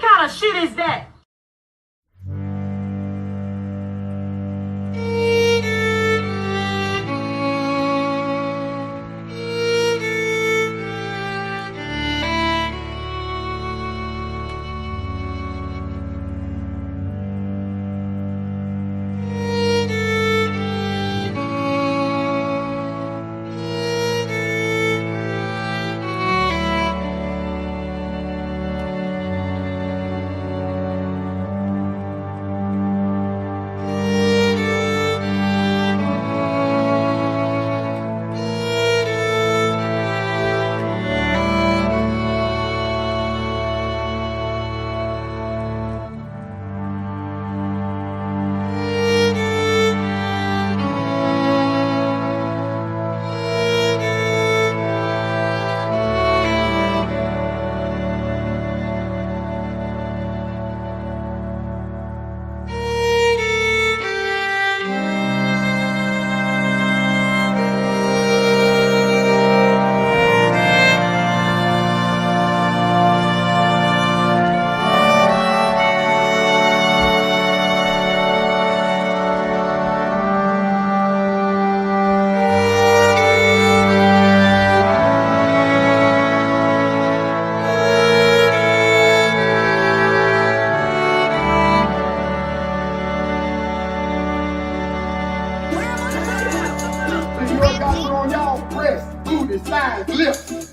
kind of shit is that?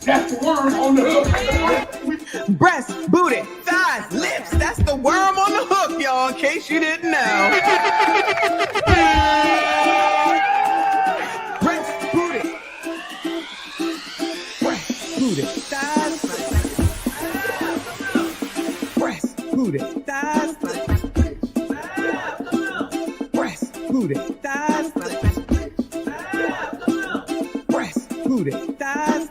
That's the worm on the hook. Breast, booty, thighs, lips. That's the worm on the hook, y'all, in case you didn't know. Breast, booty. Breast, booty, thighs. Breast, booty, thighs. Breast, booty, thighs. Breast, booty, thighs.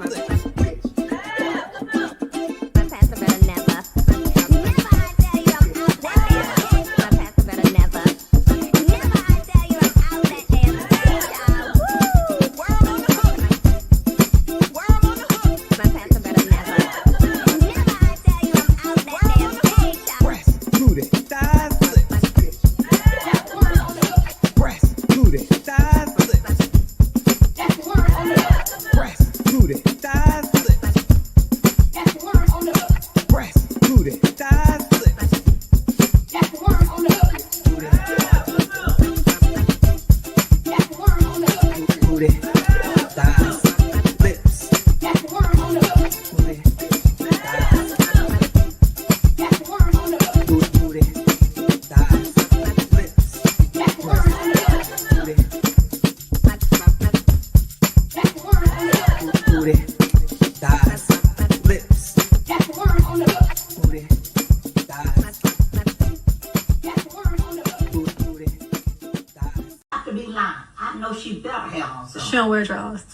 She don't wear drawers.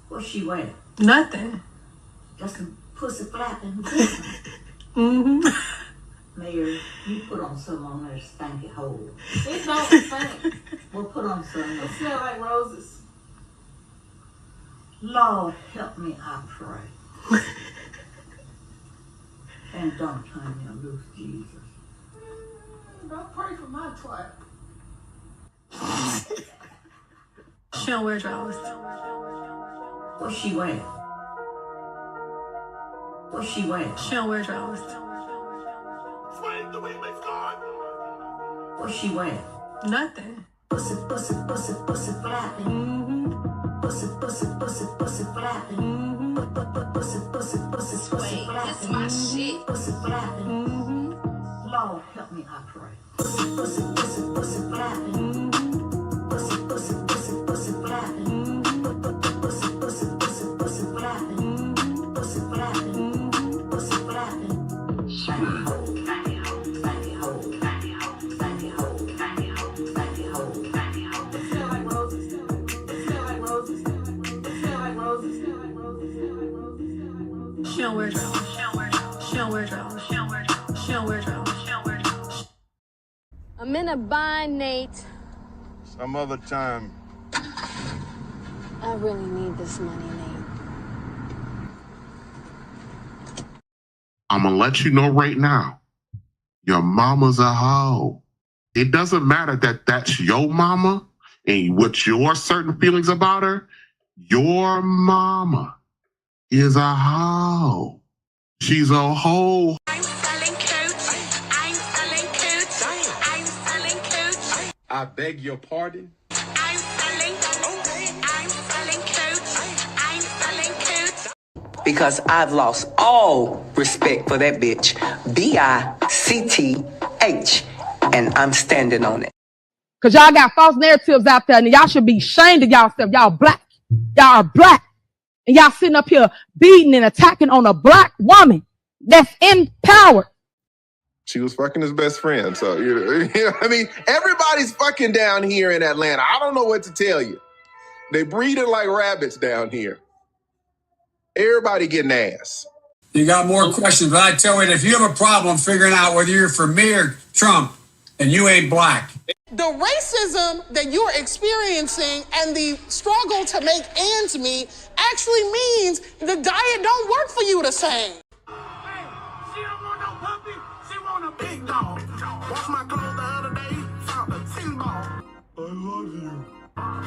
What's she wearing? Nothing. Just some pussy flapping. Mm-hmm. Mayor, you put on some on there stanky hole. It don't stink. We'll put on some. It smells like roses. Lord, help me, I pray. And don't turn me loose, Jesus. Don't pray for my twat. She don't wear drawers. What's she wearing? What's she wearing? She don't wear drawers. What's she wearing? Nothing. Pussy, pussy, pussy, pussy flapping. Mm-hmm. Pussy, pussy, pussy, pussy flapping. Mm-hmm. Pussy, pussy, pussy, pussy flapping. This my shit. Pussy flapping. Mm-hmm. Lord, help me, I pray. Pussy, pussy, pussy, pussy flapping. Mm-hmm. Pussy, pussy, pussy, pussy flapping. Mm-hmm. Pussy, pussy, pussy, pussy flapping. Mm-hmm. Pussy flapping. Pussy flapping. Stanky hole, stanky hole, stanky hole, stanky hole, stanky hole, stanky hole, stanky hole, stanky hole. It smells like roses. It smells like roses. It smells like roses. It smells like roses. It smells like roses. It smells like roses. She don't wear drawers. She don't wear drawers. She don't wear drawers. She don't wear drawers. She don't wear drawers. She don't wear drawers. I'm in a bind, Nate. Some other time. I really need this money, Nate. I'm gonna let you know right now. Your mama's a hoe. It doesn't matter that that's your mama and what your certain feelings about her. Your mama is a hoe. She's a hoe. I'm selling coats. I'm selling coats. I'm selling coats. I beg your pardon? I'm selling coats. I'm selling coats. Because I've lost all respect for that bitch. B-I-C-T-H. And I'm standing on it. Because y'all got false narratives out there, and y'all should be ashamed of y'allself. Y'all black. Y'all are black. And y'all sitting up here beating and attacking on a black woman that's in power. She was fucking his best friend. So, you know, I mean, everybody's fucking down here in Atlanta. I don't know what to tell you. They breeding like rabbits down here. Everybody getting ass. You got more questions, but I tell you, if you have a problem figuring out whether you're for me or Trump, and you ain't black. The racism that you're experiencing and the struggle to make ends meet actually means the diet don't work for you the same. Hey, she don't want no puppy, she want a big dog. Wash my clothes the other day, found a tin ball. I love you.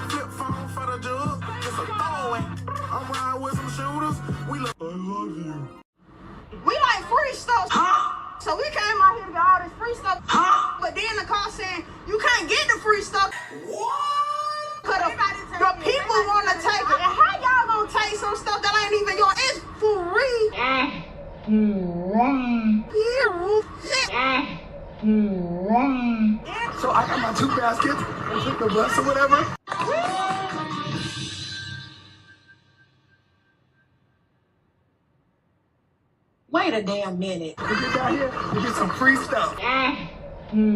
Flip phone for the jug, it's a throwaway. I'm riding with some shooters, we love. I love you. We like free stuff. So we came out here to get all this free stuff. But then the car saying, you can't get the free stuff. What? Cause the people want to take it. And how y'all gonna take some stuff that ain't even yours? It's free. So I got my 2 baskets and took the bus or whatever. Wait a damn minute. We get down here, we get some free stuff. We're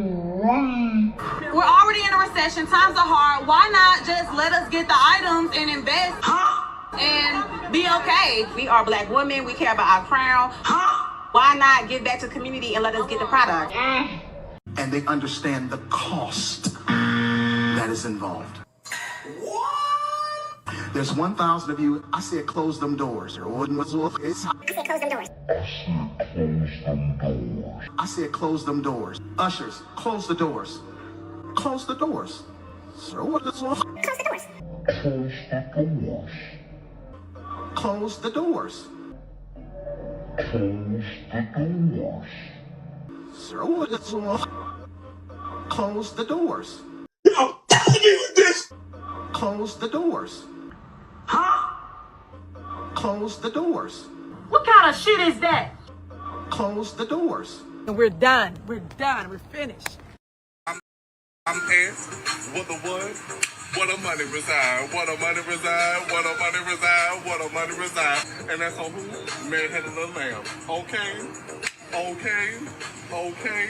already in a recession. Times are hard. Why not just let us get the items and invest and be okay? We are black women. We care about our crown. Why not give back to the community and let us get the product? And they understand the cost that is involved. There's 1,000 of you. I said close them doors. I said close them doors. I said close them doors. Ushers, close the doors. Close the doors. Sir, what is close the doors? Close the doors. Sir, what is close the doors? Yo, this. Close the doors. Close the doors. What kind of shit is that? Close the doors. And we're done. We're done. We're finished. I'm asked, what the what? What a money reside, what a money reside, what a money reside, what a money reside. And that's on who? Man had a little lamb. Okay, okay, okay.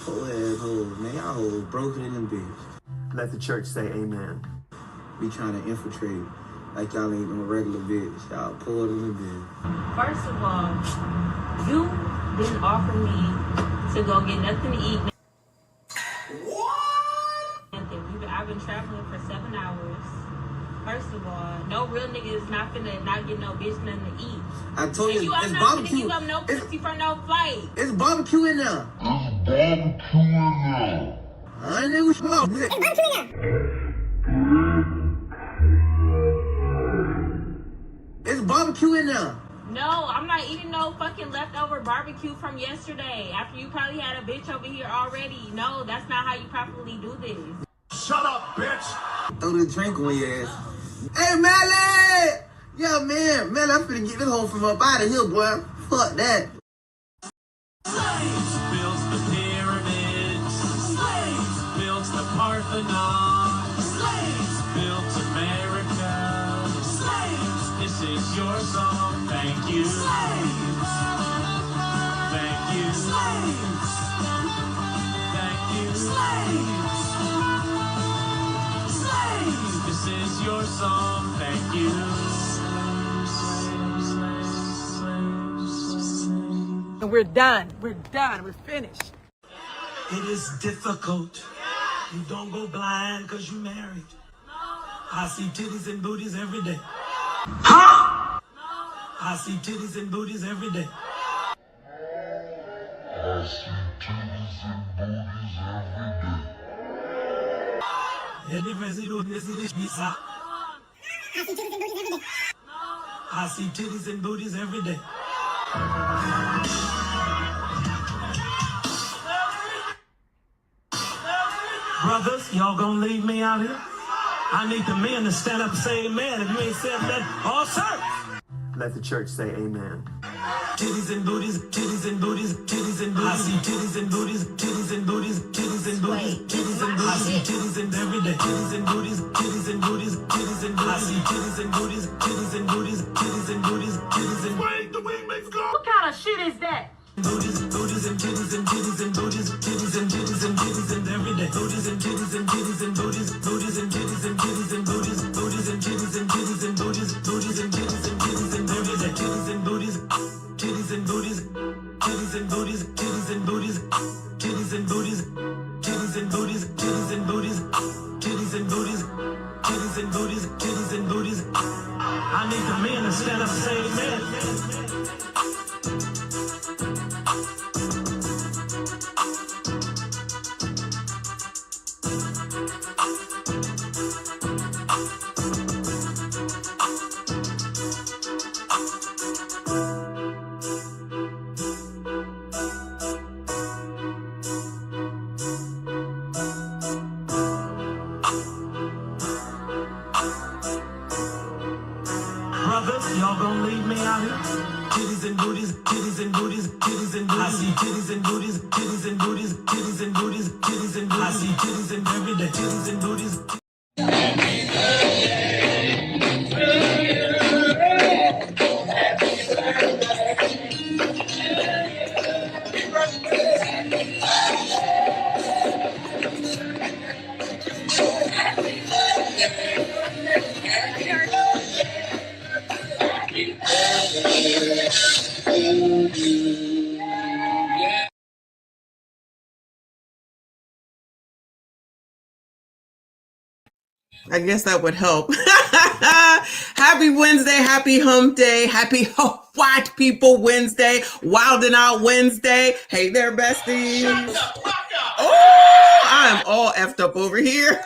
Oh, man, y'all hoes broken in them bitch. Let the church say amen. We trying to infiltrate like y'all ain't no regular bitch. Y'all pulled in the bitch. First of all, you didn't offer me to go get nothing to eat. I've been traveling for 7 hours. First of all, no real nigga is not finna not get no bitch nothing to eat. I told you, I'm it's not barbecue. Finna give up no pussy for no flight. It's barbecue in there. I ain't know what you want. It's barbecue in there. It's barbecue in there. No, I'm not eating no fucking leftover barbecue from yesterday. After you probably had a bitch over here already. No, that's not how you properly do this. Shut up, bitch! Throw the drink on your ass. Hey, Melly! Yo, man, I'm finna get this hoe from up out of here, boy. Fuck that. Slaves built the pyramids. Slaves built the Parthenon. Slaves built America. Slaves, this is your song. Thank you. Slaves. Thank you. Slaves. Thank you. Slaves. This is your song, thank you. And we're done. We're done. We're finished. It is difficult. You don't go blind because you married. I see titties and booties every day. I see titties and booties every day. I see titties I see titties and booties every day. Brothers, y'all gonna leave me out here? I need the men to stand up and say amen. If you ain't said that, oh, sir. Let the church say amen. Titties and booties, titties and booties, titties and booties. I see titties and booties, titties and booties, titties and booties, titties and booties. I see titties and every day. Titties and booties, titties and booties, titties and booties. I see titties and booties, titties and booties, titties and booties, titties and booties. Wait, the wing makes go. What kind of shit is that? Booties, booties and titties and titties and booties, titties and titties and titties and every day. Booties and titties and titties and booties, booties and titties and titties and booties, booties and titties and titties and booties, booties and titties and titties and every day. Titties and booties, titties and booties, titties and booties, titties and booties, titties and booties, titties and booties, titties and booties, titties and booties, titties and booties, titties and booties. I need the men to stand up and say amen. Brothers, y'all gonna leave me out here? Titties and booties, titties and booties, titties and booties. I see titties and booties, titties and booties, titties and booties, titties and booties. I see titties and every day, titties and booties. I guess that would help. Happy Wednesday, happy hump day, happy white people Wednesday, Wildin' Out Wednesday. Hey there, besties. Shut the fuck up. Oh, I am all effed up over here.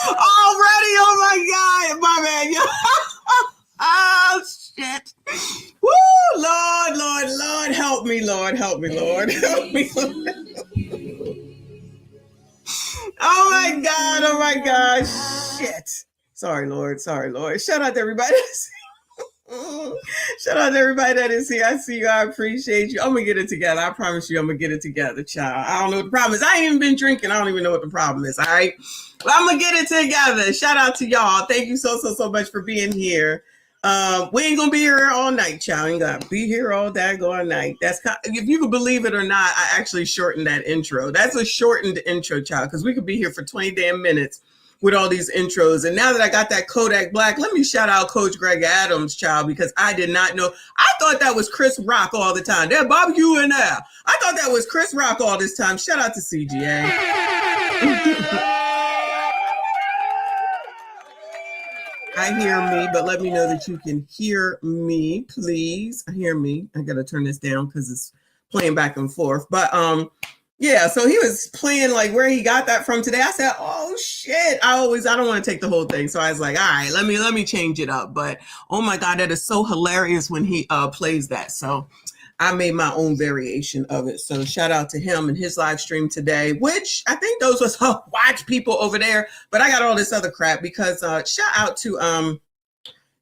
Already, oh my God, my man. Oh, shit. Woo, Lord, Lord, Lord, help me, Lord, help me, Lord, help me, Lord. Oh my God, shit. Sorry, Lord, Shout out to everybody. Shout out to everybody that is here. I see you, I appreciate you. I'm gonna get it together. I promise you I'm gonna get it together, child. I don't know what the problem is. I ain't even been drinking. I don't even know what the problem is, all right? But I'm gonna get it together. Shout out to y'all. Thank you so much for being here. We ain't gonna be here all night, child. Ain't gonna be here all daggone night. That's if you can believe it or not, I actually shortened that intro. That's a shortened intro, child, because we could be here for 20 damn minutes with all these intros. And now that I got that Kodak Black, let me shout out Coach Greg Adams, child, because I did not know. I thought that was Chris Rock all the time. That barbecue in there. I thought that was Chris Rock all this time. Shout out to CGA. I hear me, but let me know that you can hear me, please. Hear me. I gotta turn this down because it's playing back and forth. But yeah, so he was playing like where he got that from today. I said, oh shit. I don't want to take the whole thing. So I was like, all right, let me change it up. But oh my God, that is so hilarious when he plays that. So I made my own variation of it. So shout out to him and his live stream today, which I think those was watch people over there. But I got all this other crap because shout out to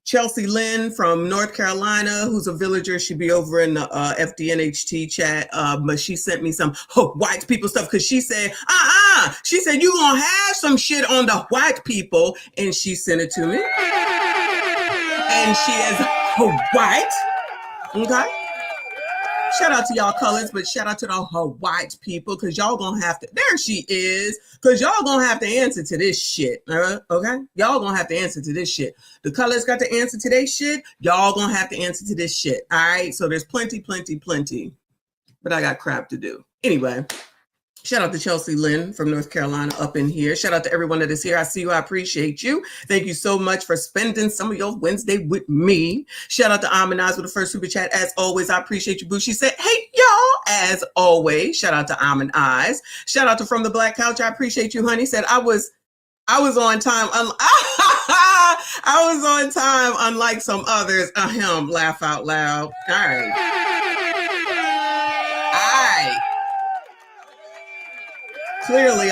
Chelsea Lynn from North Carolina, who's a villager. She'd be over in the FDNHT chat, but she sent me some white people stuff because she said, she said, you gonna have some shit on the white people, and she sent it to me. And she is white, okay? Shout out to y'all colors, but shout out to the white people, because y'all gonna have to, there she is, because y'all gonna have to answer to this shit, okay? Y'all gonna have to answer to this shit. The colors got to answer to their shit, y'all gonna have to answer to this shit, all right? So there's plenty, but I got crap to do. Anyway, Shout out to Chelsea Lynn from North Carolina up in here. Shout out to everyone that is here. I see you. I appreciate you. Thank you so much for spending some of your Wednesday with me. Shout out to Amonaz with the first super chat. As always, I appreciate you, boo. She said, hey, y'all, as always. Shout out to Amonaz. Shout out to From the Black Couch. I appreciate you, honey. Said, I was on time. I was on time, unlike some others. Ahem, laugh out loud. All right. Clearly,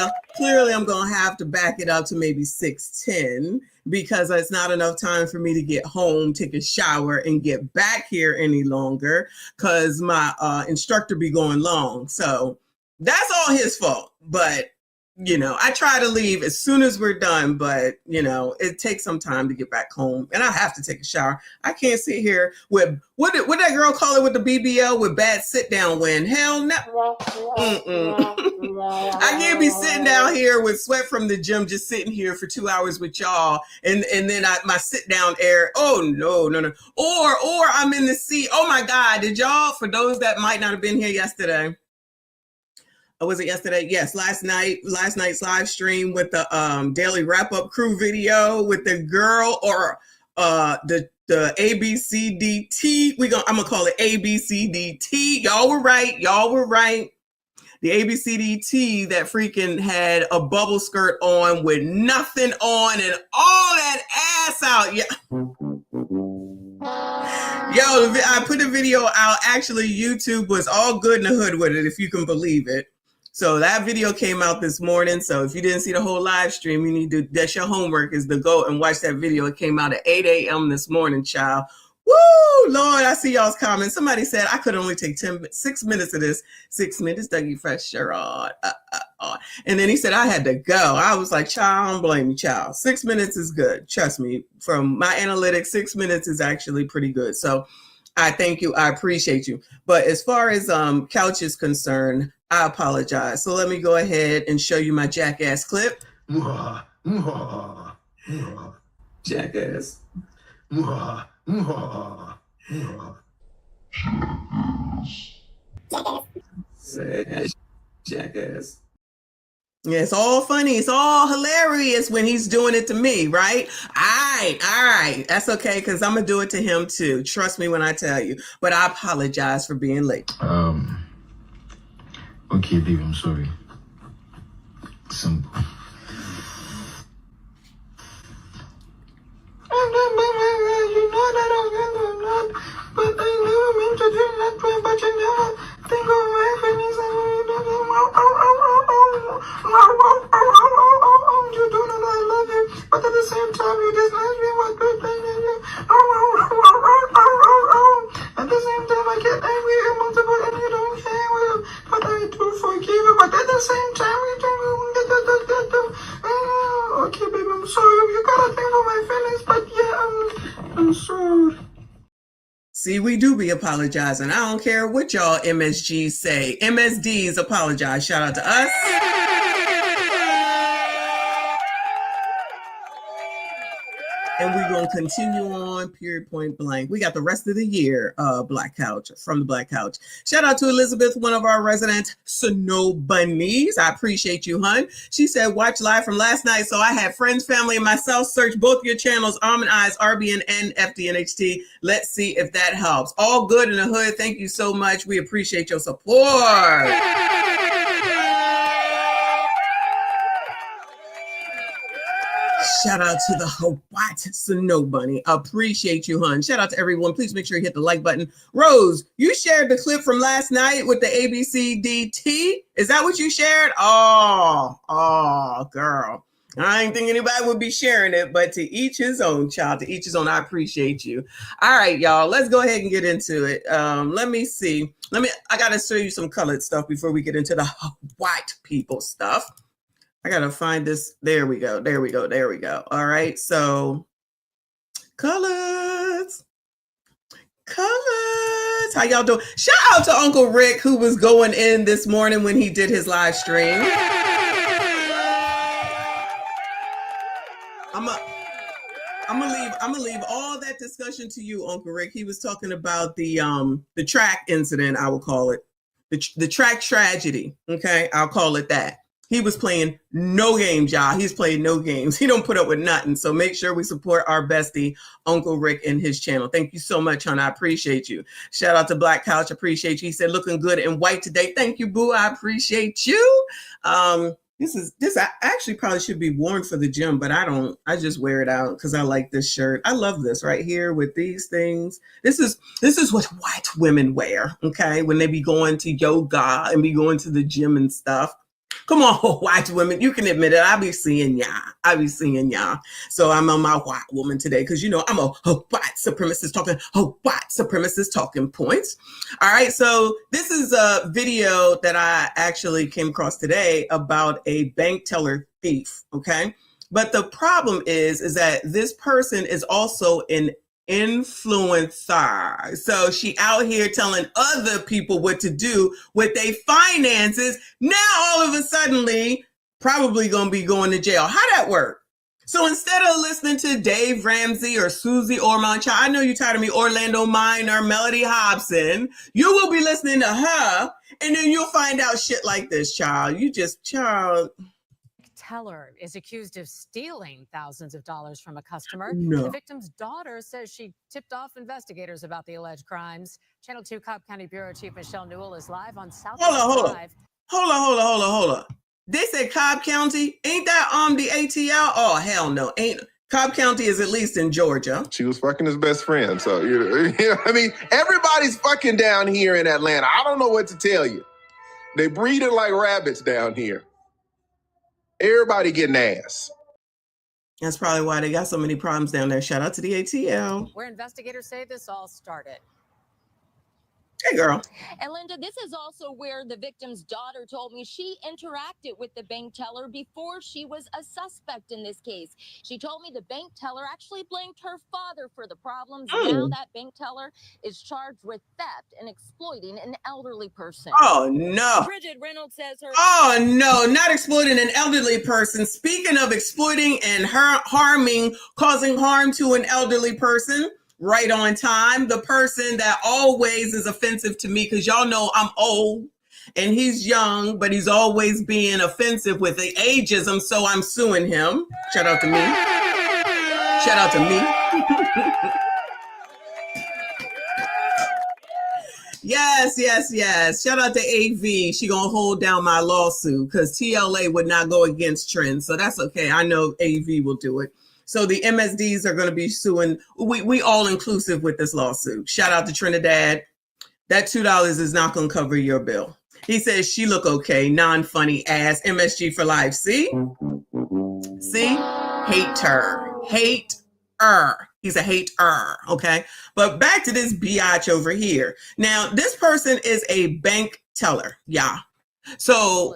I'm going to have to back it up to maybe 6:10 because it's not enough time for me to get home, take a shower, and get back here any longer because my instructor be going long. So that's all his fault. But, you know, I try to leave as soon as we're done, but, you know, it takes some time to get back home. And I have to take a shower. I can't sit here with, what that girl call it with the BBL, with bad sit-down wind. Hell no. I can't be sitting down here with sweat from the gym, just sitting here for 2 hours with y'all. And then my sit-down air. Oh, no. Or I'm in the seat. Oh, my God. Did y'all, for those that might not have been here yesterday, or was it yesterday? Yes, last night's live stream with the daily wrap-up crew video with the girl or the ABCDT. I'm gonna call it ABCDT. Y'all were right. The ABCDT that freaking had a bubble skirt on with nothing on and all that ass out. Yeah. Yo, I put a video out. Actually, YouTube was all good in the hood with it, if you can believe it. So that video came out this morning. So if you didn't see the whole live stream, you need to, that's your homework, is to go and watch that video. It came out at 8 a.m. this morning, child. Woo, Lord, I see y'all's comments. Somebody said I could only take 6 minutes of this. 6 minutes, Dougie Fresh, Sherrod. And then he said I had to go. I was like, child, I don't blame you, child. 6 minutes is good. Trust me. From my analytics, 6 minutes is actually pretty good. So I thank you. I appreciate you. But as far as Couch is concerned, I apologize. So let me go ahead and show you my jackass clip. Jackass. Jackass. Yeah, it's all funny. It's all hilarious when he's doing it to me, right? All right. That's okay, because I'm going to do it to him too. Trust me when I tell you. But I apologize for being late. Okay, babe, I'm sorry. Simple. You know that I was gonna not, but I never meant to do that way, but you never think of my feelings and you do that. You do know that I love you, but at the same time you dislike me. What good thing is you? At the same time I get angry and multiple and you don't care, well, but I do forgive you, but at the same time you don't. Okay, baby, I'm sorry. You gotta think of my feelings, but yeah, I'm sorry. See, we do be apologizing. I don't care what y'all MSGs say. MSDs apologize. Shout out to us. And we're going to continue on, period, point blank. We got the rest of the year, Black Couch, from the Black Couch. Shout out to Elizabeth, one of our resident Snow Bunnies. I appreciate you, hun. She said, watch live from last night. So I had friends, family, and myself search both your channels, Almond Eyes, RBN, and FDNHT. Let's see if that helps. All good in the hood. Thank you so much. We appreciate your support. Shout out to the White Snow Bunny. Appreciate you, hun. Shout out to everyone. Please make sure you hit the like button. Rose, you shared the clip from last night with the ABCDT. Is that what you shared? Oh, girl. I ain't think anybody would be sharing it, but to each his own, child. To each his own. I appreciate you. All right, y'all. Let's go ahead and get into it. Let me see. I got to show you some colored stuff before we get into the white people stuff. I got to find this. There we go. All right. So colors. How y'all doing? Shout out to Uncle Rick, who was going in this morning when he did his live stream. I'm gonna leave all that discussion to you, Uncle Rick. He was talking about the track incident, I will call it. The track tragedy. Okay, I'll call it that. He was playing no games, y'all. He's playing no games. He don't put up with nothing. So make sure we support our bestie, Uncle Rick, and his channel. Thank you so much, hon. I appreciate you. Shout out to Black Couch. Appreciate you. He said, looking good in white today. Thank you, boo. I appreciate you. This I actually probably should be worn for the gym, but I don't. I just wear it out because I like this shirt. I love this right here with these things. This is what white women wear, okay? When they be going to yoga and be going to the gym and stuff. Come on, white women. You can admit it. I be seeing y'all. So I'm on my white woman today because, you know, I'm a white supremacist talking points. All right. So this is a video that I actually came across today about a bank teller thief. Okay. But the problem is that this person is also an influencer. So she out here telling other people what to do with their finances. Now all of a suddenly probably gonna be going to jail. How that work? So instead of listening to Dave Ramsey or Susie Orman, I know you're tired of me, Orlando Mine or Melody Hobson, you will be listening to her, and then you'll find out shit like this, child. Teller is accused of stealing thousands of dollars from a customer. No. The victim's daughter says she tipped off investigators about the alleged crimes. Channel 2 Cobb County Bureau Chief Michelle Newell is live on South Drive. Hold on. They said Cobb County. Ain't that the ATL? Oh, hell no. Ain't Cobb County is at least in Georgia. She was fucking his best friend. So, you know, I mean, everybody's fucking down here in Atlanta. I don't know what to tell you. They breed it like rabbits down here. Everybody getting ass. That's probably why they got so many problems down there. Shout out to the ATL. Where investigators say this all started. Hey, girl. And Linda, this is also where the victim's daughter told me she interacted with the bank teller before she was a suspect in this case. She told me the bank teller actually blamed her father for the problems. Now that bank teller is charged with theft and exploiting an elderly person. Oh, no. Bridget Reynolds says her... Oh, no, not exploiting an elderly person. Speaking of exploiting and causing harm to an elderly person, right on time. The person that always is offensive to me, because y'all know I'm old and he's young, but he's always being offensive with the ageism, so I'm suing him. Shout out to me. Shout out to me. Yes. Shout out to AV. She gonna hold down my lawsuit because TLA would not go against trends. So that's okay. I know AV will do it. So the MSDs are going to be suing. We all inclusive with this lawsuit. Shout out to Trinidad. That $2 is not going to cover your bill. He says she look okay. Non-funny ass. MSG for life. See? Hate her. He's a hater. Okay. But back to this biatch over here. Now, this person is a bank teller. Yeah. So,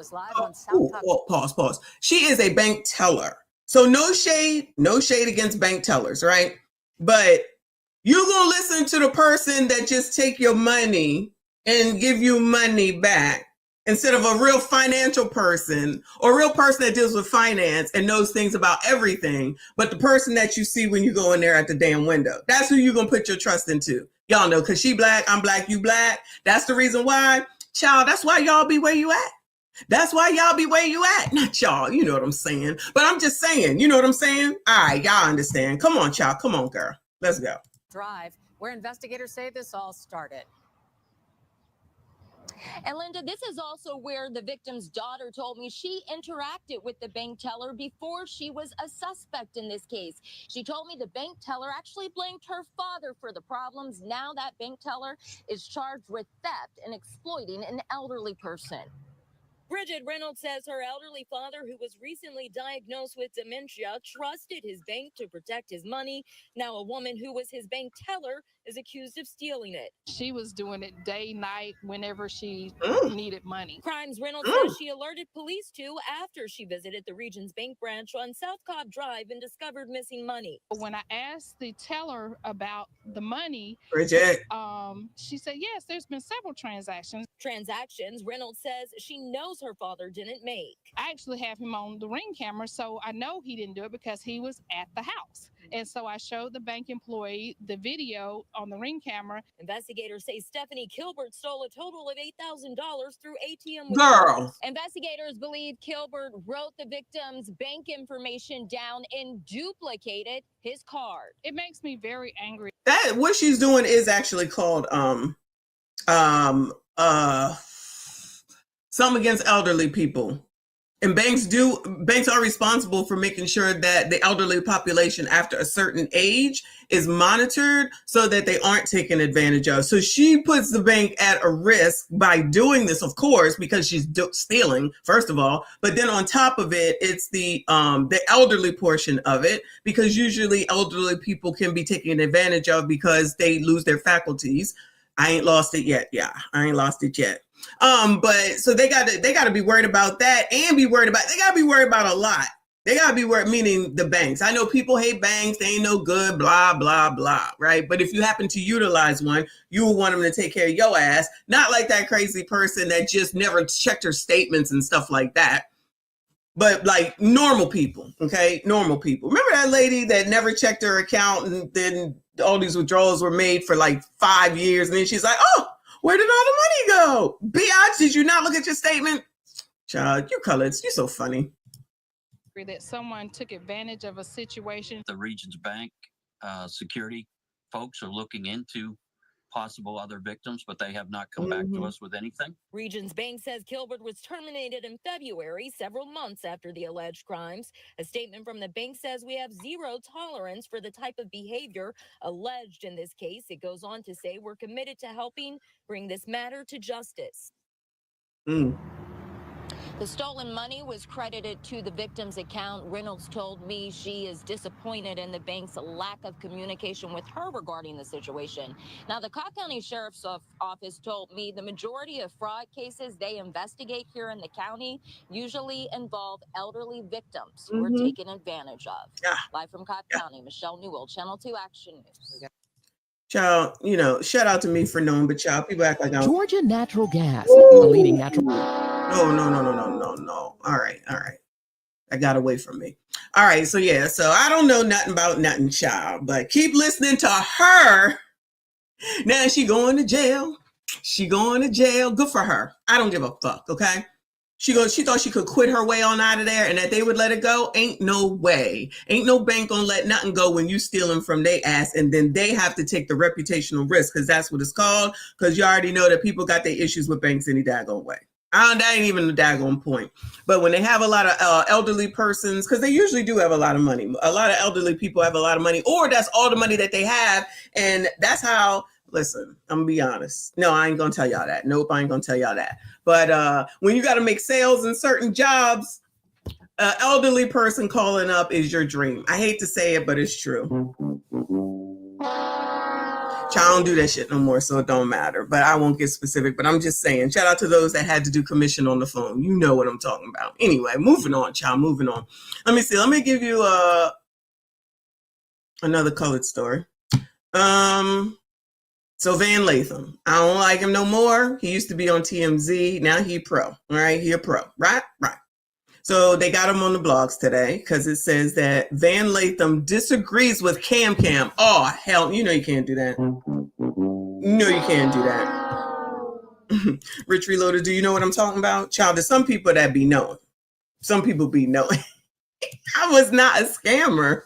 pause. She is a bank teller. So no shade against bank tellers, right? But you're going to listen to the person that just take your money and give you money back instead of a real financial person or a real person that deals with finance and knows things about everything, but the person that you see when you go in there at the damn window. That's who you're going to put your trust into. Y'all know, because she black, I'm black, you black. That's the reason why. Child, that's why y'all be where you at. That's why y'all be where you at. Not y'all, you know what I'm saying. But I'm just saying, you know what I'm saying? All right, y'all understand. Come on, child. Come on, girl. Let's go. Drive, where investigators say this all started. And Linda, this is also where the victim's daughter told me she interacted with the bank teller before she was a suspect in this case. She told me the bank teller actually blamed her father for the problems. Now that bank teller is charged with theft and exploiting an elderly person. Bridget Reynolds says her elderly father, who was recently diagnosed with dementia, trusted his bank to protect his money. Now a woman who was his bank teller is accused of stealing it. She was doing it day, night, whenever she needed money. Crimes Reynolds says she alerted police to after she visited the region's bank branch on South Cobb Drive and discovered missing money. When I asked the teller about the money, Bridget, she said, yes, there's been several transactions. Reynolds says she knows knows her father didn't make. I actually have him on the Ring camera, so I know he didn't do it because he was at the house. And so I showed the bank employee the video on the Ring camera. Investigators say Stephanie Kilbert stole a total of $8,000 through ATM Girl. withdrawals. Investigators believe Kilbert wrote the victim's bank information down and duplicated his card. It makes me very angry. That what she's doing is actually called something against elderly people. And banks are responsible for making sure that the elderly population after a certain age is monitored so that they aren't taken advantage of. So she puts the bank at a risk by doing this, of course, because she's stealing, first of all. But then on top of it, it's the elderly portion of it, because usually elderly people can be taken advantage of because they lose their faculties. I ain't lost it yet. Yeah, I ain't lost it yet. But so they gotta be worried about that and they gotta be worried about a lot. They gotta be worried, meaning the banks. I know people hate banks, they ain't no good, blah, blah, blah, right? But if you happen to utilize one, you will want them to take care of your ass. Not like that crazy person that just never checked her statements and stuff like that. But like normal people, okay? Normal people. Remember that lady that never checked her account and then all these withdrawals were made for like 5 years. And then she's like, oh, where did all the money go? Biatch, did you not look at your statement? Child, you coloreds, you're so funny. That someone took advantage of a situation. The Regions Bank security folks are looking into possible other victims, but they have not come back to us with anything. Regions Bank says Kilbert was terminated in February, several months after the alleged crimes. A statement from the bank says we have zero tolerance for the type of behavior alleged in this case. It goes on to say we're committed to helping bring this matter to justice. The stolen money was credited to the victim's account. Reynolds told me she is disappointed in the bank's lack of communication with her regarding the situation. Now, the Cobb County Sheriff's Office told me the majority of fraud cases they investigate here in the county usually involve elderly victims who are taken advantage of. Live from Cobb County, Michelle Newell, Channel 2 Action News. Child, you know, shout out to me for knowing, but child, people act like I'm Georgia Natural Gas, the leading natural. No. All right. That got away from me. All right. So yeah. So I don't know nothing about nothing, child, but keep listening to her. Now she going to jail. Good for her. I don't give a fuck. Okay. She thought she could quit her way on out of there and that they would let it go. Ain't no way. Ain't no bank gonna let nothing go when you stealing from their ass, and then they have to take the reputational risk, because that's what it's called. Because you already know that people got their issues with banks any daggone way. That ain't even the daggone point. But when they have a lot of elderly persons, because they usually do have a lot of money. A lot of elderly people have a lot of money, or that's all the money that they have. And that's how, listen, I'm going to be honest. No, I ain't going to tell y'all that. Nope, I ain't going to tell y'all that. But when you got to make sales in certain jobs, an elderly person calling up is your dream. I hate to say it, but it's true. I don't do that shit no more, so it don't matter. But I won't get specific. But I'm just saying, shout out to those that had to do commission on the phone. You know what I'm talking about. Anyway, moving on, child. Moving on. Let me see. Let me give you another colored story. So Van Latham, I don't like him no more. He used to be on TMZ. Now he pro. All right, he a pro. Right. So they got him on the blogs today because it says that Van Latham disagrees with Cam. Oh, hell, you know you can't do that. No, you can't do that. Rich Reloaded, do you know what I'm talking about? Child, there's some people that be knowing. Some people be knowing. I was not a scammer.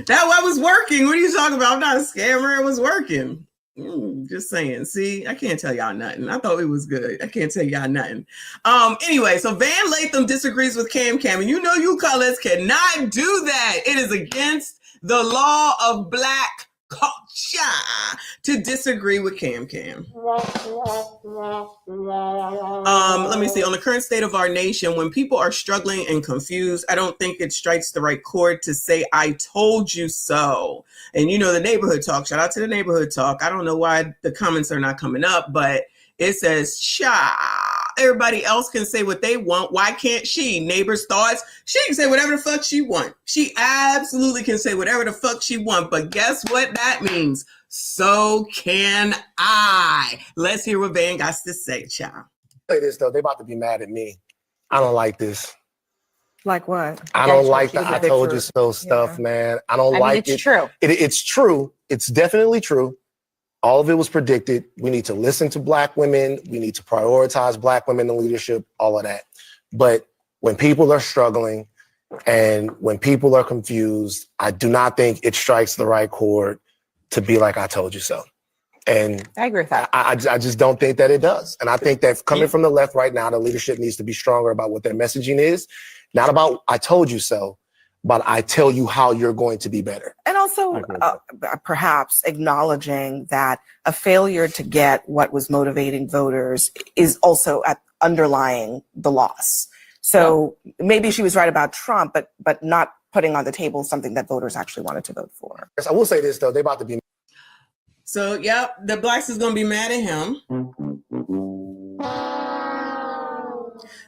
That was working. What are you talking about? I'm not a scammer. It was working. Just saying. See, I can't tell y'all nothing. I thought it was good. I can't tell y'all nothing. Anyway, so Van Latham disagrees with Cam, and you know you colors cannot do that. It is against the law of Black culture to disagree with Cam. Let me see. On the current state of our nation, when people are struggling and confused, I don't think it strikes the right chord to say, I told you so. And you know, the neighborhood talk, shout out to the neighborhood talk. I don't know why the comments are not coming up, but it says, everybody else can say what they want. Why can't she? Neighbors' thoughts. She can say whatever the fuck she want. She absolutely can say whatever the fuck she want. But guess what that means? So can I. Let's hear what Van got to say, child. Say this though, they about to be mad at me. I don't like this. Like what? I don't like the I told you so stuff, man. I don't like it. It's true. It's true. It's definitely true. All of it was predicted. We need to listen to Black women. We need to prioritize Black women in leadership, all of that. But when people are struggling and when people are confused, I do not think it strikes the right chord to be like, I told you so. And I agree with that. I just don't think that it does. And I think that coming from the left right now, the leadership needs to be stronger about what their messaging is. Not about, I told you so, but I tell you how you're going to be better. And also perhaps acknowledging that a failure to get what was motivating voters is also underlying the loss. So maybe she was right about Trump, but not putting on the table something that voters actually wanted to vote for. I will say this, though. They're about to be. So, yep, the Blacks is going to be mad at him.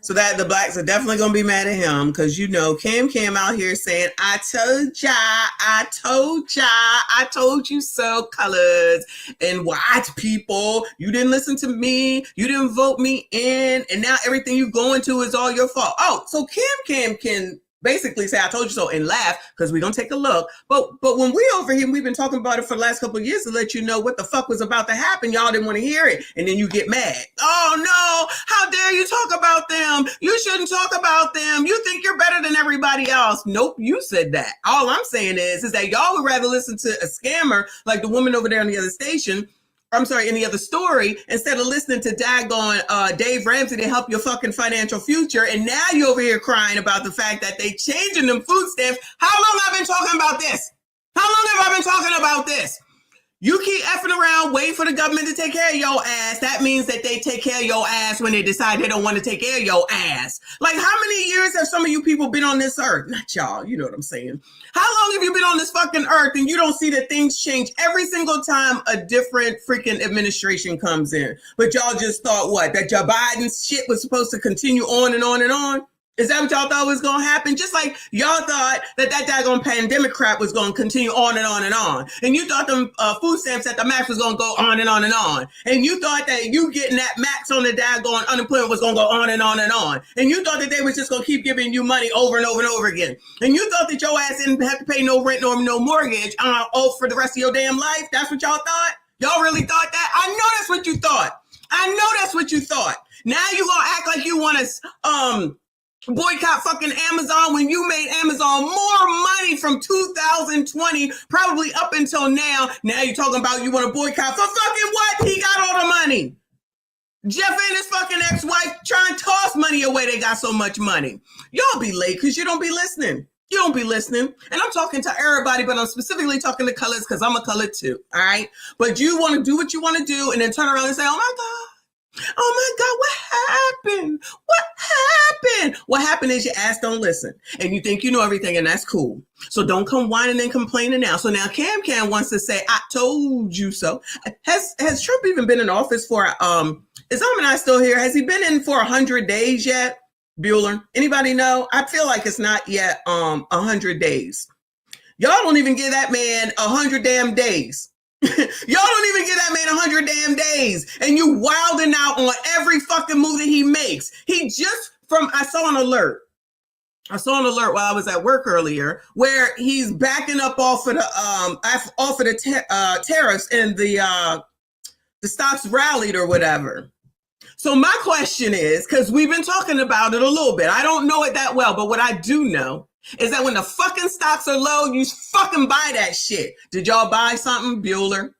So that the Blacks are definitely going to be mad at him because, you know, Cam came out here saying, I told ya, I told ya, I told you so, colors. And white people, you didn't listen to me. You didn't vote me in. And now everything you going to is all your fault. Oh, so Cam can basically say, I told you so, and laugh because we're going to take a look. But when we over here, we've been talking about it for the last couple of years to let you know what the fuck was about to happen. Y'all didn't want to hear it. And then you get mad. Oh, no. How dare you talk about them? You shouldn't talk about them. You think you're better than everybody else. Nope, you said that. All I'm saying is that y'all would rather listen to a scammer like the woman over there on the other station. I'm sorry, any other story, instead of listening to daggone Dave Ramsey to help your fucking financial future. And now you over here crying about the fact that they changing them food stamps. How long have I been talking about this? How long have I been talking about this? You keep effing around waiting for the government to take care of your ass. That means that they take care of your ass when they decide they don't want to take care of your ass. Like, how many years have some of you people been on this earth? Not y'all, you know what I'm saying. How long have you been on this fucking earth and you don't see that things change every single time a different freaking administration comes in? But y'all just thought what? That Joe Biden's shit was supposed to continue on and on and on? Is that what y'all thought was going to happen? Just like y'all thought that daggone pandemic crap was going to continue on and on and on. And you thought them food stamps at the max was going to go on and on and on. And you thought that you getting that max on the daggone unemployment was going to go on and on and on. And you thought that they was just going to keep giving you money over and over and over again. And you thought that your ass didn't have to pay no rent nor no mortgage for the rest of your damn life. That's what y'all thought? Y'all really thought that? I know that's what you thought. I know that's what you thought. Now you going to act like you want to boycott fucking Amazon when you made Amazon more money from 2020 probably up until now. Now you're talking about you want to boycott for fucking what? He got all the money. Jeff and his fucking ex-wife trying to toss money away. They got so much money. Y'all be late because you don't be listening. You don't be listening. And I'm talking to everybody, but I'm specifically talking to colors because I'm a color too. All right. But you want to do what you want to do and then turn around and say, oh my God. Oh my God, what happened? What happened? What happened is your ass don't listen. And you think you know everything, and that's cool. So don't come whining and complaining now. So now Cam wants to say, I told you so. Has Trump even been in office for, is Amani still here? Has he been in for 100 days yet? Bueller? Anybody know? I feel like it's not yet 100 days. Y'all don't even give that man 100 damn days. Y'all don't even give that man 100 damn days. And you wilding out on every fucking move that he makes. I saw an alert while I was at work earlier where he's backing up off of the tariffs and the stocks rallied or whatever. So my question is, because we've been talking about it a little bit, I don't know it that well, but what I do know is that when the fucking stocks are low, you fucking buy that shit. Did y'all buy something, Bueller?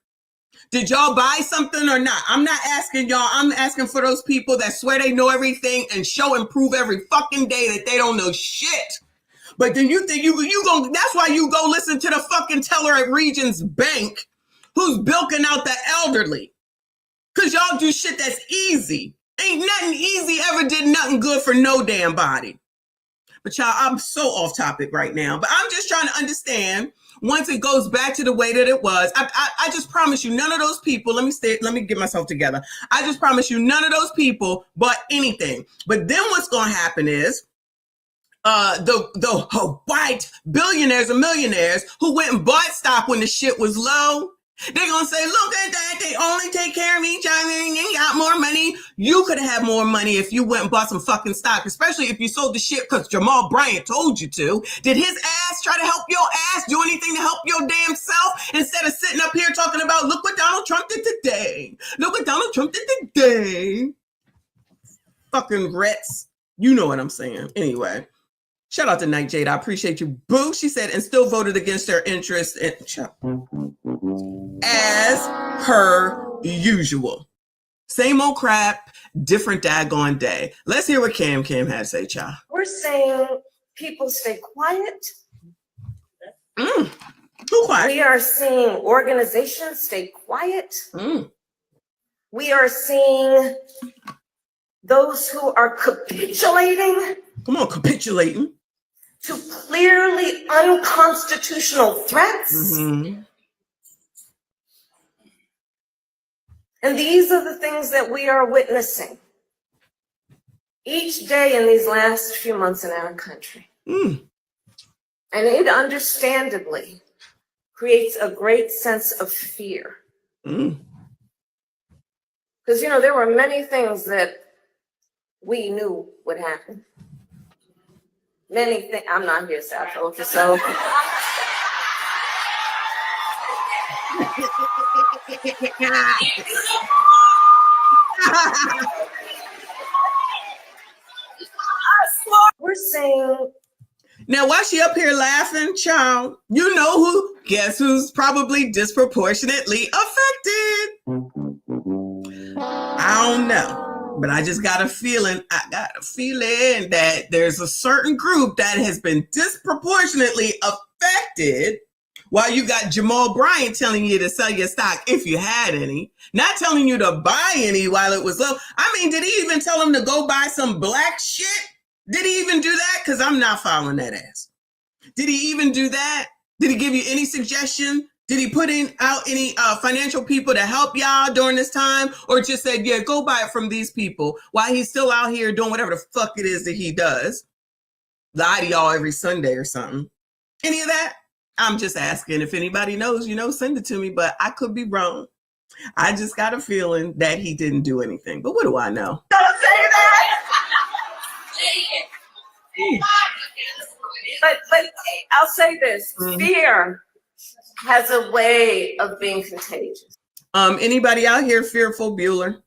Did y'all buy something or not? I'm not asking y'all. I'm asking for those people that swear they know everything and show and prove every fucking day that they don't know shit. But then you think you go, that's why you go listen to the fucking teller at Regions Bank who's bilking out the elderly. Because y'all do shit that's easy. Ain't nothing easy ever did nothing good for no damn body. But y'all, I'm so off topic right now. But I'm just trying to understand once it goes back to the way that it was. I just promise you, none of those people, let me get myself together. I just promise you, none of those people bought anything. But then what's going to happen is the white billionaires and millionaires who went and bought stock when the shit was low, they're going to say, look at that, they only take care of each other and they got more money. You could have had more money if you went and bought some fucking stock, especially if you sold the shit because Jamal Bryant told you to. Did his ass try to help your ass do anything to help your damn self instead of sitting up here talking about, look what Donald Trump did today. Look what Donald Trump did today. Fucking Rets. You know what I'm saying. Anyway. Shout out to Night Jade. I appreciate you. Boo, she said, and still voted against their interest in as per usual. Same old crap, different daggone day. Let's hear what Cam had to say, child. We're saying people stay quiet. Who quiet? We are seeing organizations stay quiet. We are seeing those who are capitulating. Come on, capitulating. To clearly unconstitutional threats. And these are the things that we are witnessing each day in these last few months in our country. And it understandably creates a great sense of fear. Because, you know, there were many things that we knew would happen. Many things. I'm not here, South Africa, so. We're saying. Now, why she up here laughing, child? You know who? Guess who's probably disproportionately affected? I don't know. But I just got a feeling, that there's a certain group that has been disproportionately affected while you got Jamal Bryant telling you to sell your stock if you had any, not telling you to buy any while it was low. I mean, did he even tell him to go buy some black shit? Did he even do that? Because I'm not following that ass. Did he even do that? Did he give you any suggestion? Did he put out any financial people to help y'all during this time? Or just said, yeah, go buy it from these people while he's still out here doing whatever the fuck it is that he does? Lie to y'all every Sunday or something. Any of that? I'm just asking. If anybody knows, you know, send it to me, but I could be wrong. I just got a feeling that he didn't do anything. But what do I know? Don't say that! But I'll say this. Fear has a way of being contagious. Anybody out here fearful, Bueller?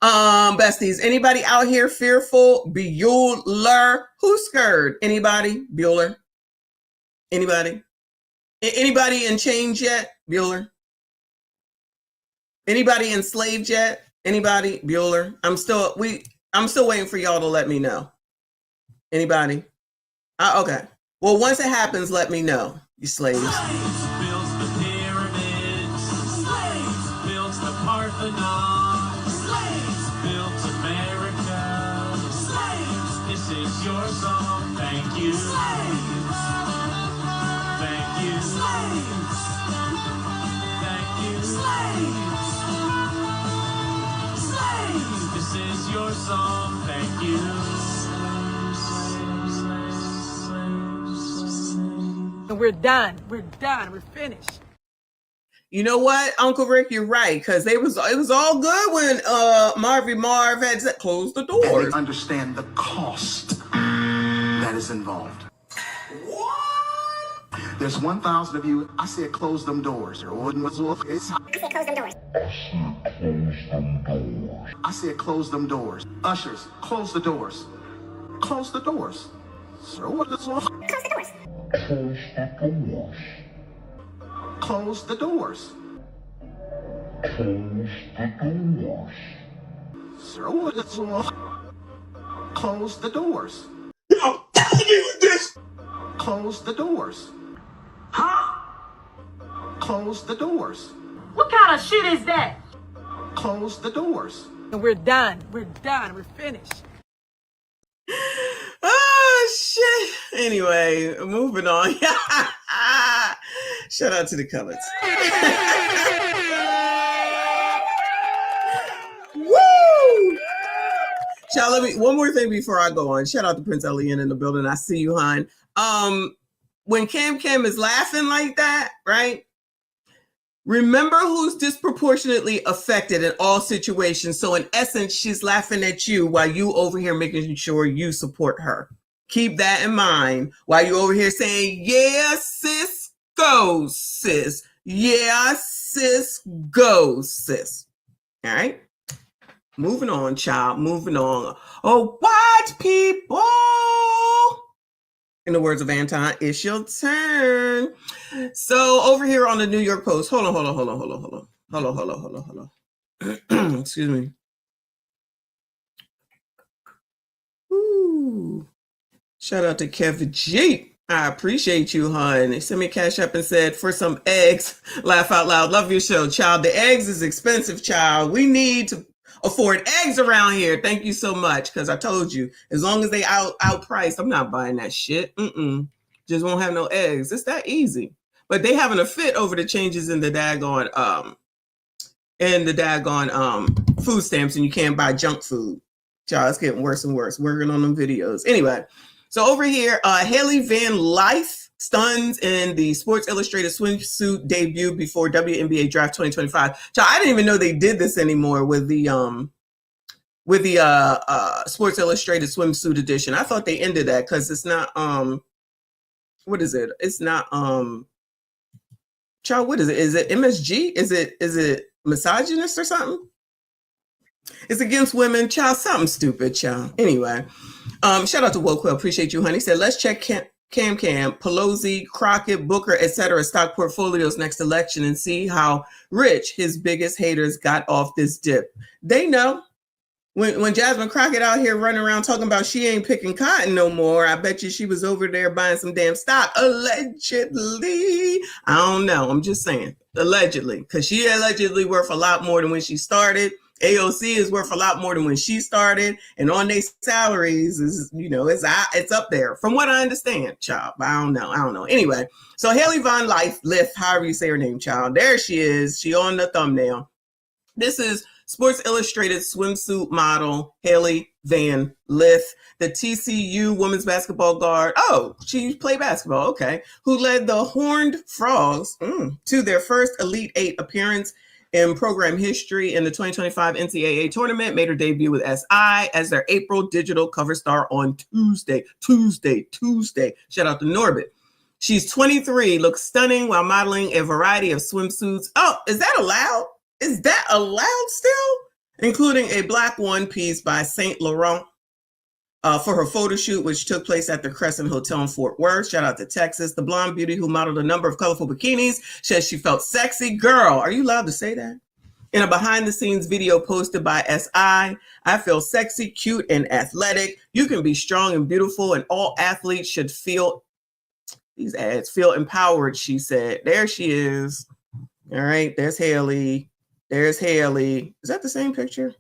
Besties, anybody out here fearful, Bueller? Who's scared? Anybody, Bueller? Anybody? Anybody in chains yet, Bueller? Anybody enslaved yet? Anybody, Bueller? I'm still waiting for y'all to let me know. Anybody? Okay. Well, once it happens, let me know, you slaves. Parthenon. Slaves built America. Slaves, this is your song. Thank you. Slaves. Thank you. Slaves. Thank you. Slaves. Slaves, this is your song. Thank you. And we're done. We're done. We're finished. You know what, Uncle Rick, you're right, because it was all good when Marv had to close the doors. And they understand the cost that is involved. What? There's 1,000 of you. I said close them doors. I said close them doors. I said close them doors. Ushers, close the doors. Close the doors. Sir, what is close the doors? Close the doors. Close the doors. Close the doors. Sir, what is close the doors? No, this. Close the doors. Huh? Close the doors. What kind of shit is that? Close the doors. And we're done. We're done. We're finished. Oh, shit. Anyway, moving on. Shout out to the comments. Woo! Y'all, let me, one more thing before I go on. Shout out to Prince Elian in the building. I see you, hon. When Cam is laughing like that, right? Remember who's disproportionately affected in all situations. So in essence, she's laughing at you while you over here making sure you support her. Keep that in mind while you over here saying, yeah, sis, go, sis. Yeah, sis, go, sis. All right. Moving on, child. Moving on. Oh, white people. In the words of Anton, it's your turn. So over here on the New York Post, hold on. Excuse me. Ooh. Shout out to Kevin G. I appreciate you, hon. They sent me a cash up and said, for some eggs, laugh out loud. Love your show, child. The eggs is expensive, child. We need to afford eggs around here. Thank you so much. Because I told you, as long as they outpriced, I'm not buying that shit. Just won't have no eggs. It's that easy. But they having a fit over the changes in the daggone food stamps, and you can't buy junk food. Child, it's getting worse and worse. Working on them videos. Anyway, so over here, Haley Van Life stuns in the Sports Illustrated swimsuit debut before WNBA Draft 2025. Child, I didn't even know they did this anymore with the Sports Illustrated swimsuit edition. I thought they ended that because it's not what is it? It's not child, what is it? Is it MSG? Is it misogynist or something? It's against women, child, something stupid, child. Anyway, shout out to Woquel. Appreciate you, honey. He said, let's check Cam, Pelosi, Crockett, Booker, etc. stock portfolios next election and see how rich his biggest haters got off this dip. They know. When Jasmine Crockett out here running around talking about she ain't picking cotton no more, I bet you she was over there buying some damn stock. Allegedly. I don't know. I'm just saying. Allegedly. Because she allegedly worth a lot more than when she started. AOC is worth a lot more than when she started. And on their salaries, is it's up there. From what I understand, child. But I don't know. Anyway, so Haley Von Lift, however you say her name, child. There she is. She on the thumbnail. This is Sports Illustrated swimsuit model Haley Van Lith, the TCU women's basketball guard. Oh, she played basketball. Okay. Who led the Horned Frogs to their first Elite Eight appearance in program history in the 2025 NCAA tournament, made her debut with SI as their April digital cover star on Tuesday. Shout out to Norbit. She's 23, looks stunning while modeling a variety of swimsuits. Oh, is that allowed? Is that allowed still? Including a black one piece by Saint Laurent for her photo shoot, which took place at the Crescent Hotel in Fort Worth. Shout out to Texas. The blonde beauty who modeled a number of colorful bikinis says she felt sexy. Girl, are you allowed to say that? In a behind-the-scenes video posted by SI, I feel sexy, cute, and athletic. You can be strong and beautiful, and all athletes should feel empowered, she said. There she is. All right, there's Haley. There's Haley. Is that the same picture?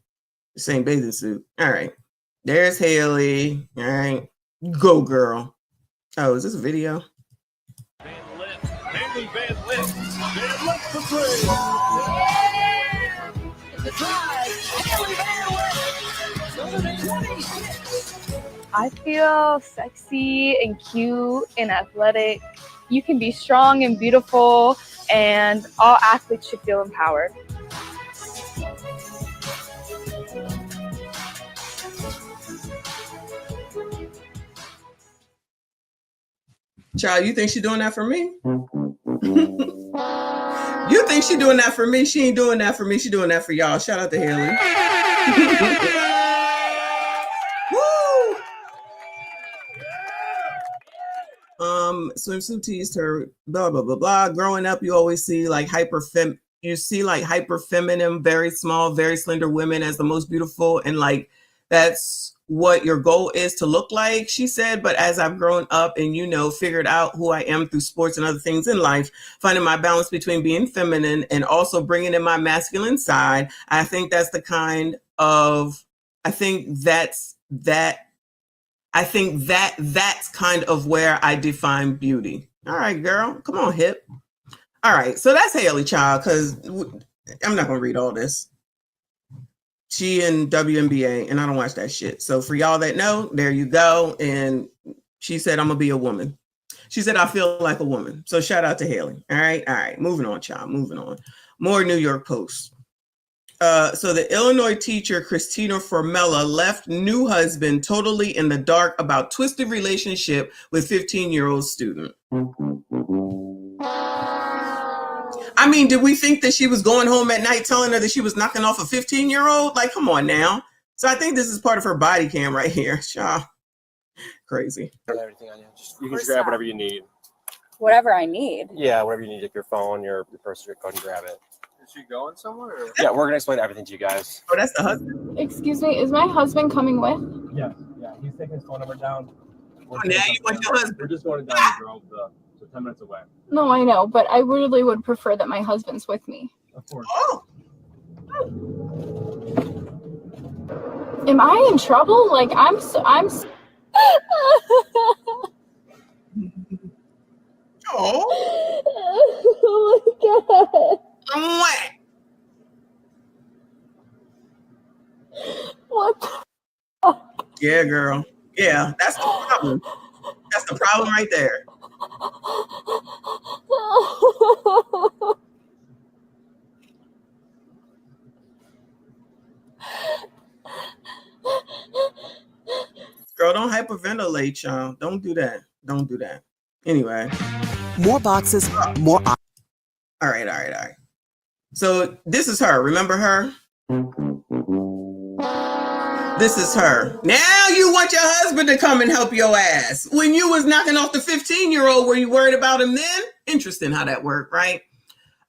The same bathing suit. All right. There's Haley. All right. Go, girl. Oh, is this a video? Haley Van Lith. Van Lith for three. The drive. Haley Van Lith. I feel sexy and cute and athletic. You can be strong and beautiful, and all athletes should feel empowered. Child, you think she's doing that for me? You think she's doing that for me? She ain't doing that for me. She's doing that for y'all. Shout out to Haley. Woo! Swimsuit teased her, blah, blah, blah, blah. Growing up, you always see like hyper feminine, very small, very slender women as the most beautiful. And like, that's what your goal is to look like, she said. But as I've grown up and, figured out who I am through sports and other things in life, finding my balance between being feminine and also bringing in my masculine side, I think that's kind of where I define beauty. All right, girl, come on, hip. All right, so that's Haley, child, because I'm not going to read all this. She in WNBA, and I don't watch that shit. So for y'all that know, there you go. And she said, I'm going to be a woman. She said, I feel like a woman. So shout out to Haley. All right. Moving on, child. Moving on. More New York Post. So the Illinois teacher, Christina Formella, left new husband totally in the dark about twisted relationship with 15-year-old student. I mean, did we think that she was going home at night telling her that she was knocking off a 15-year-old? Like, come on now. So I think this is part of her body cam right here. Shaw. Crazy. Everything on you. You can just grab whatever you need. Whatever I need. Yeah, whatever you need, like your phone, your purse, go ahead and grab it. Is she going somewhere? Or? Yeah, we're gonna explain everything to you guys. Oh, that's the husband. Excuse me, is my husband coming with? Yeah. He's taking his phone number down. Oh, now you want your husband. We're just going down the road, so 10 minutes away. No, I know, but I really would prefer that my husband's with me. Of course. Oh. Am I in trouble? Like, I'm Oh. Oh my God. What? What the fuck? Yeah, girl. Yeah, that's the problem. That's the problem right there. Girl, don't hyperventilate, y'all. Don't do that. Don't do that. Anyway. More boxes, more. All right. So this is her. Remember her? This is her. Now you want your husband to come and help your ass. When you was knocking off the 15-year-old, were you worried about him then? Interesting how that worked, right?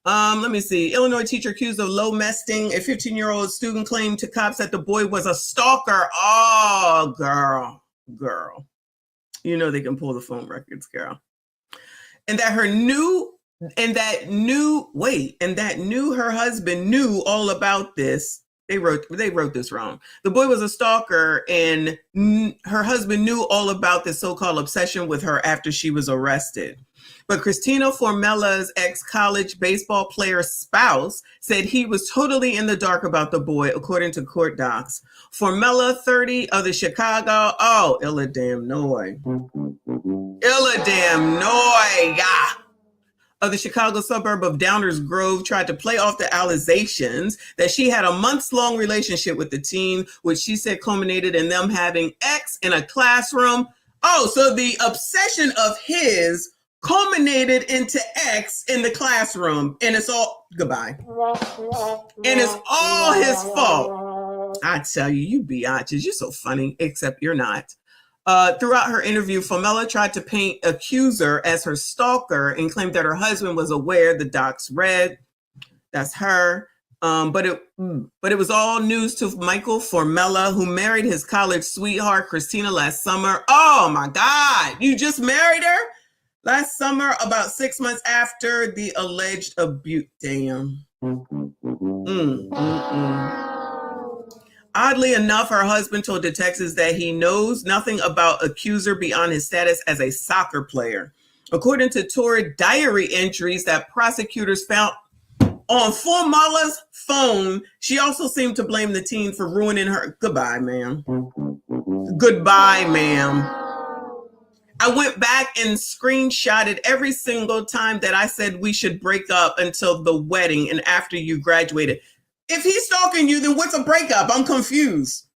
Let me see. Illinois teacher accused of low mesting. A 15-year-old student claimed to cops that the boy was a stalker. Oh, girl. You know they can pull the phone records, girl. And that her husband knew all about this. They wrote this wrong. The boy was a stalker, and her husband knew all about this so-called obsession with her after she was arrested. But Christina Formella's ex-college baseball player spouse said he was totally in the dark about the boy, according to court docs. Formella, 30, of the Chicago, of the Chicago suburb of Downers Grove, tried to play off the allegations that she had a months-long relationship with the teen, which she said culminated in them having X in a classroom. Oh, so the obsession of his culminated into X in the classroom, and it's all goodbye. And it's all his fault. I tell you, you biatches, you're so funny, except you're not. Throughout her interview, Formella tried to paint accuser as her stalker and claimed that her husband was aware. The docs read. That's her. But it was all news to Michael Formella, who married his college sweetheart, Christina, last summer. Oh my God, you just married her? Last summer, about 6 months after the alleged abuse. Damn. Oddly enough, her husband told detectives that he knows nothing about accuser beyond his status as a soccer player. According to Torrid diary entries that prosecutors found on Formella's phone, she also seemed to blame the teen for ruining her. Goodbye, ma'am. I went back and screenshotted every single time that I said we should break up until the wedding and after you graduated. If he's stalking you, then what's a breakup? I'm confused.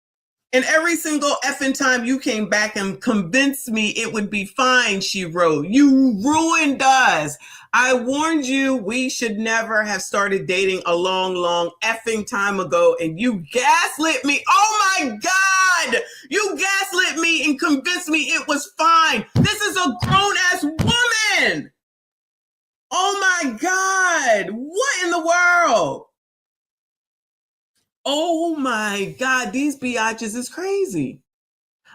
And every single effing time you came back and convinced me it would be fine, she wrote. You ruined us. I warned you we should never have started dating a long effing time ago, and you gaslit me. Oh my God! You gaslit me and convinced me it was fine. This is a grown-ass woman. Oh my God. What in the world? Oh my God, these biatches is crazy.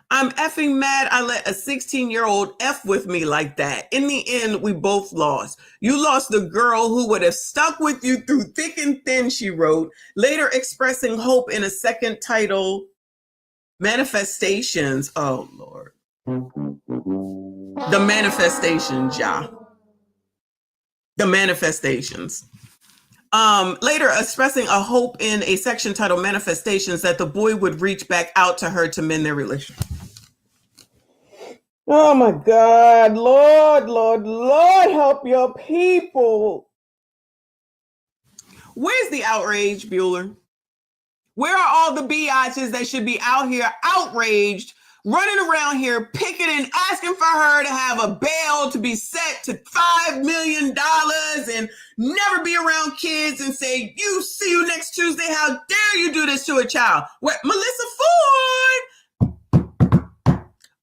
I'm effing mad I let a 16-year-old F with me like that. In the end, we both lost. You lost the girl who would have stuck with you through thick and thin, she wrote, later expressing hope in a second title, Manifestations. Oh, Lord. The manifestations, y'all. The manifestations. Later expressing a hope in a section titled Manifestations that the boy would reach back out to her to mend their relationship. Oh my God, Lord, help your people. Where's the outrage, Bueller? Where are all the biatches that should be out here outraged, running around here picketing, asking for her to have a bail to be set to $5 million and never be around kids and say, "You see you next Tuesday. How dare you do this to a child?" Where Melissa Ford?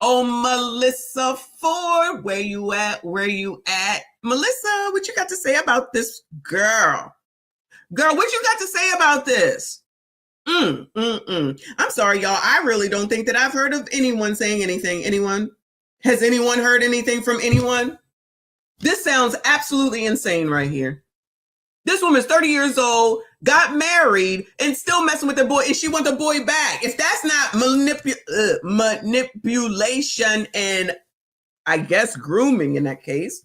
Oh, Melissa Ford, where you at? Where you at? Melissa, what you got to say about this girl? Girl, what you got to say about this? I'm sorry, y'all. I really don't think that I've heard of anyone saying anything. Anyone? Has anyone heard anything from anyone? This sounds absolutely insane right here. This woman's 30 years old, got married, and still messing with the boy, and she wants the boy back. If that's not manipulation and, I guess, grooming in that case,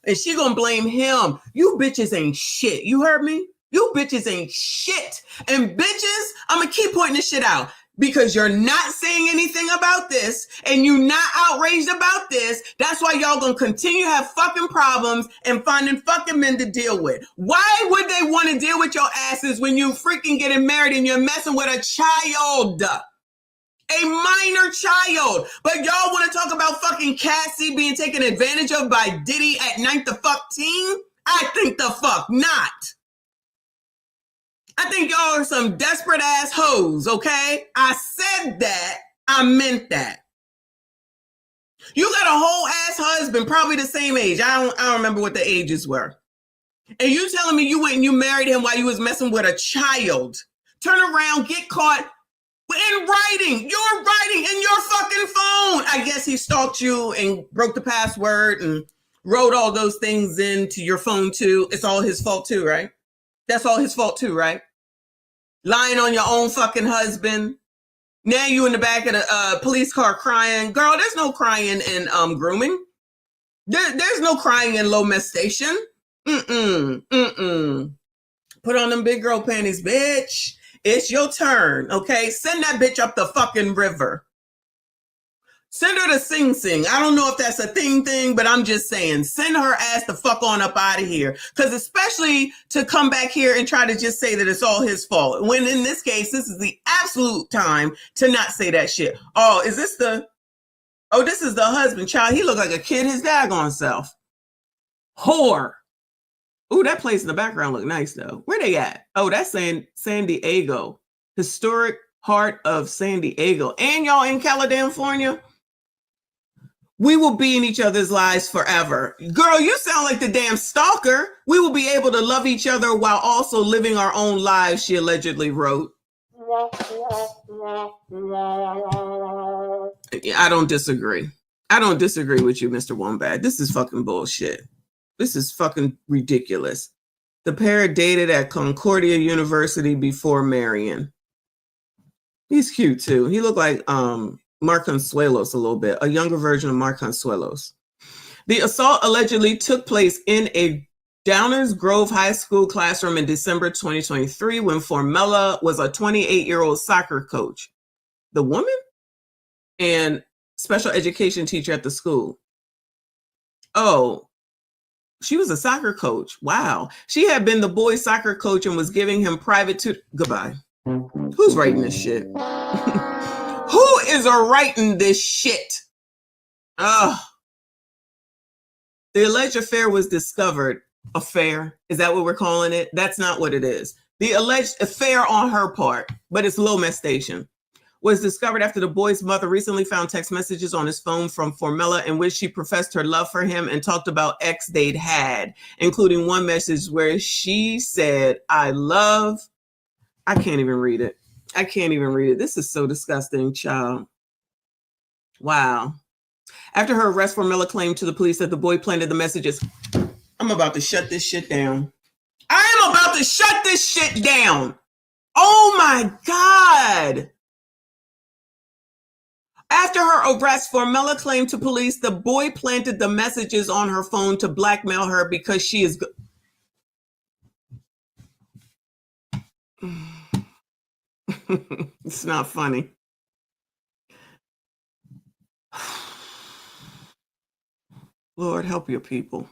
and she gonna blame him. You bitches ain't shit. You heard me? You bitches ain't shit. And bitches, I'm gonna keep pointing this shit out because you're not saying anything about this and you're not outraged about this. That's why y'all gonna continue to have fucking problems and finding fucking men to deal with. Why would they want to deal with your asses when you freaking getting married and you're messing with a child? A minor child. But y'all want to talk about fucking Cassie being taken advantage of by Diddy at 9th the fuck teen? I think the fuck not. I think y'all are some desperate ass hoes, okay? I said that. I meant that. You got a whole ass husband, probably the same age. I don't remember what the ages were. And you telling me you went and you married him while you was messing with a child. Turn around, get caught in writing. You're writing in your fucking phone. I guess he stalked you and broke the password and wrote all those things into your phone too. It's all his fault too, right? That's all his fault too, right? Lying on your own fucking husband. Now you in the back of the police car crying. Girl, there's no crying in grooming. There's no crying in low molestation. Put on them big girl panties, bitch. It's your turn, okay? Send that bitch up the fucking river. Send her to Sing Sing. I don't know if that's a thing, but I'm just saying, send her ass the fuck on up out of here. Because especially to come back here and try to just say that it's all his fault. When in this case, this is the absolute time to not say that shit. Oh, this is the husband, child. He looked like a kid his daggone self. Whore. Ooh, that place in the background look nice, though. Where they at? Oh, that's San Diego. Historic heart of San Diego. And y'all in California? We will be in each other's lives forever. Girl, you sound like the damn stalker. We will be able to love each other while also living our own lives, she allegedly wrote. I don't disagree. I don't disagree with you, Mr. Wombat. This is fucking bullshit. This is fucking ridiculous. The pair dated at Concordia University before marrying. He's cute too. He looked like Mark Consuelos a little bit, a younger version of Mark Consuelos. The assault allegedly took place in a Downers Grove High School classroom in December 2023 when Formella was a 28-year-old soccer coach. The woman? And special education teacher at the school. Oh, she was a soccer coach. Wow. She had been the boys' soccer coach and was giving him private Goodbye. Who's writing this shit? Who is writing this shit? Ugh. The alleged affair was discovered. Affair? Is that what we're calling it? That's not what it is. The alleged affair on her part, but it's low molestation, was discovered after the boy's mother recently found text messages on his phone from Formella in which she professed her love for him and talked about ex they'd had, including one message where she said, I can't even read it. I can't even read it. This is so disgusting, child. Wow. After her arrest, Formella claimed to the police that the boy planted the messages. I'm about to shut this shit down. I am about to shut this shit down. Oh my God. After her arrest, Formella claimed to police the boy planted the messages on her phone to blackmail her because she is... It's not funny. Lord, help your people.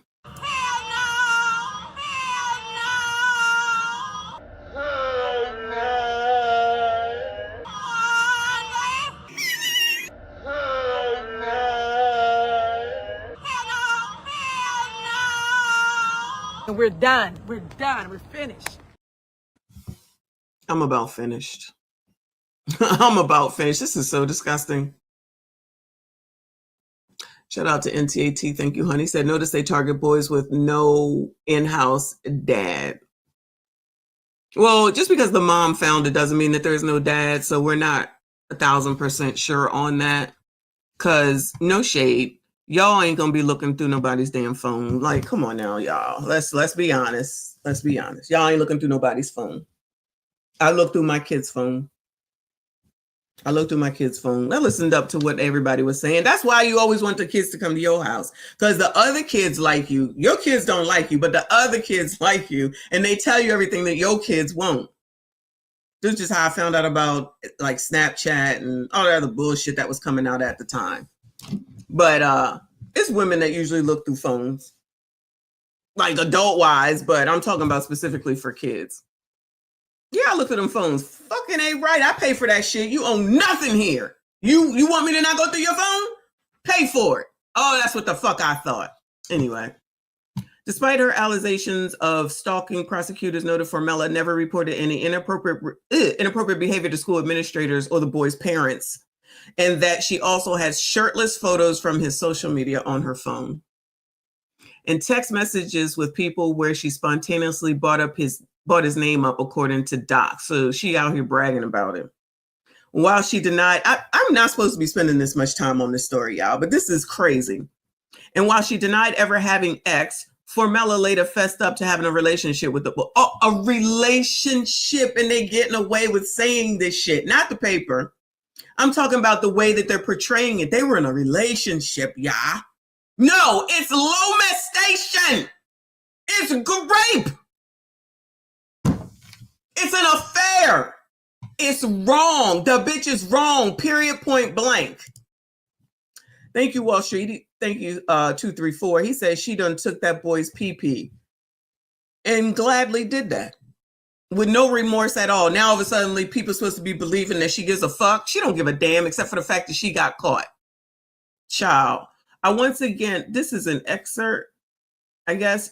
We're done. We're done. We're finished. I'm about finished. I'm about finished. This is so disgusting. Shout out to NTAT. Thank you, honey. Said, notice they target boys with no in-house dad. Well, just because the mom found it doesn't mean that there's no dad. So we're not 1,000% sure on that. Cause no shade. Y'all ain't gonna be looking through nobody's damn phone. Like, come on now, y'all. Let's be honest. Let's be honest. Y'all ain't looking through nobody's phone. I looked through my kid's phone. I listened up to what everybody was saying. That's why you always want the kids to come to your house. Because the other kids like you. Your kids don't like you, but the other kids like you. And they tell you everything that your kids won't. This is just how I found out about like Snapchat and all the other bullshit that was coming out at the time. But it's women that usually look through phones. Like adult-wise, but I'm talking about specifically for kids. Yeah, I look at them phones. Fucking ain't right. I pay for that shit. You own nothing here. You want me to not go through your phone? Pay for it. Oh, that's what the fuck I thought. Anyway. Despite her allegations of stalking, prosecutors noted Formella never reported any inappropriate behavior to school administrators or the boys' parents, and that she also has shirtless photos from his social media on her phone. And text messages with people where she spontaneously brought his name up, according to Doc. So she out here bragging about him. While she denied, I'm not supposed to be spending this much time on this story, y'all, but this is crazy. And while she denied ever having ex, Formella later fessed up to having a relationship with a relationship, and they getting away with saying this shit, not the paper. I'm talking about the way that they're portraying it. They were in a relationship, y'all. No, it's molestation. It's grape. It's an affair. It's wrong. The bitch is wrong. Period. Point blank. Thank you, Wall Street. Thank you, 234. He says she done took that boy's pee-pee and gladly did that with no remorse at all. Now, all of a sudden, people are supposed to be believing that she gives a fuck. She don't give a damn except for the fact that she got caught. Child. Once again, this is an excerpt, I guess.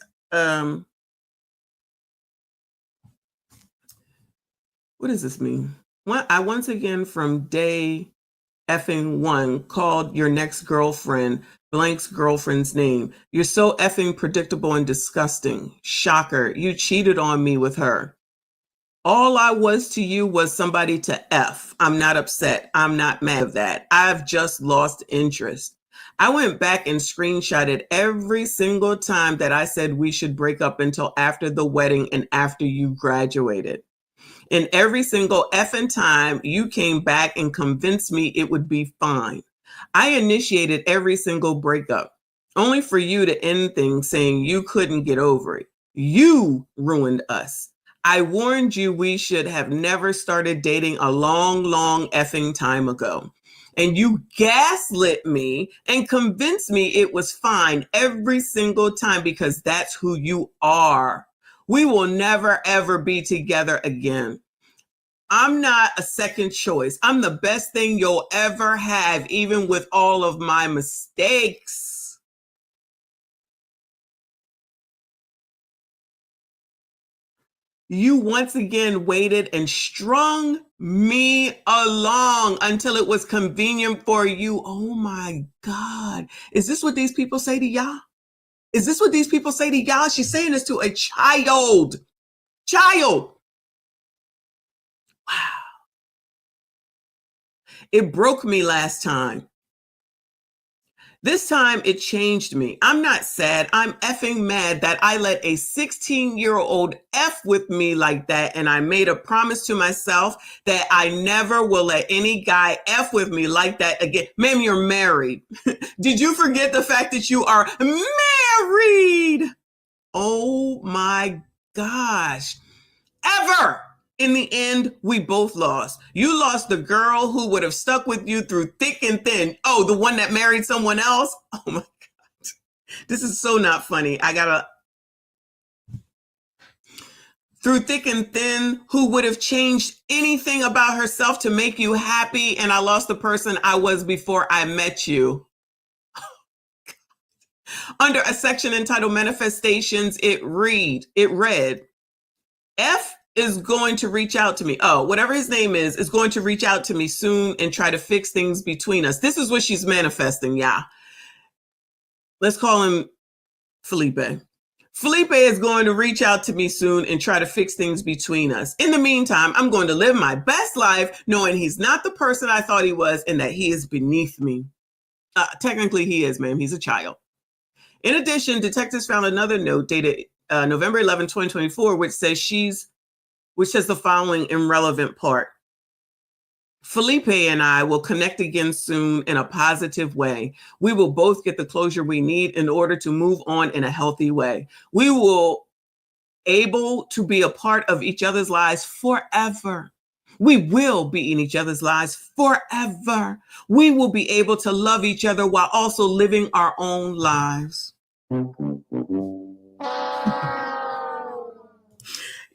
What does this mean? Once again from day effing one called your next girlfriend blank's girlfriend's name. You're so effing predictable and disgusting. Shocker. You cheated on me with her. All I was to you was somebody to F. I'm not upset. I'm not mad at that. I've just lost interest. I went back and screenshotted every single time that I said we should break up until after the wedding and after you graduated. And every single effing time you came back and convinced me it would be fine. I initiated every single breakup, only for you to end things saying you couldn't get over it. You ruined us. I warned you we should have never started dating a long, long effing time ago. And you gaslit me and convinced me it was fine every single time because that's who you are. We will never, ever be together again. I'm not a second choice. I'm the best thing you'll ever have, even with all of my mistakes. You once again waited and strung me along until it was convenient for you. Oh my God. Is this what these people say to y'all? Is this what these people say to y'all? She's saying this to a child. Child. Wow. It broke me last time. This time it changed me. I'm not sad. I'm effing mad that I let a 16-year-old F with me like that. And I made a promise to myself that I never will let any guy F with me like that again. Ma'am, you're married. Did you forget the fact that you are married? Oh my gosh. Ever. In the end, we both lost. You lost the girl who would have stuck with you through thick and thin. Oh, the one that married someone else? Oh my God. This is so not funny. Through thick and thin, who would have changed anything about herself to make you happy? And I lost the person I was before I met you. Under a section entitled Manifestations, it read, F is going to reach out to me. Oh, whatever his name is going to reach out to me soon and try to fix things between us. This is what she's manifesting, yeah. Let's call him Felipe. Felipe is going to reach out to me soon and try to fix things between us. In the meantime, I'm going to live my best life knowing he's not the person I thought he was and that he is beneath me. Technically, he is, ma'am. He's a child. In addition, detectives found another note dated November 11, 2024, which says the following irrelevant part. Felipe and I will connect again soon in a positive way. We will both get the closure we need in order to move on in a healthy way. We will able to be a part of each other's lives forever. We will be in each other's lives forever. We will be able to love each other while also living our own lives.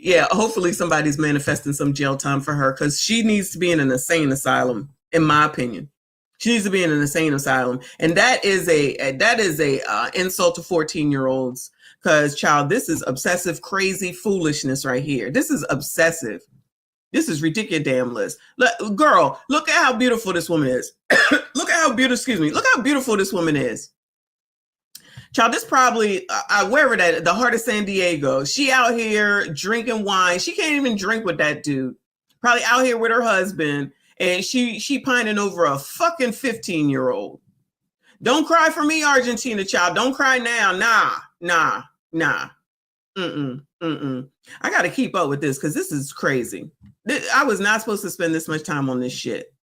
Yeah, hopefully somebody's manifesting some jail time for her because she needs to be in an insane asylum, in my opinion. She needs to be in an insane asylum. And that is a insult to 14-year-olds because, child, this is obsessive, crazy foolishness right here. This is obsessive. This is ridiculous. Girl, look at how beautiful this woman is. Look how beautiful this woman is. Child, this probably, wherever that, the heart of San Diego. She out here drinking wine. She can't even drink with that dude. Probably out here with her husband. And she pining over a fucking 15-year-old. Don't cry for me, Argentina, child. Don't cry now. Nah. I got to keep up with this because this is crazy. I was not supposed to spend this much time on this shit.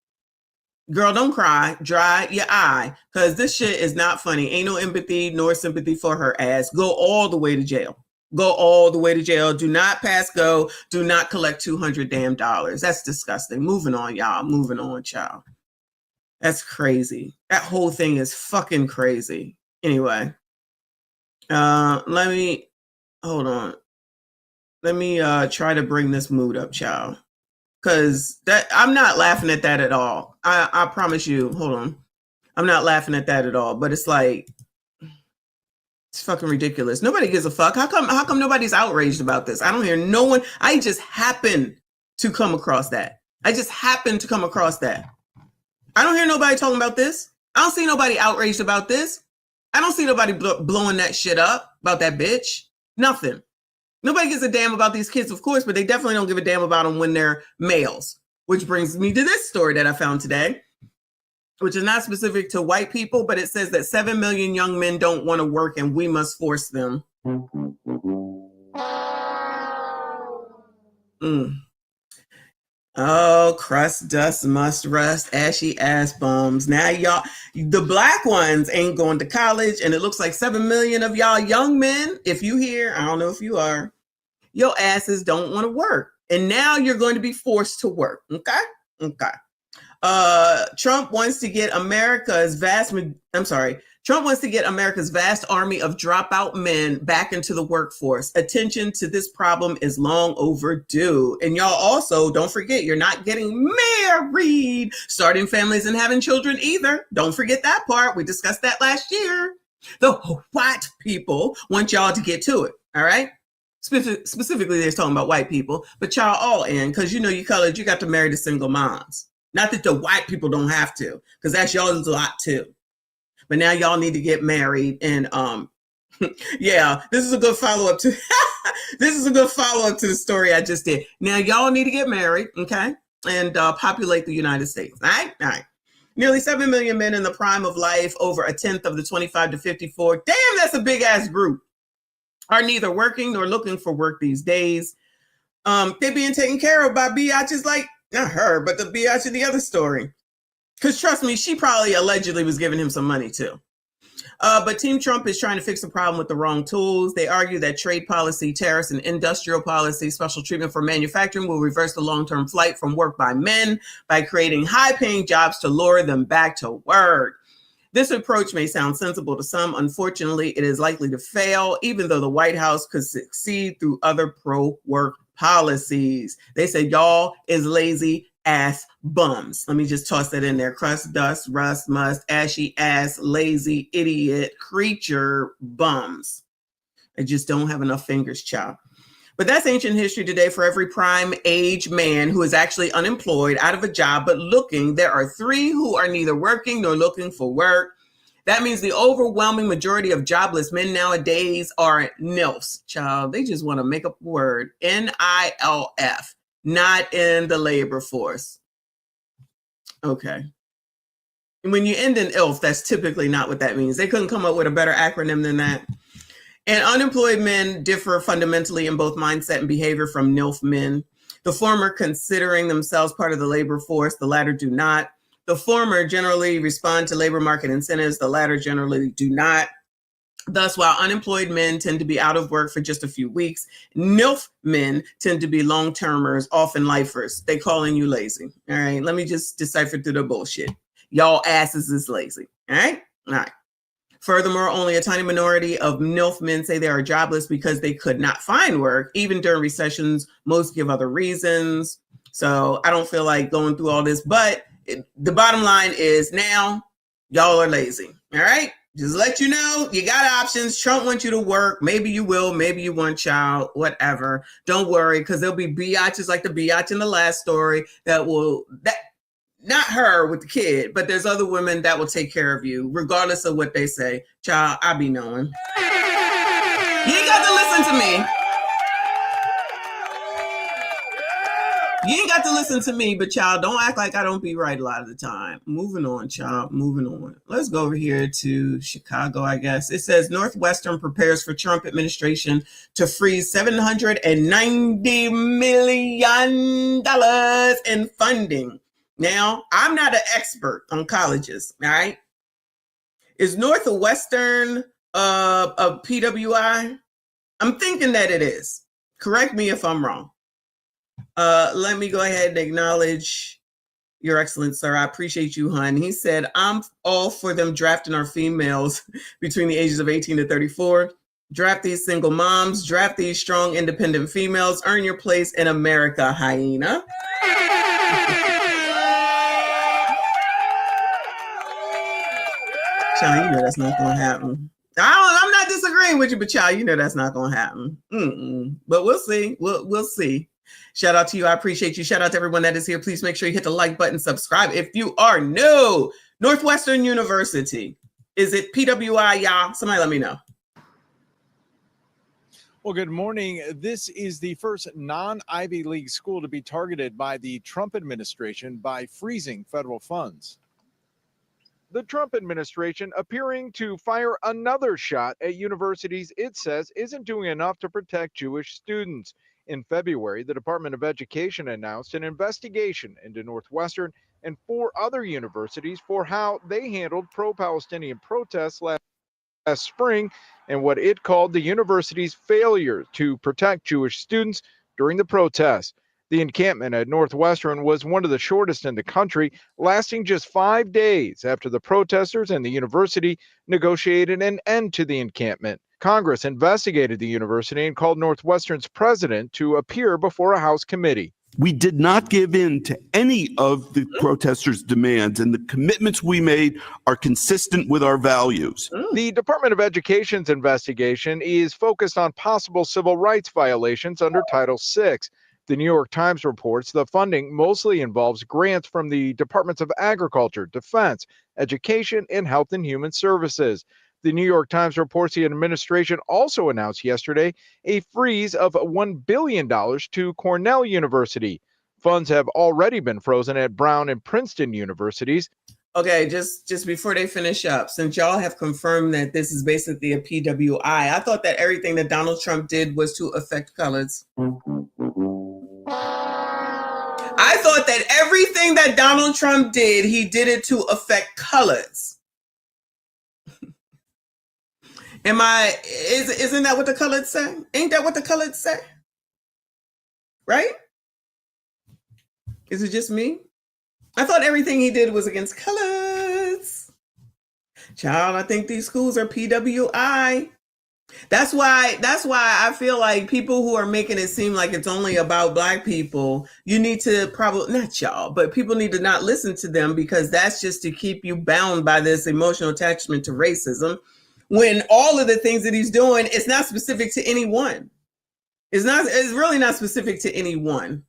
Girl, don't cry. Dry your eye because this shit is not funny. Ain't no empathy nor sympathy for her ass. Go all the way to jail. Go all the way to jail. Do not pass go. Do not collect $200 damn. That's disgusting. Moving on, y'all. Moving on, child. That's crazy. That whole thing is fucking crazy. Anyway, hold on. Let me try to bring this mood up, child. Because I'm not laughing at that at all. I promise you. Hold on. I'm not laughing at that at all. But it's like, it's fucking ridiculous. Nobody gives a fuck. How come nobody's outraged about this? I don't hear no one. I just happen to come across that. I don't hear nobody talking about this. I don't see nobody outraged about this. I don't see nobody blowing that shit up about that bitch. Nothing. Nobody gives a damn about these kids, of course, but they definitely don't give a damn about them when they're males. Which brings me to this story that I found today, which is not specific to white people, but it says that 7 million young men don't want to work and we must force them. Oh, crust dust must rust, ashy ass bums. Now y'all, the black ones ain't going to college, and it looks like 7 million of y'all young men, if you here, I don't know if you are, your asses don't want to work. And now you're going to be forced to work. Okay. Trump wants to get America's vast army of dropout men back into the workforce. Attention to this problem is long overdue. And y'all also, don't forget, you're not getting married, starting families and having children either. Don't forget that part. We discussed that last year. The white people want y'all to get to it. All right. Specifically, they're talking about white people, but y'all all in, because you know you colored, you got to marry the single moms. Not that the white people don't have to, because that's y'all's lot too. But now y'all need to get married. And yeah, this is a good follow-up to the story I just did. Now y'all need to get married, okay? And populate the United States. All right. Nearly 7 million men in the prime of life, over a tenth of the 25 to 54. Damn, that's a big ass group. Are neither working nor looking for work these days. They're being taken care of by biatches like, not her, but the biatch in the other story. Because trust me, she probably allegedly was giving him some money too. But Team Trump is trying to fix the problem with the wrong tools. They argue that trade policy, tariffs, and industrial policy, special treatment for manufacturing will reverse the long-term flight from work by men by creating high-paying jobs to lure them back to work. This approach may sound sensible to some. Unfortunately, it is likely to fail, even though the White House could succeed through other pro-work policies. They said, y'all is lazy ass bums. Let me just toss that in there. Crust, dust, rust, must, ashy ass, lazy, idiot, creature, bums. I just don't have enough fingers, child. But that's ancient history today. For every prime age man who is actually unemployed, out of a job, but looking, there are 3 who are neither working nor looking for work. That means the overwhelming majority of jobless men nowadays are NILFs, child. They just want to make up a word, NILF, not in the labor force. Okay. And when you end in ILF, that's typically not what that means. They couldn't come up with a better acronym than that. And unemployed men differ fundamentally in both mindset and behavior from NILF men. The former considering themselves part of the labor force, the latter do not. The former generally respond to labor market incentives, the latter generally do not. Thus, while unemployed men tend to be out of work for just a few weeks, NILF men tend to be long-termers, often lifers. They calling you lazy. All right, let me just decipher through the bullshit. Y'all asses is lazy. All right? All right. Furthermore, only a tiny minority of NILF men say they are jobless because they could not find work. Even during recessions, most give other reasons. So I don't feel like going through all this, but the bottom line is now y'all are lazy. All right. Just let you know, you got options. Trump wants you to work. Maybe you will. Maybe you want child, whatever. Don't worry, because there'll be biatches like the biatch in the last story that not her with the kid, but there's other women that will take care of you, regardless of what they say. Child, I be knowing. You ain't got to listen to me. You ain't got to listen to me, but child, don't act like I don't be right a lot of the time. Moving on, child, moving on. Let's go over here to Chicago, I guess. It says Northwestern prepares for Trump administration to freeze $790 million in funding. Now, I'm not an expert on colleges, all right? Is Northwestern a PWI? I'm thinking that it is. Correct me if I'm wrong. Let me go ahead and acknowledge your excellence, sir. I appreciate you, hon. He said, I'm all for them drafting our females between the ages of 18 to 34. Draft these single moms, draft these strong, independent females, earn your place in America, hyena. Child, you know that's not going to happen. I'm not disagreeing with you, but child, you know that's not going to happen. But we'll see. We'll see. Shout out to you. I appreciate you. Shout out to everyone that is here. Please make sure you hit the like button, subscribe if you are new. Northwestern University. Is it PWI, y'all? Somebody let me know. Well, good morning. This is the first non-Ivy League school to be targeted by the Trump administration by freezing federal funds. The Trump administration appearing to fire another shot at universities it says isn't doing enough to protect Jewish students. In February, the Department of Education announced an investigation into Northwestern and 4 other universities for how they handled pro-Palestinian protests last spring and what it called the university's failure to protect Jewish students during the protests. The encampment at Northwestern was one of the shortest in the country, lasting just 5 days after the protesters and the university negotiated an end to the encampment. Congress investigated the university and called Northwestern's president to appear before a House committee. We did not give in to any of the protesters' demands, and the commitments we made are consistent with our values. The Department of Education's investigation is focused on possible civil rights violations under Title VI. The New York Times reports the funding mostly involves grants from the Departments of Agriculture, Defense, Education, and Health and Human Services. The New York Times reports the administration also announced yesterday a freeze of $1 billion to Cornell University. Funds have already been frozen at Brown and Princeton universities. Okay, just before they finish up, since y'all have confirmed that this is basically a PWI, I thought that everything that Donald Trump did was to affect colors. I thought that everything that Donald Trump did, he did it to affect colors. Isn't that what the colors say? Ain't that what the colors say? Right? Is it just me? I thought everything he did was against colors. Child, I think these schools are PWI. That's why I feel like people who are making it seem like it's only about Black people, you need to probably, not y'all, but people need to not listen to them, because that's just to keep you bound by this emotional attachment to racism, when all of the things that he's doing, it's not specific to anyone. It's really not specific to anyone.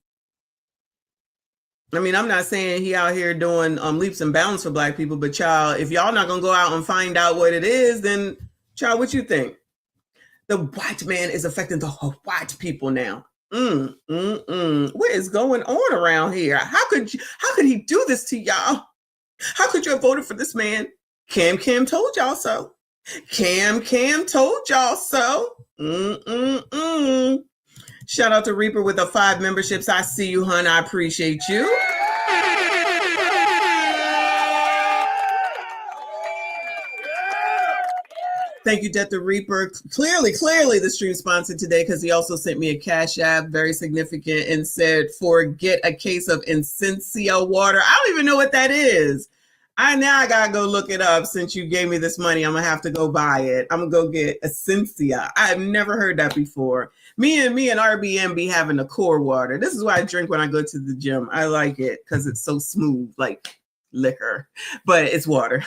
I mean, I'm not saying he out here doing leaps and bounds for Black people, but child, if y'all not gonna go out and find out what it is, then child, what you think? The white man is affecting the whole white people now. What is going on around here? How could he do this to y'all? How could you have voted for this man? Cam told y'all so. Cam told y'all so. Shout out to Reaper with the 5 memberships. I see you, hun. I appreciate you. Thank you, Death the Reaper. Clearly the stream sponsored today, because he also sent me a Cash App, very significant, and said, "Forget a case of Essentia water." I don't even know what that is. I gotta go look it up. Since you gave me this money, I'm gonna have to go buy it. I'm gonna go get Essentia. I've never heard that before. Me and RBM be having the core water. This is why I drink when I go to the gym. I like it because it's so smooth, like liquor, but it's water.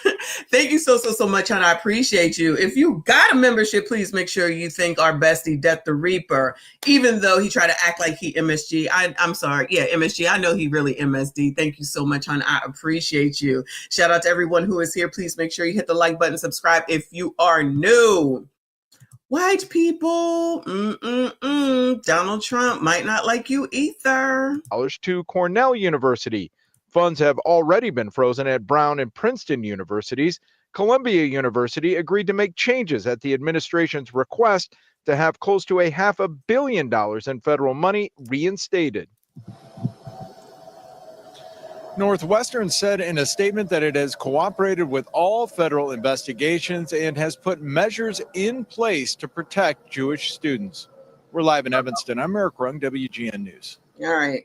Thank you so much, hon. I appreciate you. If you got a membership, please make sure you thank our bestie, Death the Reaper, even though he tried to act like he MSG. I'm sorry. Yeah, MSG. I know he really MSD. Thank you so much, hon. I appreciate you. Shout out to everyone who is here. Please make sure you hit the like button, subscribe if you are new. White people, Donald Trump might not like you either. To Cornell University. Funds have already been frozen at Brown and Princeton universities. Columbia University agreed to make changes at the administration's request to have close to $500 million in federal money reinstated. Northwestern said in a statement that it has cooperated with all federal investigations and has put measures in place to protect Jewish students. We're live in Evanston. I'm Eric Rung, WGN News. All right.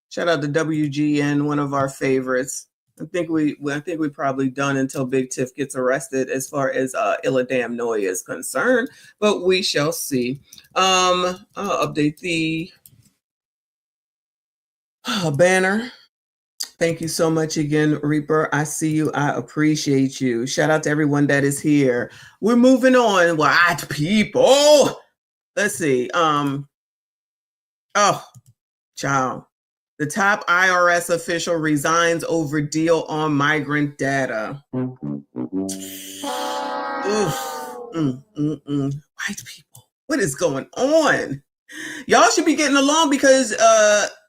Shout out to WGN, one of our favorites. I think we probably done until Big Tiff gets arrested as far as Illadam Noy is concerned, but we shall see. I'll update the banner. Thank you so much again, Reaper. I see you. I appreciate you. Shout out to everyone that is here. We're moving on. White people. Let's see. Child. The top IRS official resigns over deal on migrant data. White people. What is going on? Y'all should be getting along, because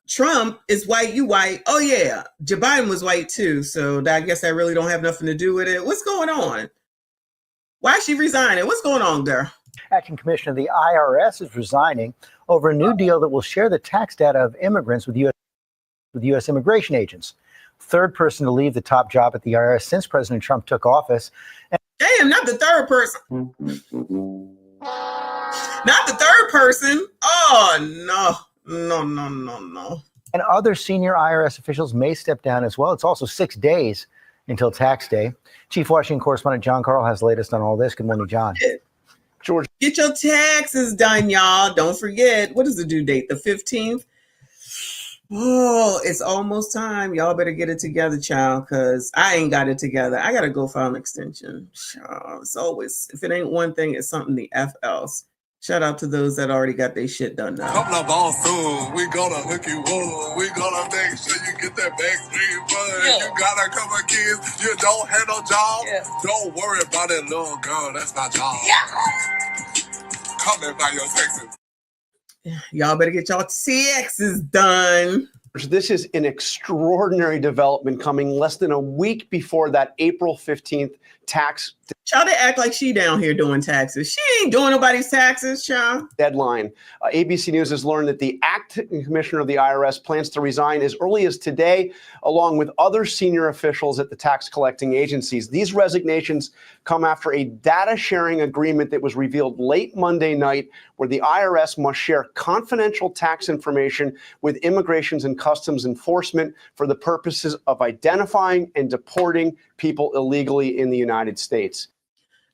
Trump is white, you white. Oh yeah, Joe Biden was white too. So I guess that really don't have nothing to do with it. What's going on? Why is she resigning? What's going on, girl? Acting Commissioner of the IRS is resigning over a new deal that will share the tax data of immigrants with U.S. immigration agents. Third person to leave the top job at the IRS since President Trump took office. Damn, not the third person. Not the third person. Oh, no. And other senior IRS officials may step down as well. It's also 6 days until tax day. Chief Washington correspondent John Carl has the latest on all this. Good morning, John. George, get your taxes done, y'all. Don't forget. What is the due date? The 15th? Oh, it's almost time. Y'all better get it together, child, because I ain't got it together. I got to go file an extension. It's always, if it ain't one thing, it's something the F else. Shout out to those that already got their shit done now. Couple of balls soon. We gonna hook you up. We gonna make sure you get that vaccine fund. Yeah. You got a couple of kids. You don't have no job. Yeah. Don't worry about that little girl. That's not job. Yeah. Come and buy your taxes. Y'all better get y'all taxes done. This is an extraordinary development coming less than a week before that April 15th tax Child, they act like she down here doing taxes. She ain't doing nobody's taxes, child. deadline. ABC News has learned that the acting commissioner of the IRS plans to resign as early as today, along with other senior officials at the tax collecting agencies. These resignations come after a data sharing agreement that was revealed late Monday night, where the IRS must share confidential tax information with Immigrations and Customs Enforcement for the purposes of identifying and deporting people illegally in the United States.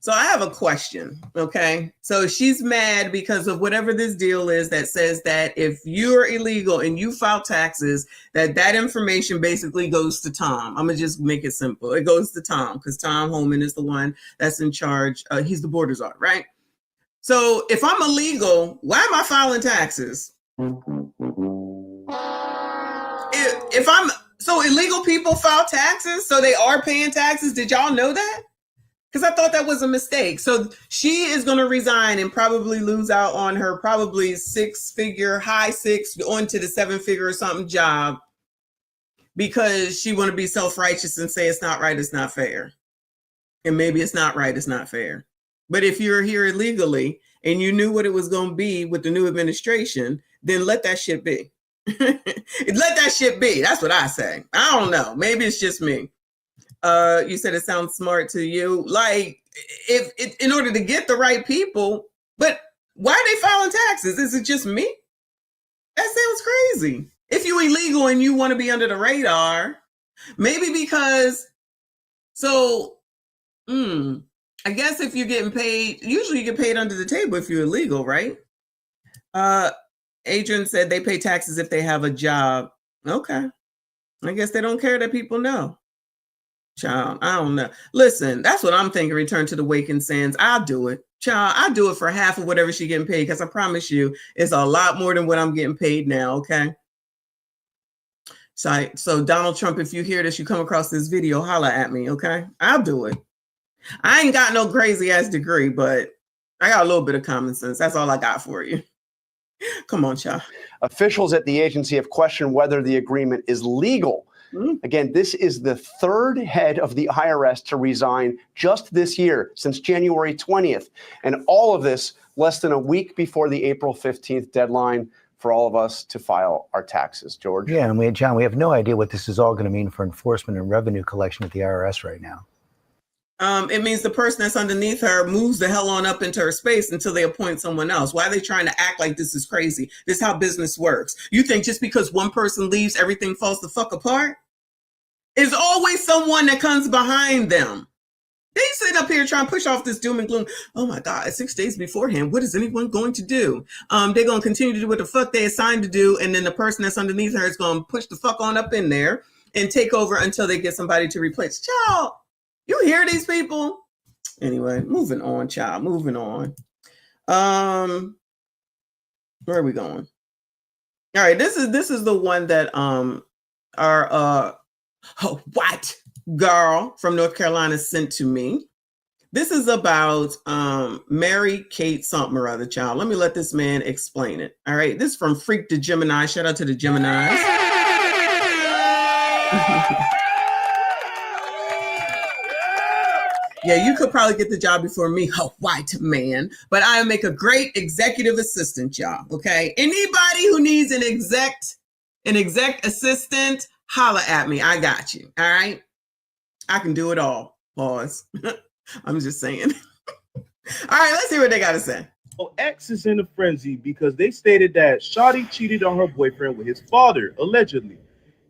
So I have a question, okay? So she's mad because of whatever this deal is that says that if you're illegal and you file taxes, that information basically goes to Tom. I'm gonna just make it simple. It goes to Tom because Tom Homan is the one that's in charge. He's the border czar, right? So if I'm illegal, why am I filing taxes? If I'm so illegal, people file taxes, so they are paying taxes. Did y'all know that? Because I thought that was a mistake. So she is going to resign and probably lose out on her probably high six, on to the 7-figure or something job because she want to be self-righteous and say it's not right, it's not fair. And maybe it's not right, it's not fair. But if you're here illegally and you knew what it was going to be with the new administration, then let that shit be. Let that shit be. That's what I say. I don't know. Maybe it's just me. You said it sounds smart to you. Like, if in order to get the right people, but why are they filing taxes? Is it just me? That sounds crazy. If you're illegal and you want to be under the radar, maybe because I guess if you're getting paid, usually you get paid under the table if you're illegal, right? Adrian said they pay taxes if they have a job. Okay. I guess they don't care that people know. Child, I don't know. Listen, that's what I'm thinking. Return to the waking sands. I'll do it. Child, I'll do it for half of whatever she's getting paid because I promise you it's a lot more than what I'm getting paid now, okay? So Donald Trump, if you hear this, you come across this video, holla at me, okay? I'll do it. I ain't got no crazy ass degree, but I got a little bit of common sense. That's all I got for you. Come on, child. Officials at the agency have questioned whether the agreement is legal. Again, this is the third head of the IRS to resign just this year, since January 20th. And all of this less than a week before the April 15th deadline for all of us to file our taxes. George? Yeah, and John, we have no idea what this is all going to mean for enforcement and revenue collection at the IRS right now. It means the person that's underneath her moves the hell on up into her space until they appoint someone else. Why are they trying to act like this is crazy? This is how business works. You think just because one person leaves, everything falls the fuck apart? There's always someone that comes behind them. They sit up here trying to push off this doom and gloom. Oh my God, 6 days beforehand, what is anyone going to do? They're going to continue to do what the fuck they assigned to do. And then the person that's underneath her is going to push the fuck on up in there and take over until they get somebody to replace. Child, you hear these people? Anyway, moving on, child, moving on. Where are we going? All right, this is the one that our white girl from North Carolina sent to me. This is about Mary Kate something or other, child. Let me let this man explain it. All right, this is from Freak to Gemini. Shout out to the Geminis. Yeah, you could probably get the job before me, a white man, but I make a great executive assistant, y'all. Okay, anybody who needs an exec assistant, holla at me. I got you. All right, I can do it all. Pause. I'm just saying. All right, let's see what they got to say. So X is in a frenzy because they stated that Shawty cheated on her boyfriend with his father, allegedly.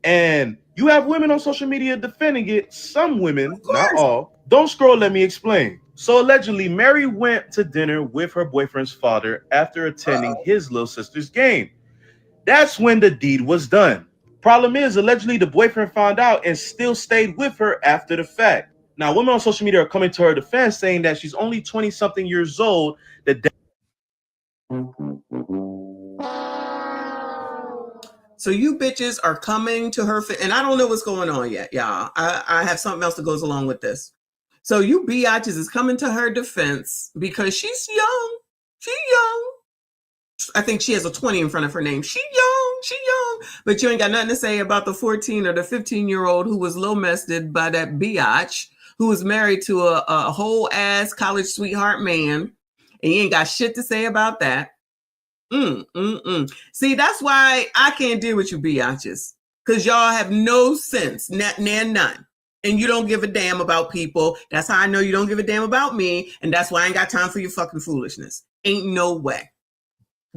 And you have women on social media defending it. Some women, not all. Don't scroll, let me explain. So allegedly, Mary went to dinner with her boyfriend's father after attending his little sister's game. That's when the deed was done. Problem is, allegedly, the boyfriend found out and still stayed with her after the fact. Now, women on social media are coming to her defense, saying that she's only 20-something years old. So you bitches are coming to her, and I don't know what's going on yet, y'all. I have something else that goes along with this. So you biatches is coming to her defense because she's young. She's young. I think she has a 20 in front of her name. She young. But you ain't got nothing to say about the 14 or the 15-year-old who was low messed by that biatch who was married to a whole ass college sweetheart man, and you ain't got shit to say about that. See, that's why I can't deal with you biatches, because y'all have no sense, none. And you don't give a damn about people. That's how I know you don't give a damn about me, and that's why I ain't got time for your fucking foolishness. Ain't no way.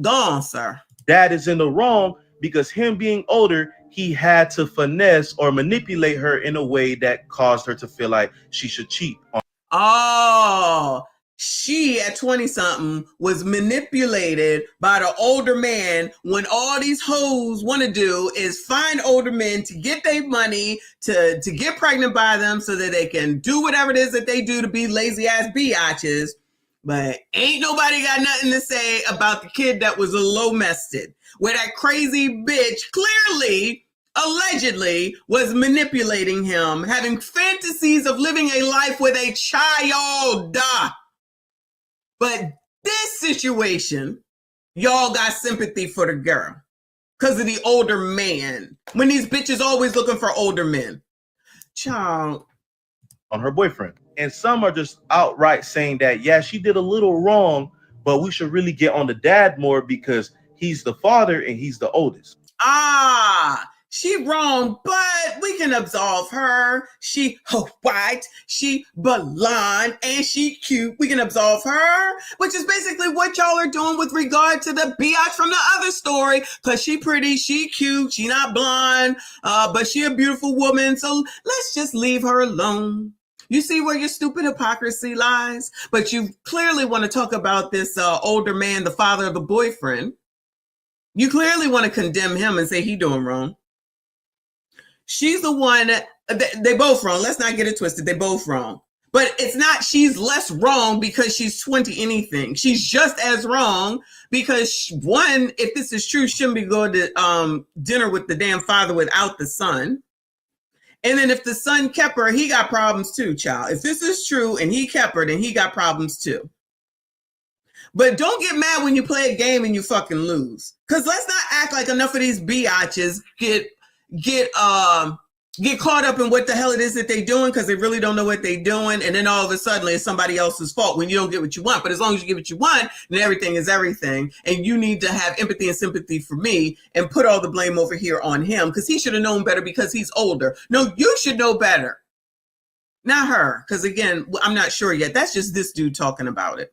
Go on, sir. Dad is in the wrong because him being older, he had to finesse or manipulate her in a way that caused her to feel like she should cheat on. Oh, she at 20 something was manipulated by the older man when all these hoes want to do is find older men to get their money, to get pregnant by them so that they can do whatever it is that they do to be lazy ass biatches. But ain't nobody got nothing to say about the kid that was low mested, where that crazy bitch clearly, allegedly, was manipulating him, having fantasies of living a life with a child. But this situation, y'all got sympathy for the girl because of the older man. When these bitches always looking for older men. Child. On her boyfriend. And some are just outright saying that, yeah, she did a little wrong, but we should really get on the dad more because he's the father and he's the oldest. She wrong, but we can absolve her. She white, she blonde, and she cute. We can absolve her, which is basically what y'all are doing with regard to the biatch from the other story. Because she pretty, she cute, she not blonde, but she a beautiful woman. So let's just leave her alone. You see where your stupid hypocrisy lies? But you clearly want to talk about this older man, the father of the boyfriend. You clearly want to condemn him and say he doing wrong. She's the one, they both wrong. Let's not get it twisted. They both wrong. But it's not she's less wrong because she's 20 anything. She's just as wrong because one, if this is true, shouldn't be going to dinner with the damn father without the son. And then if the son kept her, he got problems too, child. If this is true and he kept her, then he got problems too. But don't get mad when you play a game and you fucking lose. Because let's not act like enough of these biatches get caught up in what the hell it is that they're doing because they really don't know what they're doing. And then all of a sudden it's somebody else's fault when you don't get what you want. But as long as you get what you want, then everything is everything. And you need to have empathy and sympathy for me and put all the blame over here on him because he should have known better because he's older. No, you should know better. Not her. Because again, I'm not sure yet. That's just this dude talking about it.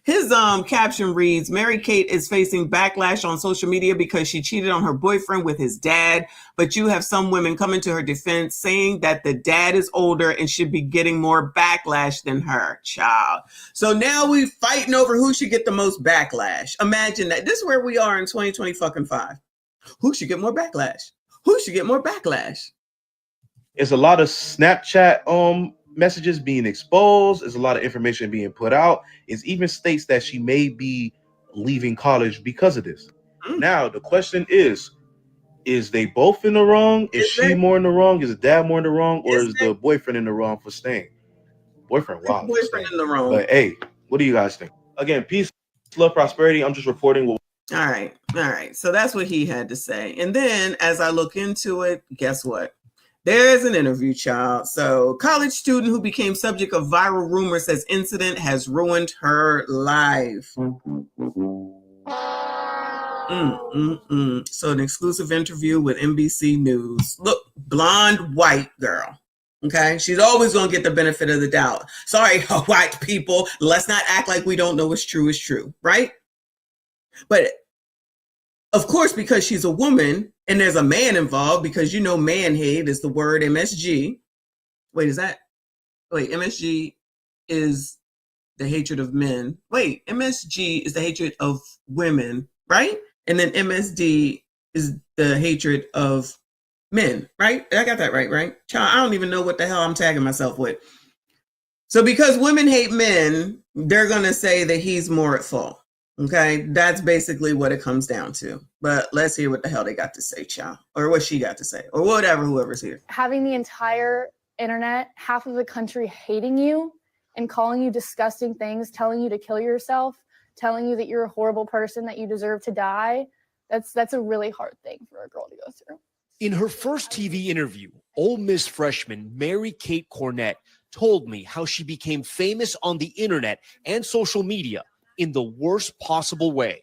His caption reads, Mary-Kate is facing backlash on social media because she cheated on her boyfriend with his dad, but you have some women coming to her defense saying that the dad is older and should be getting more backlash than her, child. So now we fighting over who should get the most backlash. Imagine that. This is where we are in 2025. Who should get more backlash? Who should get more backlash? It's a lot of Snapchat messages being exposed. There's a lot of information being put out. It even states that she may be leaving college because of this. Now the question is they both in the wrong? Is she more in the wrong? Is the dad more in the wrong? Or is the boyfriend in the wrong for staying? Boyfriend, wow. Boyfriend in the wrong. But hey, what do you guys think? Again, peace, love, prosperity. I'm just reporting what. All right. So that's what he had to say. And then as I look into it, guess what? There's an interview, child. So, college student who became subject of viral rumors says incident has ruined her life. So, an exclusive interview with NBC News. Look, blonde, white girl. Okay, she's always going to get the benefit of the doubt. Sorry, white people. Let's not act like we don't know what's true, right? But of course, because she's a woman and there's a man involved, because man hate is the word MSG. MSG is the hatred of men. MSG is the hatred of women, right? And then MSD is the hatred of men, right? I got that right? Child, I don't even know what the hell I'm tagging myself with. So because women hate men, they're going to say that he's more at fault. Okay, that's basically what it comes down to. But let's hear what the hell they got to say, child, or what she got to say, or whatever, whoever's here. Having the entire internet, half of the country hating you and calling you disgusting things, telling you to kill yourself, telling you that you're a horrible person, that you deserve to die. That's a really hard thing for a girl to go through. In her first TV interview, Ole Miss freshman Mary-Kate Cornett told me how she became famous on the internet and social media in the worst possible way.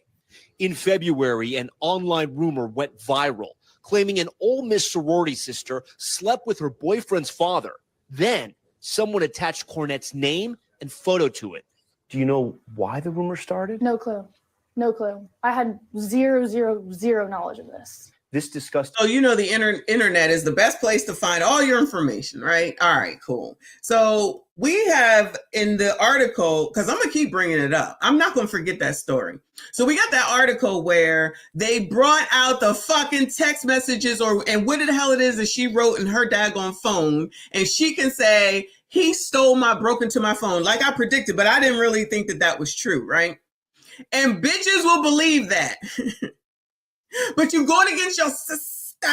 In February, an online rumor went viral, claiming an Ole Miss sorority sister slept with her boyfriend's father. Then someone attached Cornett's name and photo to it. Do you know why the rumor started? No clue. I had zero knowledge of this. This disgusting. So you know the internet is the best place to find all your information, right? All right, cool. So we have in the article, because I'm gonna keep bringing it up. I'm not gonna forget that story. So we got that article where they brought out the fucking text messages and what the hell it is that she wrote in her daggone phone, and she can say he broke into my phone like I predicted, but I didn't really think that was true, right? And bitches will believe that. But you're going against your sister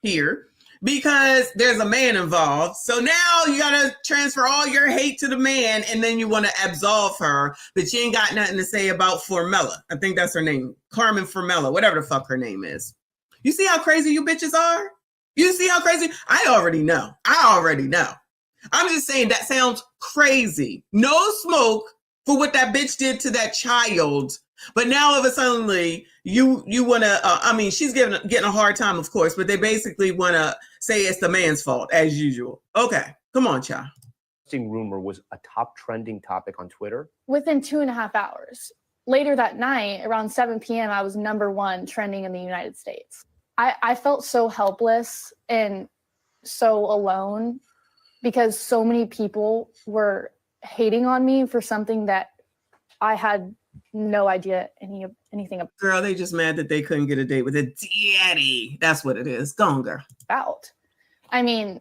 here, because there's a man involved. So now you got to transfer all your hate to the man, and then you want to absolve her, but you ain't got nothing to say about Formella. I think that's her name. Carmen Formella, whatever the fuck her name is. You see how crazy you bitches are? You see how crazy? I already know. I'm just saying that sounds crazy. No smoke for what that bitch did to that child. But now all of a sudden you want to, she's getting a hard time, of course, but they basically want to say it's the man's fault as usual. Okay, come on, child. Rumor was a top trending topic on Twitter. Within 2.5 hours. Later that night, around 7 p.m., I was #1 trending in the United States. I felt so helpless and so alone because so many people were hating on me for something that I had no idea anything about. Girl, they just mad that they couldn't get a date with a daddy. That's what it is. Go on, girl. About. I mean,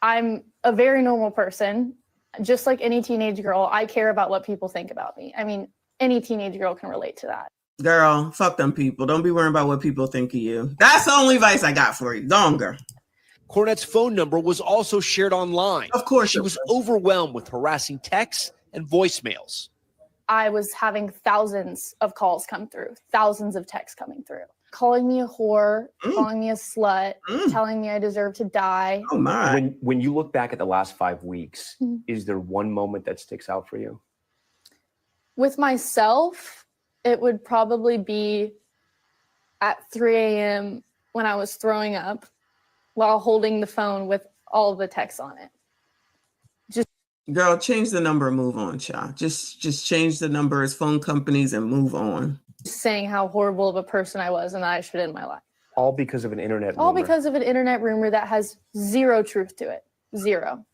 I'm a very normal person. Just like any teenage girl, I care about what people think about me. I mean, any teenage girl can relate to that. Girl, fuck them people. Don't be worrying about what people think of you. That's the only advice I got for you. Go on, girl. Cornett's phone number was also shared online. Of course. She was overwhelmed with harassing texts and voicemails. I was having thousands of calls come through, thousands of texts coming through, calling me a whore, calling me a slut, telling me I deserve to die. Oh my. When you look back at the last 5 weeks, is there one moment that sticks out for you? With myself, it would probably be at 3 a.m. when I was throwing up while holding the phone with all of the texts on it. Girl, change the number and move on, child. Just change the number as phone companies and move on. Saying how horrible of a person I was and that I should end my life. All because of an internet rumor. All because of an internet rumor that has zero truth to it. Zero.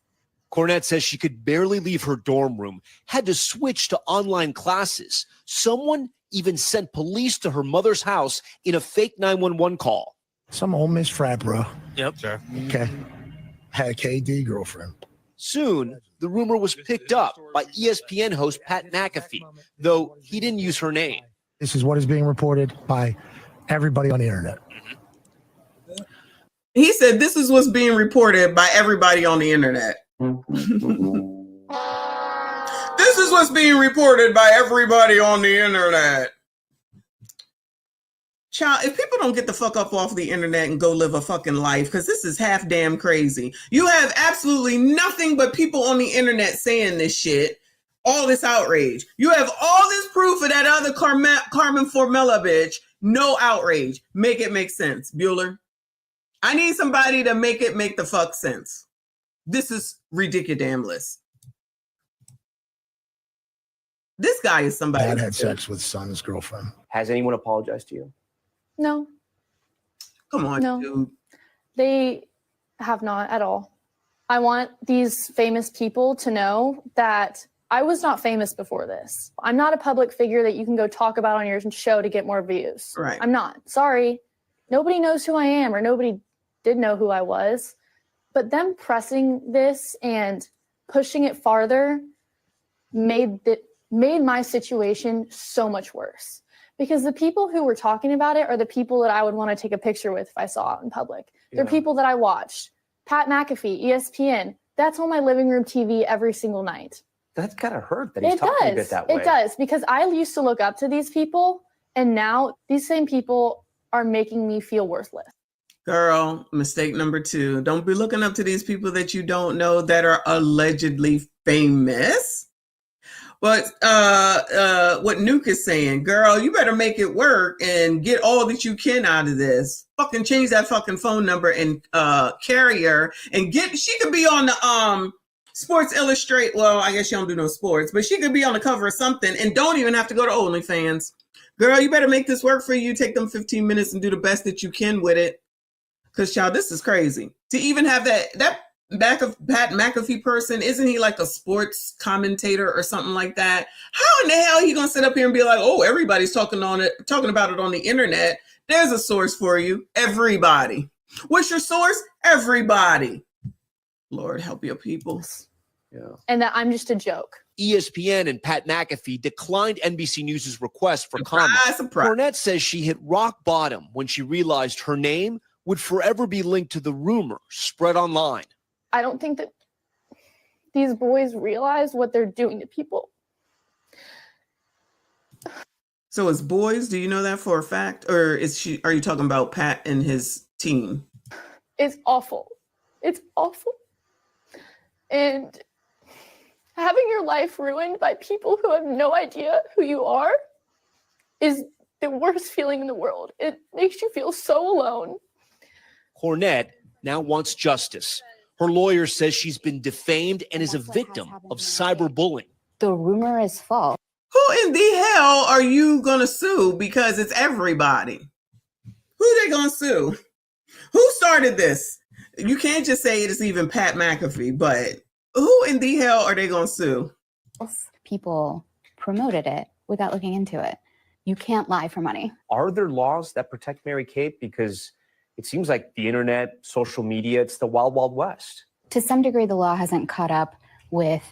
Cornett says she could barely leave her dorm room, had to switch to online classes. Someone even sent police to her mother's house in a fake 911 call. Some Ole Miss frat, bro. Yep. Sure. Okay. Had a KD girlfriend. Soon, the rumor was picked up by ESPN host Pat McAfee, though he didn't use her name. This is what is being reported by everybody on the internet. He said this is what's being reported by everybody on the internet. This is what's being reported by everybody on the internet. Child, if people don't get the fuck up off the internet and go live a fucking life, because this is half damn crazy. You have absolutely nothing but people on the internet saying this shit, all this outrage. You have all this proof of that other Carmen Formella bitch. No outrage. Make it make sense, Bueller. I need somebody to make it make the fuck sense. This is ridiculous. This guy is somebody. Dad had sex with son's girlfriend. Has anyone apologized to you? No. Come on, dude. They have not at all. I want these famous people to know that I was not famous before this. I'm not a public figure that you can go talk about on your show to get more views. Right. I'm not. Sorry. Nobody knows who I am, or nobody did know who I was. But them pressing this and pushing it farther made my situation so much worse. Because the people who were talking about it are the people that I would want to take a picture with if I saw out in public. They're people that I watched. Pat McAfee, ESPN, that's on my living room TV every single night. That's gotta hurt that he's talking a bit that way. It does, because I used to look up to these people, and now these same people are making me feel worthless. Girl, mistake number 2. Don't be looking up to these people that you don't know that are allegedly famous. But what Nuke is saying, girl, you better make it work and get all that you can out of this. Fucking change that fucking phone number and carrier and she could be on the Sports Illustrated. Well, I guess she don't do no sports, but she could be on the cover of something and don't even have to go to OnlyFans. Girl, you better make this work for you. Take them 15 minutes and do the best that you can with it. Because, child, this is crazy. To even have that back of Pat McAfee person, isn't he like a sports commentator or something like that? How in the hell are you going to sit up here and be like, oh, everybody's talking about it on the internet? There's a source for you. Everybody. What's your source? Everybody. Lord, help your people. Yeah. And that I'm just a joke. ESPN and Pat McAfee declined NBC News' request for comment. Cornette says she hit rock bottom when she realized her name would forever be linked to the rumor spread online. I don't think that these boys realize what they're doing to people. So as boys, do you know that for a fact? Or are you talking about Pat and his team? It's awful. It's awful. And having your life ruined by people who have no idea who you are is the worst feeling in the world. It makes you feel so alone. Cornette now wants justice. Her lawyer says she's been defamed and is a victim of cyberbullying. The rumor is false. Who in the hell are you going to sue? Because it's everybody. Who they going to sue? Who started this? You can't just say it's even Pat McAfee, but who in the hell are they going to sue? People promoted it without looking into it. You can't lie for money. Are there laws that protect Mary-Kate? Because it seems like the internet, social media, it's the wild, wild west. To some degree, the law hasn't caught up with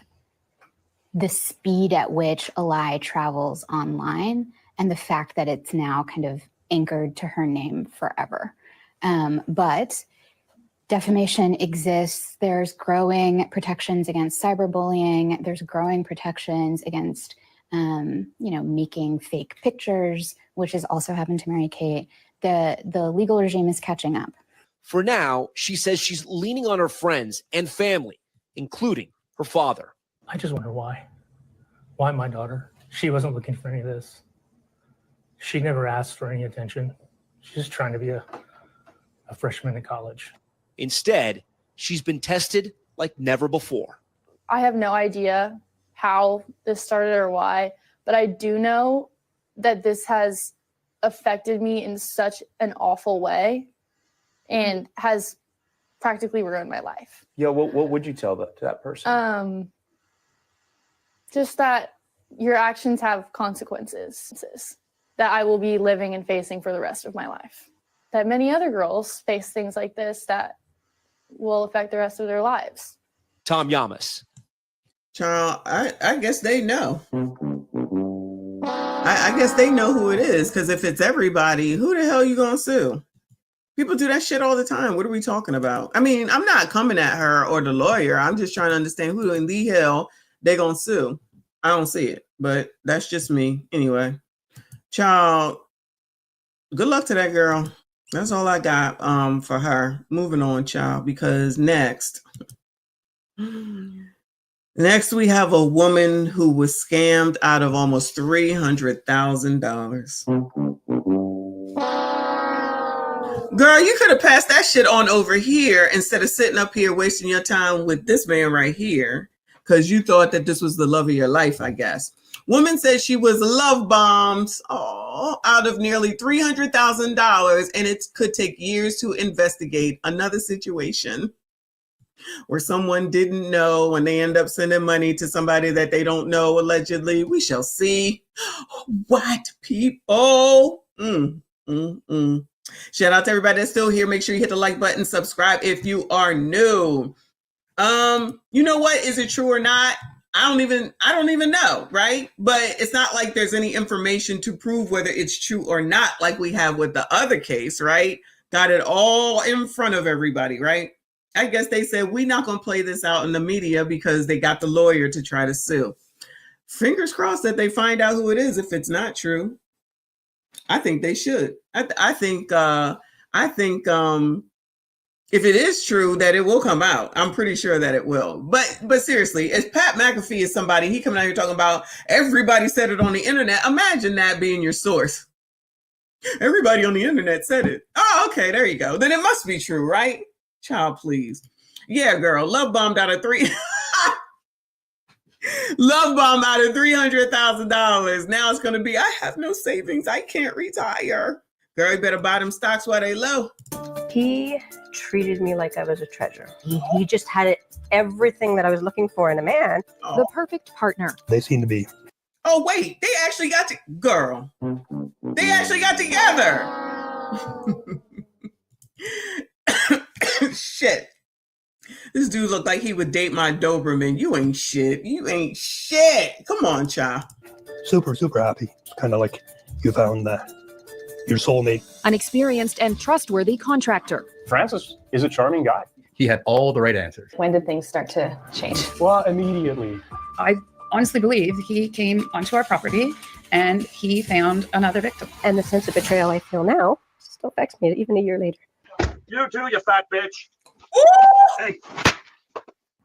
the speed at which a lie travels online and the fact that it's now kind of anchored to her name forever. But defamation exists. There's growing protections against cyberbullying. There's growing protections against, making fake pictures, which has also happened to Mary-Kate. The legal regime is catching up. For now, she says she's leaning on her friends and family, including her father. I just wonder why. Why my daughter? She wasn't looking for any of this. She never asked for any attention. She's just trying to be a freshman in college. Instead, she's been tested like never before. I have no idea how this started or why, but I do know that this has affected me in such an awful way and has practically ruined my life. Yeah, what would you tell to that person? Just that your actions have consequences that I will be living and facing for the rest of my life. That many other girls face things like this that will affect the rest of their lives. Tom Yamas. Child, I guess they know. I guess they know who it is, because if it's everybody, who the hell are you going to sue? People do that shit all the time. What are we talking about? I mean, I'm not coming at her or the lawyer. I'm just trying to understand who in the hell they're going to sue. I don't see it, but that's just me. Anyway, child, good luck to that girl. That's all I got for her. Moving on, child, because next we have a woman who was scammed out of almost $300,000. Girl, you could have passed that shit on over here instead of sitting up here wasting your time with this man right here, because you thought that this was the love of your life, I guess. Woman says she was love bombed out of nearly $300,000, and it could take years to investigate another situation where someone didn't know and they end up sending money to somebody that they don't know, allegedly. We shall see. What people? Shout out to everybody that's still here. Make sure you hit the like button, subscribe if you are new. You know what? Is it true or not? I don't even know, right? But it's not like there's any information to prove whether it's true or not, like we have with the other case, right? Got it all in front of everybody, right? I guess they said, we're not going to play this out in the media because they got the lawyer to try to sue. Fingers crossed that they find out who it is if it's not true. I think they should. I think if it is true, that it will come out. I'm pretty sure that it will. But seriously, if Pat McAfee is somebody, he coming out here talking about everybody said it on the internet. Imagine that being your source. Everybody on the internet said it. Oh, okay, there you go. Then it must be true, right? Child, please. Yeah, girl, love bombed out of three. Love bomb out of $300,000. Now it's going to be, I have no savings. I can't retire. Girl, you better buy them stocks while they low. He treated me like I was a treasure. He just had everything that I was looking for in a man. The perfect partner. They seem to be. Oh, wait, they actually got to, girl. They actually got together. Shit. This dude looked like he would date my Doberman. You ain't shit. You ain't shit. Come on, child. Super, super happy. It's kind of like you found your soulmate. An experienced and trustworthy contractor. Francis is a charming guy. He had all the right answers. When did things start to change? Well, immediately. I honestly believe he came onto our property and he found another victim. And the sense of betrayal I feel now still affects me even a year later. You too, you fat bitch. Hey.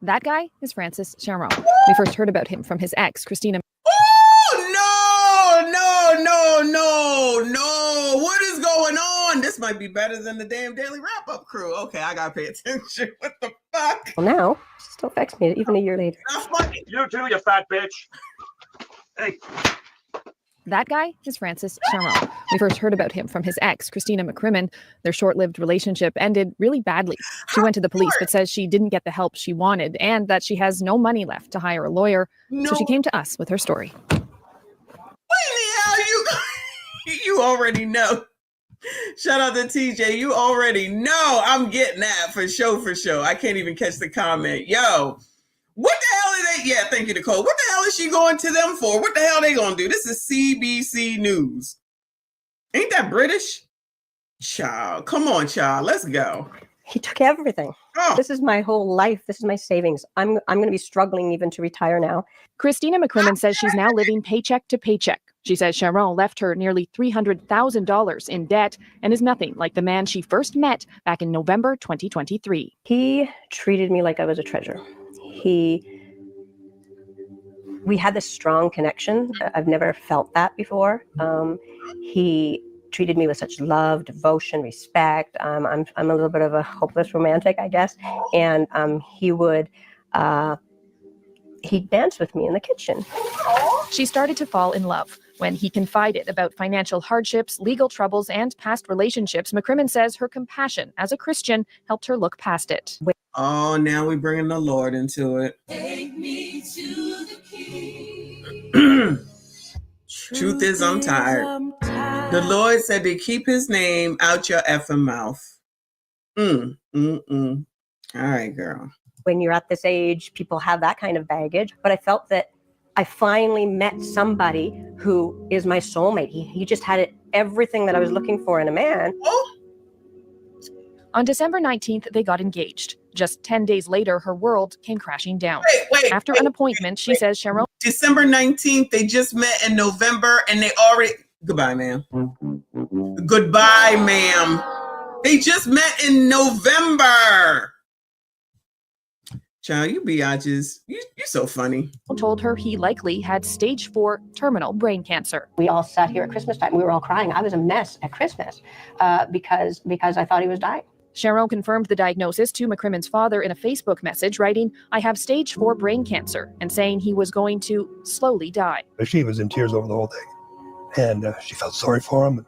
That guy is Francis Charon. We first heard about him from his ex, Christina. No. What is going on? This might be better than the damn Daily Wrap-Up crew. Okay, I gotta pay attention. What the fuck? Well, now it still affects me even a year later. You too, you fat bitch. Hey. That guy is Francis Charon. We first heard about him from his ex, Christina McCrimmon. Their short-lived relationship ended really badly. She went to the police but says she didn't get the help she wanted and that she has no money left to hire a lawyer. So she came to us with her story. You already know. Shout out to TJ. You already know I'm getting that for show. I can't even catch the comment. Yo, what the hell is that? Yeah, thank you, Nicole. What the hell is she going to them for? What the hell they gonna do? This is CBC News. Ain't that British? Child, come on, child. Let's go. He took everything. This is my whole life. This is my savings. I'm going to be struggling even to retire now. Christina McCrimmon says she's now living paycheck to paycheck. She says Charon left her nearly $300,000 in debt and is nothing like the man she first met back in November 2023. He treated me like I was a treasure. We had this strong connection. I've never felt that before. He treated me with such love, devotion, respect. I'm a little bit of a hopeless romantic, I guess. And he'd dance with me in the kitchen. She started to fall in love. When he confided about financial hardships, legal troubles, and past relationships, McCrimmon says her compassion as a Christian helped her look past it. Oh, now we're bringing the Lord into it. Take me to the King. Truth is, I'm tired. The Lord said to keep his name out your effing mouth. All right, girl. When you're at this age, people have that kind of baggage. But I felt that I finally met somebody who is my soulmate. He just had everything that I was looking for in a man. On December 19th, they got engaged. Just 10 days later, her world came crashing down. After an appointment, she says Charon... December 19th, they just met in November and they already... Goodbye, ma'am. Goodbye, ma'am. They just met in November. Child, you biatches. You're so funny. Told her he likely had stage 4 terminal brain cancer. We all sat here at Christmas time. We were all crying. I was a mess at Christmas because I thought he was dying. Charon confirmed the diagnosis to McCrimmon's father in a Facebook message, writing, "I have stage 4 brain cancer," and saying he was going to slowly die. She was in tears over the whole thing. And she felt sorry for him.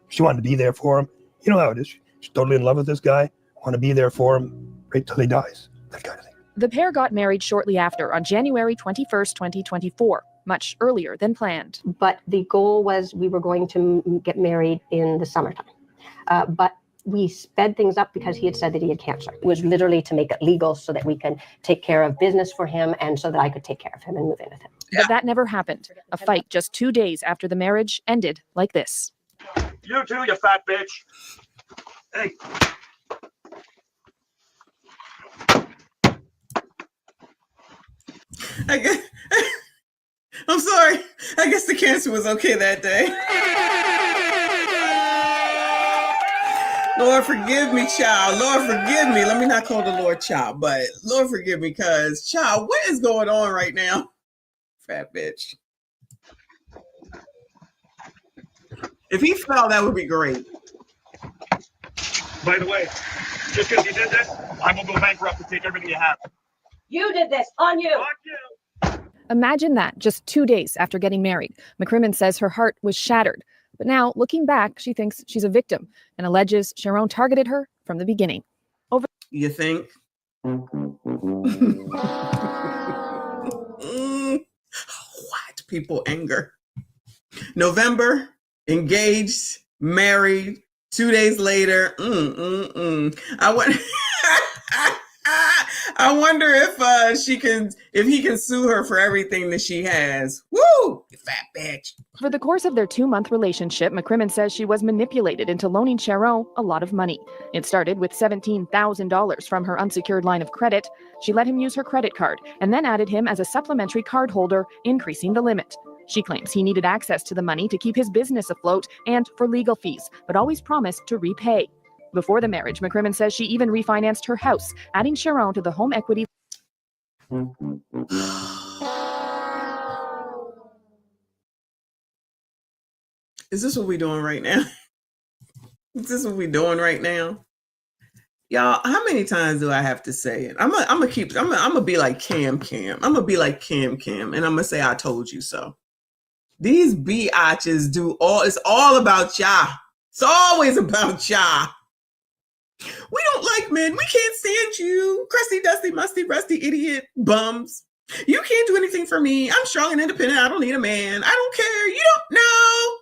She wanted to be there for him. You know how it is. She's totally in love with this guy. Want to be there for him right till he dies. That kind of thing. The pair got married shortly after on January 21st, 2024, much earlier than planned. But the goal was we were going to get married in the summertime. But we sped things up because he had said that he had cancer. It was literally to make it legal so that we can take care of business for him and so that I could take care of him and move in with him. But that never happened. A fight just 2 days after the marriage ended like this. You too, you fat bitch. Hey. I'm sorry. I guess the cancer was okay that day. Lord, forgive me, child. Lord, forgive me. Let me not call the Lord child, but Lord, forgive me, because, child, what is going on right now? Fat bitch. If he fell, that would be great. By the way, just because you did this, I'm going to go bankrupt and take everything you have. You did this on you. Imagine that just 2 days after getting married. McCrimmon says her heart was shattered. But now, looking back, she thinks she's a victim and alleges Sharon targeted her from the beginning. You think? What? People anger. November, engaged, married, 2 days later. I wonder if he can sue her for everything that she has. Woo! You fat bitch. Over the course of their 2-month relationship, McCrimmon says she was manipulated into loaning Sharon a lot of money. It started with $17,000 from her unsecured line of credit. She let him use her credit card and then added him as a supplementary card holder, increasing the limit. She claims he needed access to the money to keep his business afloat and for legal fees, but always promised to repay. Before the marriage, McCrimmon says she even refinanced her house, adding Sharon to the home equity. Is this what we're doing right now? Is this what we're doing right now? Y'all, how many times do I have to say it? I'm gonna be like Cam. I'm gonna be like Cam, and I'm gonna say I told you so. These biatches it's all about y'all. It's always about y'all. We don't like men. We can't stand you. Crusty, dusty, musty, rusty, idiot, bums. You can't do anything for me. I'm strong and independent. I don't need a man. I don't care. You don't know.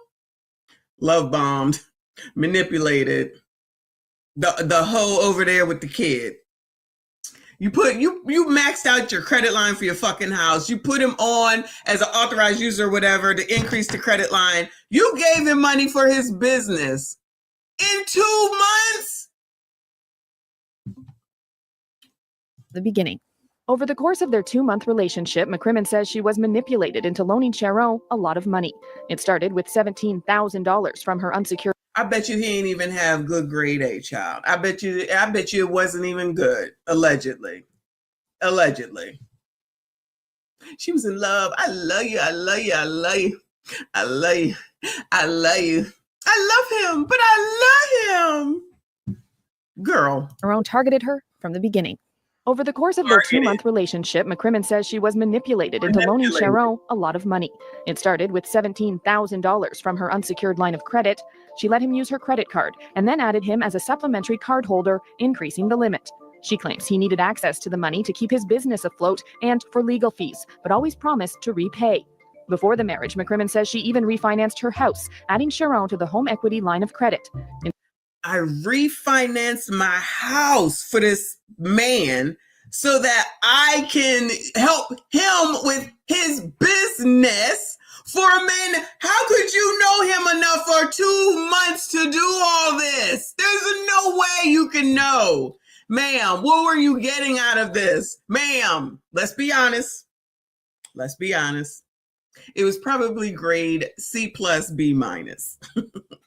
Love bombed, manipulated. The hoe over there with the kid. You maxed out your credit line for your fucking house. You put him on as an authorized user or whatever to increase the credit line. You gave him money for his business in 2 months. The beginning. Over the course of their 2-month relationship, McCrimmon says she was manipulated into loaning Sharon a lot of money. It started with $17,000 from her unsecured. I bet you he ain't even have good grade A, child. I bet you it wasn't even good. Allegedly. She was in love. I love you. I love you. I love you. I love you. I love you. I love him, but I love him. Girl. Sharon targeted her from the beginning. Over the course of their 2-month relationship, McCrimmon says she was manipulated into loaning Sharon a lot of money. It started with $17,000 from her unsecured line of credit. She let him use her credit card and then added him as a supplementary card holder, increasing the limit. She claims he needed access to the money to keep his business afloat and for legal fees, but always promised to repay. Before the marriage, McCrimmon says she even refinanced her house, adding Sharon to the home equity line of credit. I refinanced my house for this man so that I can help him with his business for a man. How could you know him enough for 2 months to do all this? There's no way you can know. Ma'am, what were you getting out of this? Ma'am, let's be honest. It was probably grade C plus B minus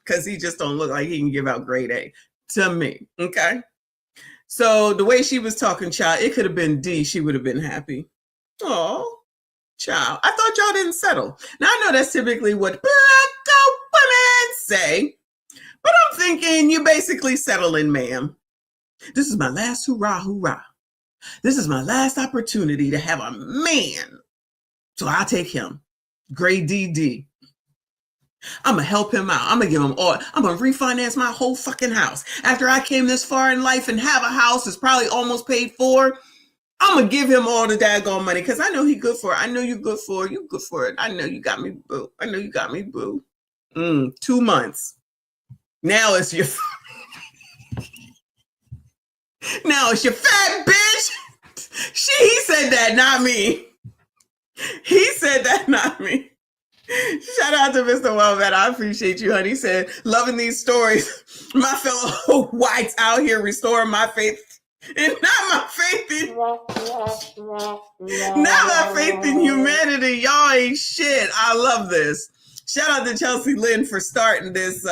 because he just don't look like he can give out grade A to me. Okay. So the way she was talking, child, it could have been D. She would have been happy. Oh, child. I thought y'all didn't settle. Now I know that's typically what black women say, but I'm thinking you basically settling, ma'am. This is my last hurrah, hurrah. This is my last opportunity to have a man. So I'll take him. Grade DD. I'm going to help him out. I'm going to give him all. I'm going to refinance my whole fucking house. After I came this far in life and have a house that's probably almost paid for, I'm going to give him all the daggone money because I know he good for it. I know you good for it. You good for it. I know you got me, boo. 2 months. Now it's your... Now it's your fat bitch. He said that, not me. He said that, not me. Shout out to Mr. Wellman. I appreciate you, honey. He said, loving these stories. My fellow whites out here restoring my faith. And not my faith in humanity. Y'all ain't shit. I love this. Shout out to Chelsea Lynn for starting this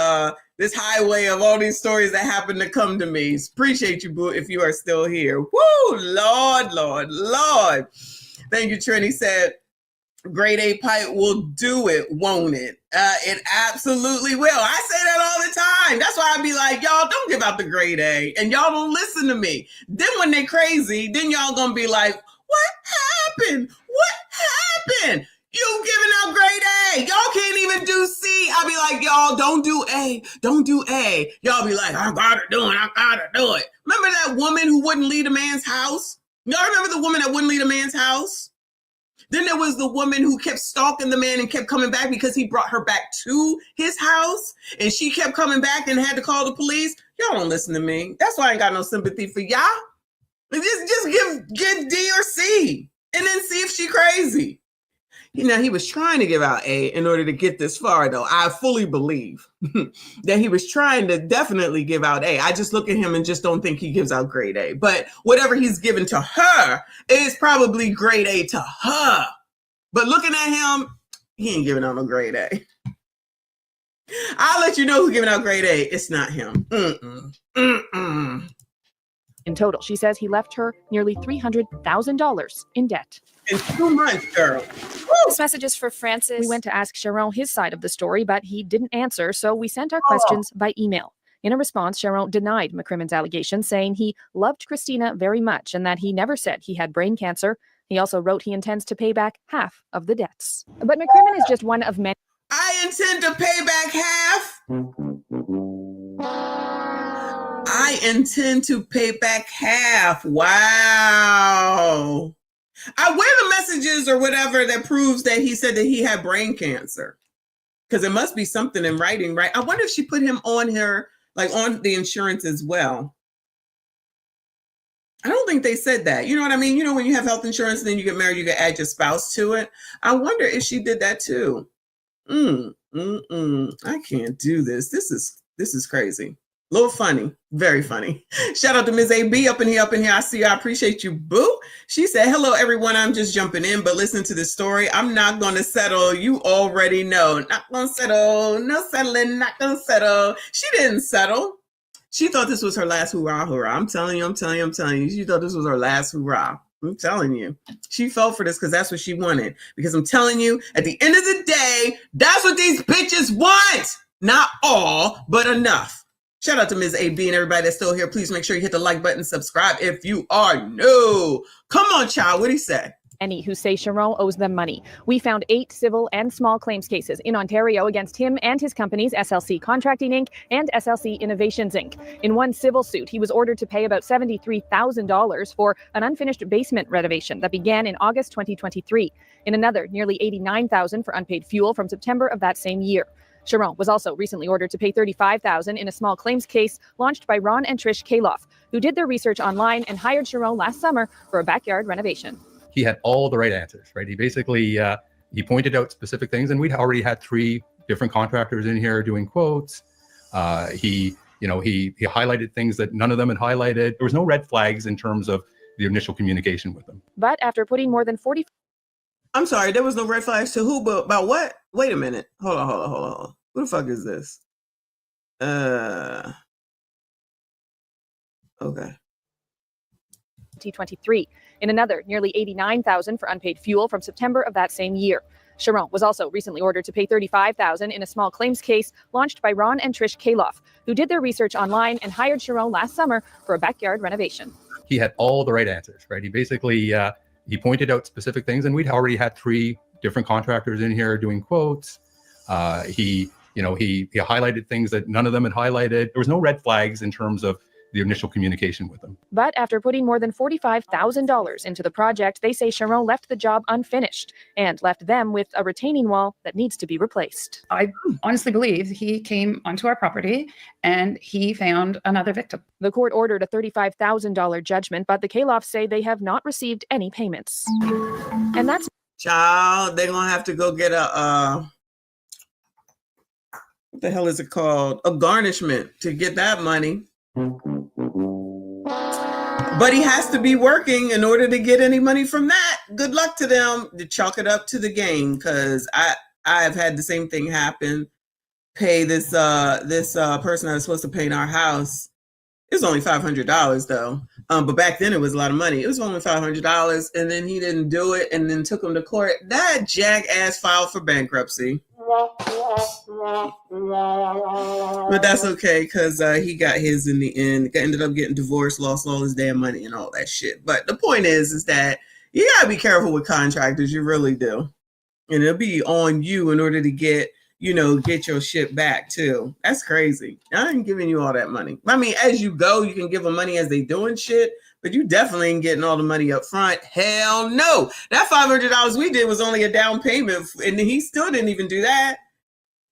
this highway of all these stories that happen to come to me. Appreciate you, boo, if you are still here. Woo, Lord, Lord, Lord. Thank you, Trini said, grade A pipe will do it, won't it? It absolutely will. I say that all the time. That's why I be like, y'all don't give out the grade A. And y'all don't listen to me. Then when they crazy, then y'all gonna be like, what happened? What tripping. You giving out grade A. Y'all can't even do C. I'll be like, y'all, don't do A. Don't do A. Y'all be like, I gotta do it. Remember that woman who wouldn't leave a man's house? Y'all remember the woman that wouldn't leave a man's house? Then there was the woman who kept stalking the man and kept coming back because he brought her back to his house. And she kept coming back and had to call the police. Y'all don't listen to me. That's why I ain't got no sympathy for y'all. Just give D or C and then see if she crazy. He was trying to give out A in order to get this far, though. I fully believe that he was trying to definitely give out A. I just look at him and just don't think he gives out grade A. But whatever he's given to her is probably grade A to her. But looking at him, he ain't giving out no grade A. I'll let you know who's giving out grade A. It's not him. In total, she says he left her nearly $300,000 in debt. In 2 months, girl. This message is for Francis. We went to ask Sharon his side of the story, but he didn't answer, so we sent our questions by email. In a response, Sharon denied McCrimmon's allegations, saying he loved Christina very much and that he never said he had brain cancer. He also wrote he intends to pay back half of the debts. But McCrimmon is just one of many. I intend to pay back half. I intend to pay back half. Wow. Where the messages or whatever that proves that he said that he had brain cancer? Because it must be something in writing, right? I wonder if she put him on her, like on the insurance as well. I don't think they said that. You know what I mean? You know, when you have health insurance and then you get married, you can add your spouse to it. I wonder if she did that too. I can't do this. This is crazy. A little funny, very funny. Shout out to Ms. AB up in here. I see you. I appreciate you, boo. She said, hello, everyone. I'm just jumping in, but listen to the story. I'm not going to settle. You already know. Not going to settle. No settling. Not going to settle. She didn't settle. She thought this was her last hurrah, hurrah. I'm telling you. She thought this was her last hurrah. I'm telling you. She fell for this because that's what she wanted. Because I'm telling you, at the end of the day, that's what these bitches want. Not all, but enough. Shout out to Ms. AB and everybody that's still here. Please make sure you hit the like button, subscribe if you are new. Come on, child. What'd he say? Any who say Sharon owes them money. We found 8 civil and small claims cases in Ontario against him and his companies SLC Contracting Inc. and SLC Innovations Inc. In one civil suit, he was ordered to pay about $73,000 for an unfinished basement renovation that began in August 2023. In another, nearly $89,000 for unpaid fuel from September of that same year. Sharon was also recently ordered to pay $35,000 in a small claims case launched by Ron and Trish Kaloff, who did their research online and hired Sharon last summer for a backyard renovation. He had all the right answers, right? He basically, he pointed out specific things, and we'd already had 3 different contractors in here doing quotes. He highlighted things that none of them had highlighted. There was no red flags in terms of the initial communication with them. But after putting more than 40... I'm sorry, there was no red flags to who, but about what? Wait a minute. Hold on. Who the fuck is this? Okay. 2023. In another, nearly $89,000 for unpaid fuel from September of that same year. Sharon was also recently ordered to pay $35,000 in a small claims case launched by Ron and Trish Kaloff, who did their research online and hired Sharon last summer for a backyard renovation. He had all the right answers, right? He basically, he pointed out specific things, and we'd already had 3 different contractors in here doing quotes. He highlighted things that none of them had highlighted. There was no red flags in terms of the initial communication with them. But after putting more than $45,000 into the project, they say Sharon left the job unfinished and left them with a retaining wall that needs to be replaced. I honestly believe he came onto our property and he found another victim. The court ordered a $35,000 judgment, but the Kaloffs say they have not received any payments. And that's... Child, they're going to have to go get a... what the hell is it called? A garnishment to get that money. But he has to be working in order to get any money from that. Good luck to them to chalk it up to the game, because I've had the same thing happen. Pay this person I was supposed to paint our house. It was only $500 though. But back then it was a lot of money. It was only $500, and then he didn't do it, and then took him to court. That jackass filed for bankruptcy. But that's okay, because he got his in the end. Ended up getting divorced, lost all his damn money and all that shit. But the point is that you gotta be careful with contractors. You really do. And it'll be on you in order to get your shit back too. That's crazy. I ain't giving you all that money. I mean, as you go, you can give them money as they doing shit, but you definitely ain't getting all the money up front. Hell no. That $500 we did was only a down payment, and he still didn't even do that.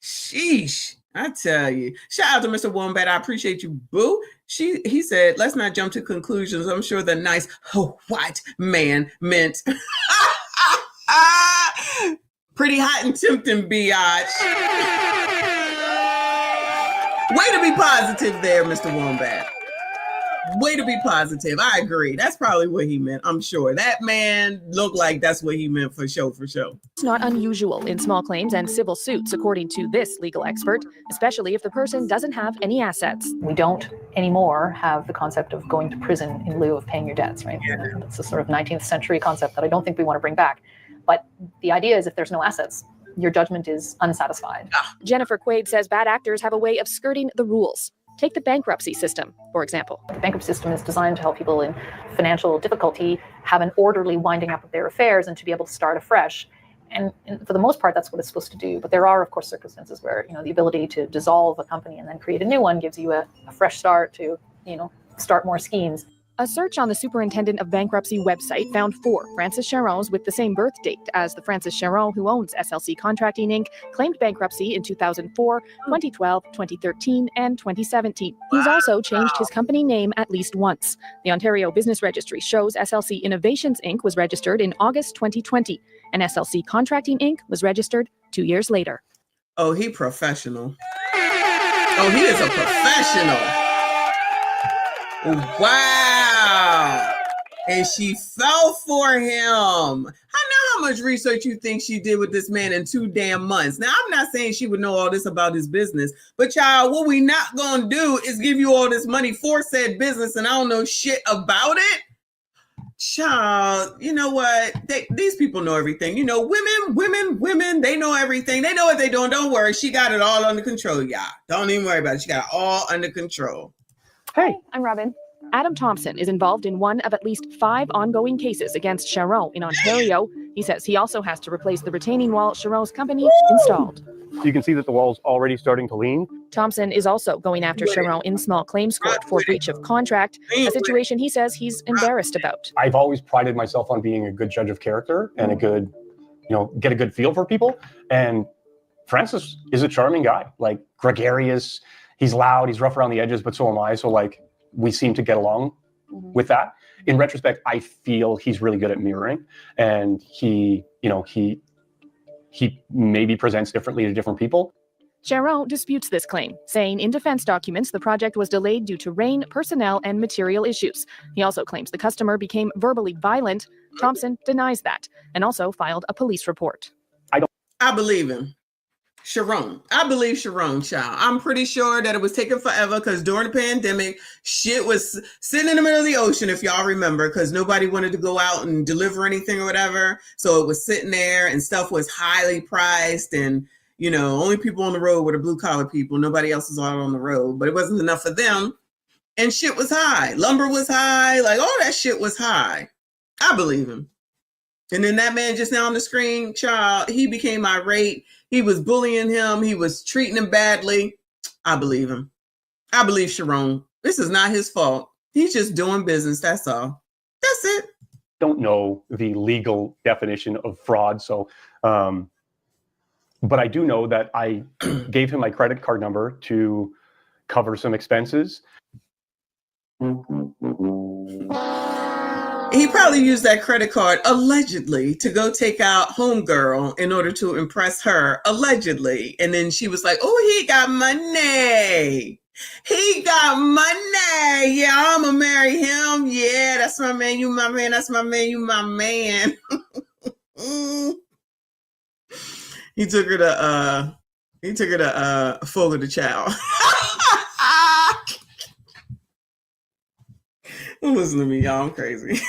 Sheesh. I tell you. Shout out to Mr. Wombat. I appreciate you, boo. He said, let's not jump to conclusions. I'm sure the nice white man meant pretty hot and tempting, biatch. Way to be positive there, Mr. Wombat. Way to be positive. I agree. That's probably what he meant. I'm sure that man looked like that's what he meant for show. It's not unusual in small claims and civil suits, according to this legal expert, especially if the person doesn't have any assets. We don't anymore have the concept of going to prison in lieu of paying your debts, right? That's a sort of 19th century concept that I don't think we want to bring back. But the idea is if there's no assets, your judgment is unsatisfied. Jennifer Quaid says bad actors have a way of skirting the rules. Take the bankruptcy system, for example. The bankruptcy system is designed to help people in financial difficulty have an orderly winding up of their affairs and to be able to start afresh. And for the most part, that's what it's supposed to do. But there are, of course, circumstances where, the ability to dissolve a company and then create a new one gives you a fresh start to, start more schemes. A search on the Superintendent of Bankruptcy website found 4 Francis Charons with the same birth date as the Francis Charon who owns SLC Contracting Inc. claimed bankruptcy in 2004, 2012, 2013, and 2017. He's also changed his company name at least once. The Ontario Business Registry shows SLC Innovations Inc. was registered in August 2020, and SLC Contracting Inc. was registered 2 years later. Oh, he professional. Oh, he is a professional. Wow. And she fell for him. I know how much research you think she did with this man in 2 damn months. Now, I'm not saying she would know all this about his business, but child, what we not gonna do is give you all this money for said business and I don't know shit about it. Child, you know what? These people know everything. Women, they know everything. They know what they're doing. Don't worry. She got it all under control, y'all. Don't even worry about it. She got it all under control. Hey, I'm Robin. Adam Thompson is involved in one of at least 5 ongoing cases against Charon in Ontario. He says he also has to replace the retaining wall Charon's company installed. You can see that the wall's already starting to lean. Thompson is also going after Charon in small claims court for breach of contract, a situation he says he's embarrassed about. I've always prided myself on being a good judge of character and a good, get a good feel for people. And Francis is a charming guy, like gregarious. He's loud, he's rough around the edges, but so am I. So we seem to get along with that. In retrospect, I feel he's really good at mirroring, and he maybe presents differently to different people. Charon disputes this claim, saying in defense documents the project was delayed due to rain, personnel, and material issues. He also claims the customer became verbally violent. Thompson denies that and also filed a police report. I believe him. Charon. I believe Charon, child. I'm pretty sure that it was taking forever because during the pandemic, shit was sitting in the middle of the ocean, if y'all remember, because nobody wanted to go out and deliver anything or whatever. So it was sitting there and stuff was highly priced and, only people on the road were the blue collar people. Nobody else was out on the road, but it wasn't enough for them. And shit was high. Lumber was high. Like all that shit was high. I believe him. And then that man just now on the screen, child, he became irate. He was bullying him. He was treating him badly. I believe him. I believe Charon. This is not his fault. He's just doing business. That's all. That's it. Don't know the legal definition of fraud. So, but I do know that I gave him my credit card number to cover some expenses. He probably used that credit card allegedly to go take out homegirl in order to impress her, allegedly. And then she was like, oh, he got money. He got money. Yeah, I'm gonna marry him. Yeah, that's my man. You my man. That's my man. You my man. He took her to Fogo de Chao. Don't listen to me, y'all. I'm crazy.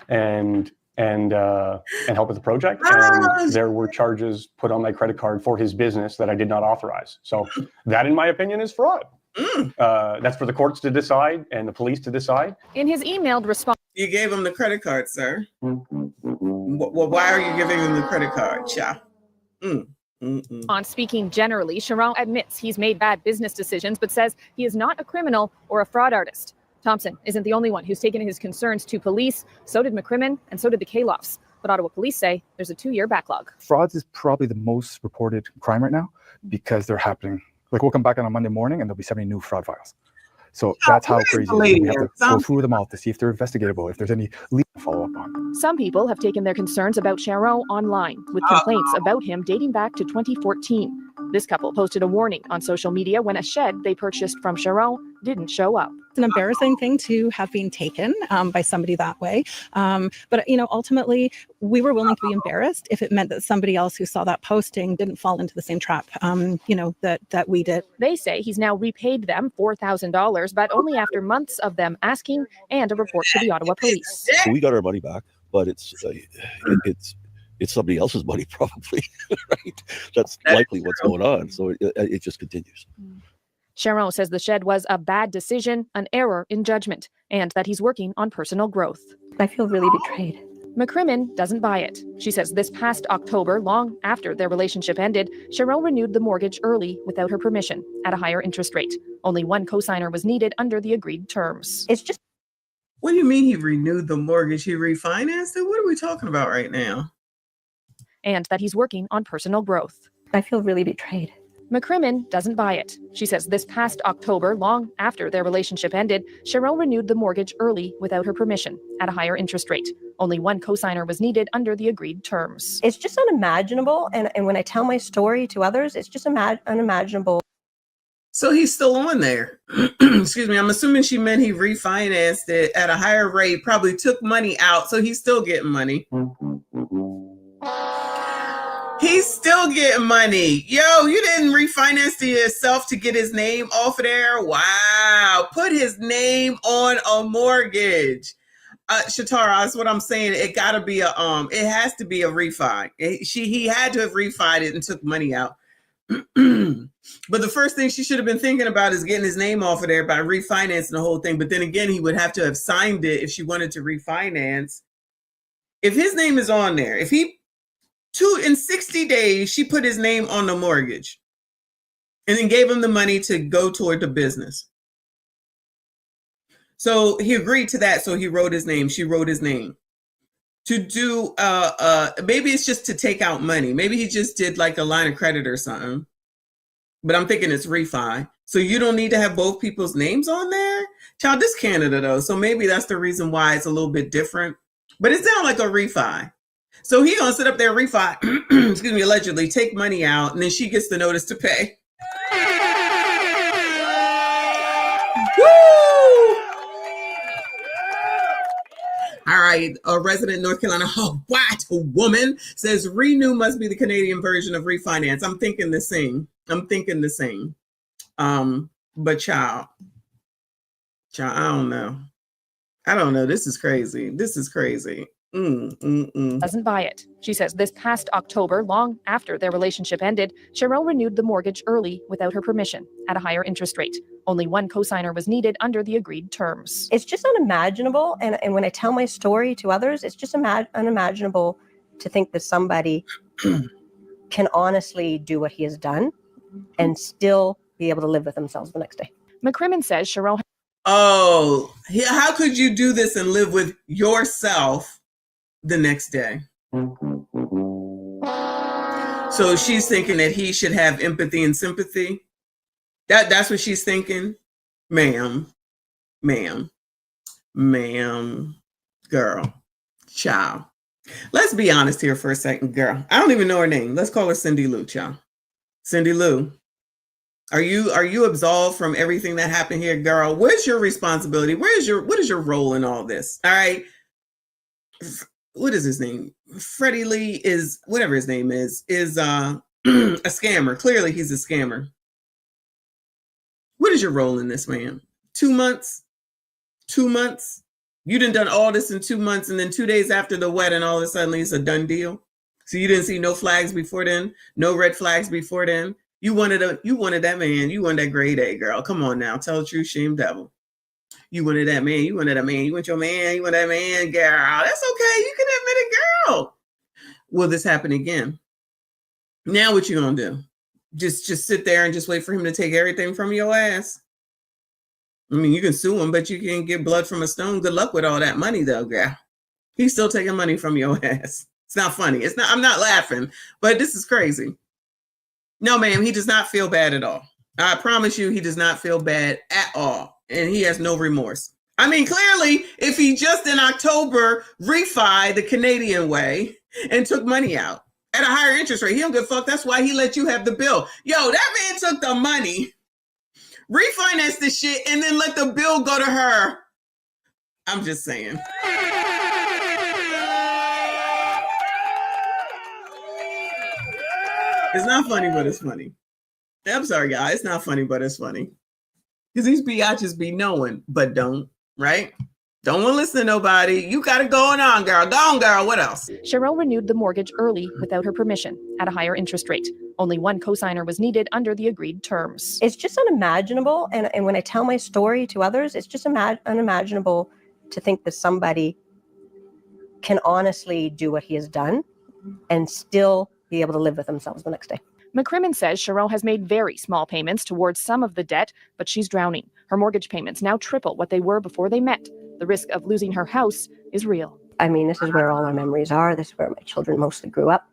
and help with the project. And there were charges put on my credit card for his business that I did not authorize. So that, in my opinion, is fraud. That's for the courts to decide and the police to decide. In his emailed response, you gave him the credit card, sir. Wow. Well, why are you giving him the credit card, cha? On speaking generally, Sharon admits he's made bad business decisions, but says he is not a criminal or a fraud artist. Thompson isn't the only one who's taken his concerns to police. So did McCrimmon, and so did the Kalofs. But Ottawa police say there's a 2-year backlog. Frauds is probably the most reported crime right now because they're happening. Like, we'll come back on a Monday morning and there'll be 70 new fraud files. So that's how crazy it is. We have to go through them all to see if they're investigatable, if there's any lead to follow up on. Some people have taken their concerns about Sharon online, with complaints about him dating back to 2014. This couple posted a warning on social media when a shed they purchased from Sharon didn't show up. It's an embarrassing thing to have been taken by somebody that way. But, ultimately, we were willing to be embarrassed if it meant that somebody else who saw that posting didn't fall into the same trap, that we did. They say he's now repaid them $4,000, but only after months of them asking and a report to the Ottawa police. So we got our money back, but it's somebody else's money probably, right? That's likely what's going on. So it just continues. Sharon says the shed was a bad decision, an error in judgment, and that he's working on personal growth. I feel really betrayed. McCrimmon doesn't buy it. She says this past October, long after their relationship ended, Sharon renewed the mortgage early without her permission at a higher interest rate. Only one cosigner was needed under the agreed terms. It's just... What do you mean he renewed the mortgage? He refinanced it? What are we talking about right now? And that he's working on personal growth. I feel really betrayed. McCrimmon doesn't buy it. She says this past October, long after their relationship ended, Sharon renewed the mortgage early without her permission at a higher interest rate. Only one cosigner was needed under the agreed terms. It's just unimaginable. And when I tell my story to others, it's just unimaginable. So he's still on there. Excuse me. I'm assuming she meant he refinanced it at a higher rate, probably took money out. So he's still getting money. He's still getting money. Yo, you didn't refinance to yourself to get his name off of there? Wow. Put his name on a mortgage. Shatara, that's what I'm saying. It gotta be it has to be a refi. He had to have refied it and took money out. But the first thing she should have been thinking about is getting his name off of there by refinancing the whole thing. But then again, he would have to have signed it if she wanted to refinance. If his name is on there, in 60 days, she put his name on the mortgage and then gave him the money to go toward the business. So he agreed to that. So he wrote his name. She wrote his name to do, maybe it's just to take out money. Maybe he just did like a line of credit or something, but I'm thinking it's refi. So you don't need to have both people's names on there. Child, this is Canada though. So maybe that's the reason why it's a little bit different, but it sounds like a refi. So he gonna sit up there, refi, excuse me, allegedly take money out, and then she gets the notice to pay. Woo! All right, a resident in North Carolina, a white woman says renew must be the Canadian version of refinance. I'm thinking the same. But child, I don't know. This is crazy. Doesn't buy it. She says this past October, long after their relationship ended, Sharon renewed the mortgage early without her permission at a higher interest rate. Only one cosigner was needed under the agreed terms. It's just unimaginable. And when I tell my story to others, it's just unimaginable to think that somebody can honestly do what he has done and still be able to live with themselves the next day. McCrimmon says Sharon... Oh, how could you do this and live with yourself the next day? So she's thinking that he should have empathy and sympathy. That's what she's thinking. Ma'am, girl, child. Let's be honest here for a second, girl. I don't even know her name. Let's call her Cindy Lou, child. Cindy Lou. Are you absolved from everything that happened here, girl? Where's your responsibility? what is your role in all this? All right. What is his name? Freddie Lee is, whatever his name is a scammer. Clearly he's a scammer. What is your role in this, man? 2 months? 2 months? You done all this in 2 months, and then 2 days after the wedding, all of a sudden it's a done deal. So you didn't see no flags before then, no red flags before then. You wanted that man. You wanted that grade A, girl. Come on now. Tell the truth, shame devil. You wanted that man. You want your man. You want that man, girl. That's okay. You can admit it, girl. will this happen again? Now what you gonna do? Just sit there and just wait for him to take everything from your ass? I mean, you can sue him, but you can get blood from a stone. Good luck with all that money, though, girl. He's still taking money from your ass. It's not funny. It's not. I'm not laughing, but this is crazy. No, ma'am, he does not feel bad at all. I promise you, he does not feel bad at all, and he has no remorse. I mean, clearly, if he just in October refied the Canadian way and took money out at a higher interest rate, he don't give a fuck. That's why he let you have the bill. Yo, that man took the money, refinanced the shit, and then let the bill go to her. I'm just saying. It's not funny, but it's funny. I'm sorry, y'all. It's not funny, but it's funny. Because these biatches be knowing, but don't, right? Don't want to listen to nobody. You got it going on, girl. Go on, girl. What else? Cheryl renewed the mortgage early without her permission at a higher interest rate. Only one cosigner was needed under the agreed terms. It's just unimaginable. And when I tell my story to others, it's just unimaginable to think that somebody can honestly do what he has done and still be able to live with themselves the next day. McCrimmon says Cheryl has made very small payments towards some of the debt, but she's drowning. Her mortgage payments now triple what they were before they met. The risk of losing her house is real. I mean, this is where all our memories are. This is where my children mostly grew up.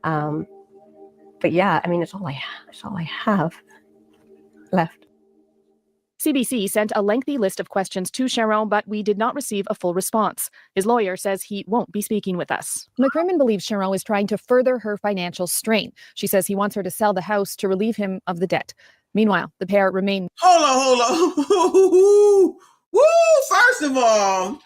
But yeah, I mean, it's all I have left. CBC sent a lengthy list of questions to Cheryl, but we did not receive a full response. His lawyer says he won't be speaking with us. McCrimmon believes Cheryl is trying to further her financial strain. She says he wants her to sell the house to relieve him of the debt. Meanwhile, the pair remain... Hold on. Woo! First of all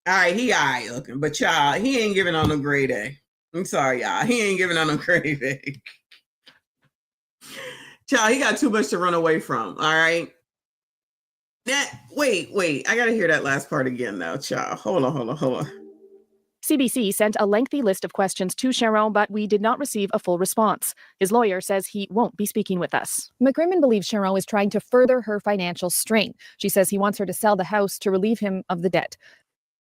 right, he all right looking, but y'all, he ain't giving on no grade A. I'm sorry, y'all. He ain't giving on no grade A. Child, he got too much to run away from. All right. Wait. I gotta hear that last part again, though, child. Hold on. CBC sent a lengthy list of questions to Cheryl, but we did not receive a full response. His lawyer says he won't be speaking with us. McCrimmon believes Cheryl is trying to further her financial strain. She says he wants her to sell the house to relieve him of the debt.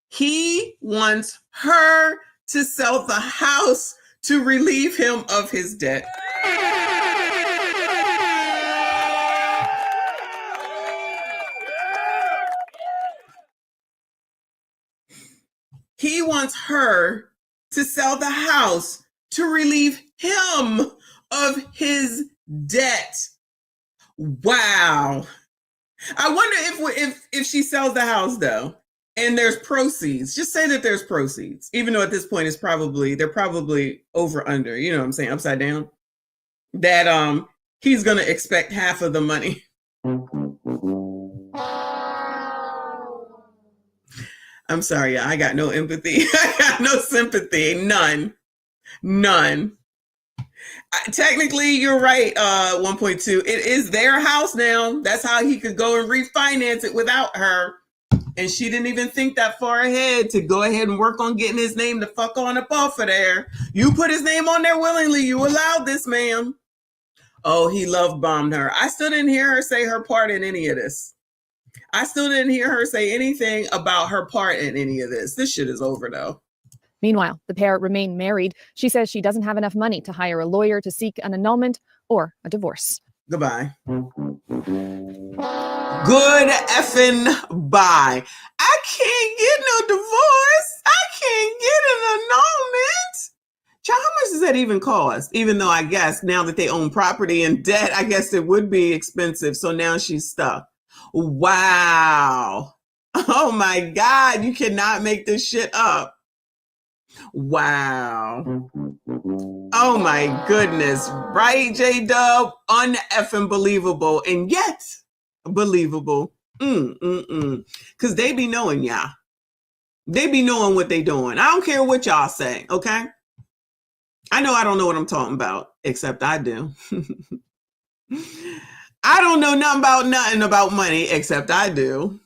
He wants her to sell the house to relieve him of his debt. He wants her to sell the house to relieve him of his debt. Wow. I wonder if she sells the house though, and there's proceeds. Just say that there's proceeds, even though at this point they're probably over under. You know what I'm saying? Upside down. That he's gonna expect half of the money. I'm sorry, I got no empathy. I got no sympathy. None. Technically, you're right, 1.2. It is their house now. That's how he could go and refinance it without her. And she didn't even think that far ahead to go ahead and work on getting his name the fuck on up off of there. You put his name on there willingly. You allowed this, ma'am. Oh, he love bombed her. I still didn't hear her say her part in any of this. I still didn't hear her say anything about her part in any of this. This shit is over, though. Meanwhile, the pair remain married. She says she doesn't have enough money to hire a lawyer to seek an annulment or a divorce. Goodbye. Good effing bye. I can't get no divorce. I can't get an annulment. Child, how much does that even cost? Even though I guess now that they own property and debt, I guess it would be expensive. So now she's stuck. Wow. Oh my God. You cannot make this shit up. Wow. Oh my goodness. Right, J-Dub? Un-effing believable. And yet believable. Because they be knowing y'all. They be knowing what they doing. I don't care what y'all say, okay? I know I don't know what I'm talking about, except I do. I don't know nothing about money, except I do.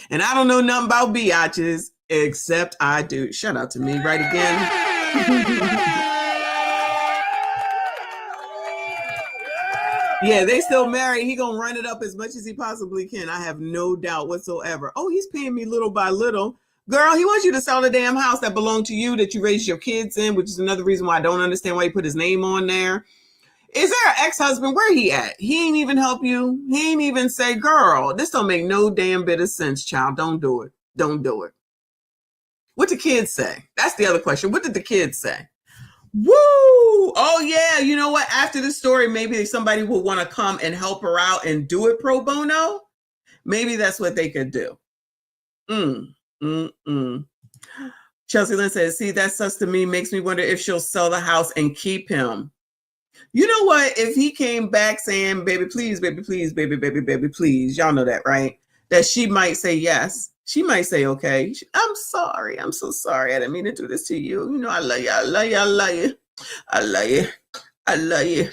And I don't know nothing about biatches, except I do. Shout out to me right again. Yeah, they still married. He gonna run it up as much as he possibly can. I have no doubt whatsoever. Oh, he's paying me little by little. Girl, he wants you to sell the damn house that belonged to you, that you raised your kids in, which is another reason why I don't understand why he put his name on there. Is there an ex-husband? Where he at? He ain't even help you. He ain't even say, girl, this don't make no damn bit of sense, child. Don't do it. Don't do it. What the kids say? That's the other question. What did the kids say? Woo! Oh, yeah. You know what? After the story, maybe somebody will want to come and help her out and do it pro bono. Maybe that's what they could do. Chelsea Lynn says, see, that sucks to me. Makes me wonder if she'll sell the house and keep him. You know what? If he came back saying, baby, please, baby, please, baby, baby, baby, please. Y'all know that, right? That she might say yes. She might say, okay, I'm sorry. I'm so sorry. I didn't mean to do this to you. You know, I love you. I love you. I love you. I love you. I love you.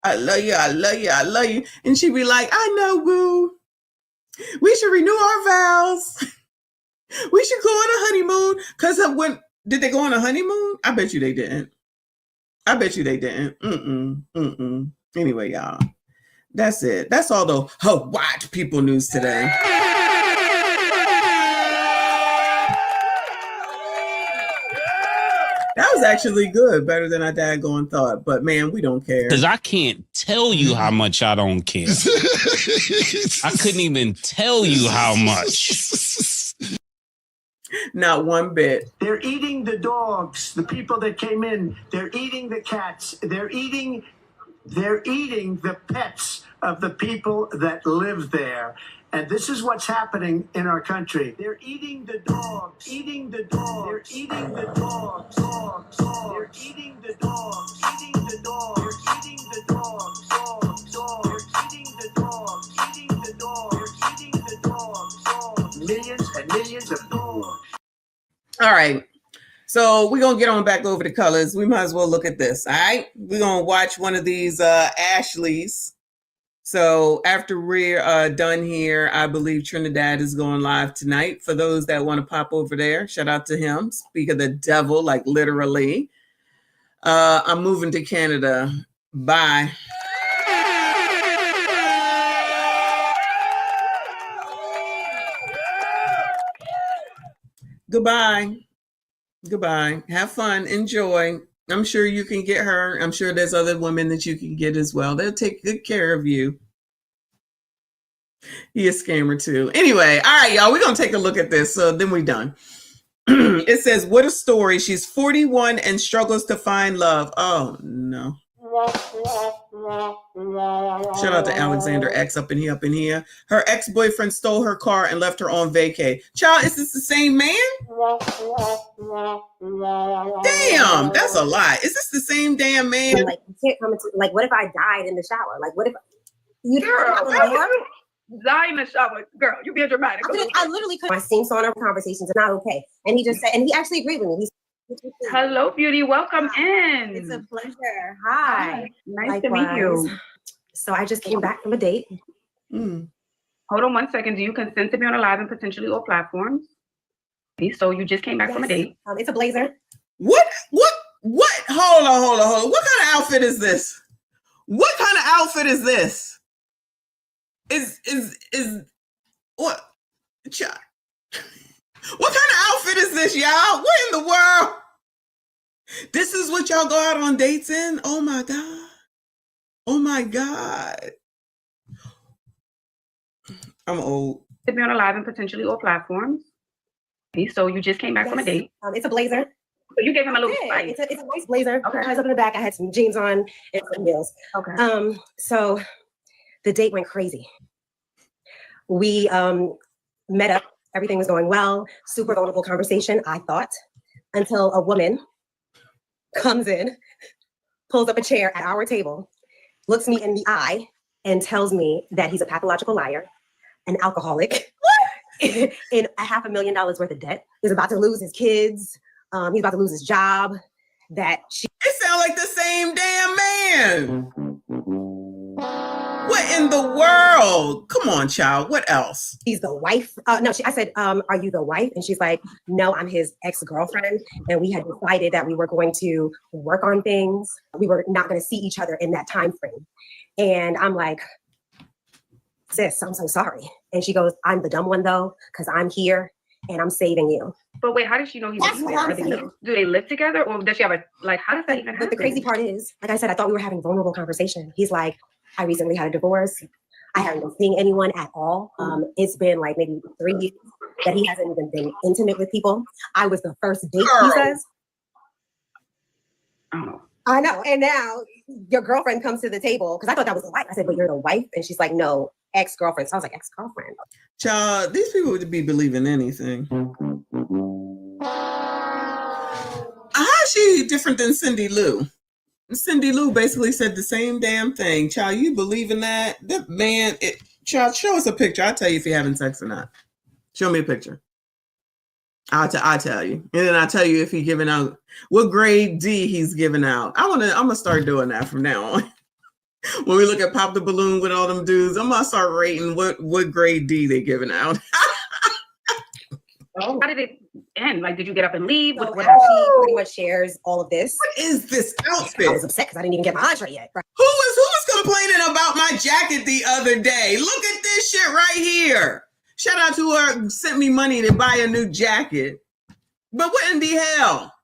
I love you. I love you. I love you. And she'd be like, I know, boo. We should renew our vows. We should go on a honeymoon. Because when did they go on a honeymoon? I bet you they didn't. I bet you they didn't. Anyway, y'all, that's it. That's all the white people news today. That was actually good, better than I daggone thought. But man, we don't care. Because I can't tell you how much I don't care. I couldn't even tell you how much. Not one bit. They're eating the dogs, the people that came in. They're eating the cats. They're eating the pets of the people that live there. And this is what's happening in our country. They're eating the dogs, eating the dogs. They're eating the dogs, dogs, dogs. They're eating the dogs, eating the dogs. They're eating the dogs, dogs, dogs. They're eating the dogs, eating the dogs. They're eating the dogs, dogs. Millions and millions of dogs. All right. So we're going to get on back over to colors. We might as well look at this. All right. We're going to watch one of these Ashleys. So after we're done here, I believe Trinidad is going live tonight. For those that want to pop over there, shout out to him. Speak of the devil, like literally. I'm moving to Canada. Bye. Goodbye. Goodbye. Have fun. Enjoy. I'm sure you can get her. I'm sure there's other women that you can get as well. They'll take good care of you. He a scammer too. Anyway, all right, y'all. We're going to take a look at this. So then we're done. It says, what a story. She's 41 and struggles to find love. Oh, no. Shout out to Alexander X up in here. Her ex-boyfriend stole her car and left her on vacay. Child, is this the same man? Damn, that's a lie. Is this the same damn man? Like, you can't come into, like, what if I died in the shower? Like, what if you die in the shower? Girl, you being dramatic. I literally couldn't. My same sauna conversations are not okay. And he just said, and he actually agreed with me. Hello, beauty. Welcome in. It's a pleasure. Hi. Nice to meet you. So I just came back from a date. Hold on 1 second. Do you consent to be on a live and potentially all platforms? So you just came back from a date. It's a blazer. What? Hold on. What kind of outfit is this? What kind of outfit is this? Is what? What kind of outfit is this, y'all? What in the world? This is what y'all go out on dates in? Oh my God. Oh my God. I'm old. To be on a live and potentially all platforms. So you just came back from a date. It's a blazer. So you gave him a little spice. It's a nice blazer. Okay. Ties up in the back. I had some jeans on and some heels. Okay. So the date went crazy. We met up. Everything was going well. Super vulnerable conversation, I thought, until a woman comes in, pulls up a chair at our table, looks me in the eye, and tells me that he's a pathological liar, an alcoholic, in $500,000 worth of debt, is about to lose his kids, he's about to lose his job, that she... It sounds like the same damn man. What in the world? Come on, child. What else? She's the wife. No, I said, are you the wife? And she's like, no, I'm his ex-girlfriend. And we had decided that we were going to work on things. We were not going to see each other in that time frame. And I'm like, sis, I'm so sorry. And she goes, I'm the dumb one though, because I'm here and I'm saving you. But wait, how does she know he That's was what I'm there? saying. Do they live together, or does she have a like? How does that even happen? But the crazy part is, like I said, I thought we were having vulnerable conversation. He's like, I recently had a divorce. I haven't been seeing anyone at all. It's been like maybe 3 years that he hasn't even been intimate with people. I was the first date, he says. Oh. I know. And now your girlfriend comes to the table because I thought that was the wife. I said, but you're the wife? And she's like, no, ex-girlfriend. So I was like, ex-girlfriend. Child, these people would be believing anything. How is she different than Cindy Lou? Cindy Lou basically said the same damn thing. Child, you believe in that? That man, child, show us a picture. I'll tell you if you're having sex or not. Show me a picture. I'll tell you. And then I'll tell you if he's giving out, what grade D he's giving out. I'm gonna start doing that from now on. When we look at Pop the Balloon with all them dudes, I'm gonna start rating what grade D they giving out. How did it end? Like, did you get up and leave? So What she pretty much shares all of this. What is this outfit? I was upset because I didn't even get my entree yet. Who was complaining about my jacket the other day? Look at this shit right here. Shout out to her, sent me money to buy a new jacket. But what in the hell?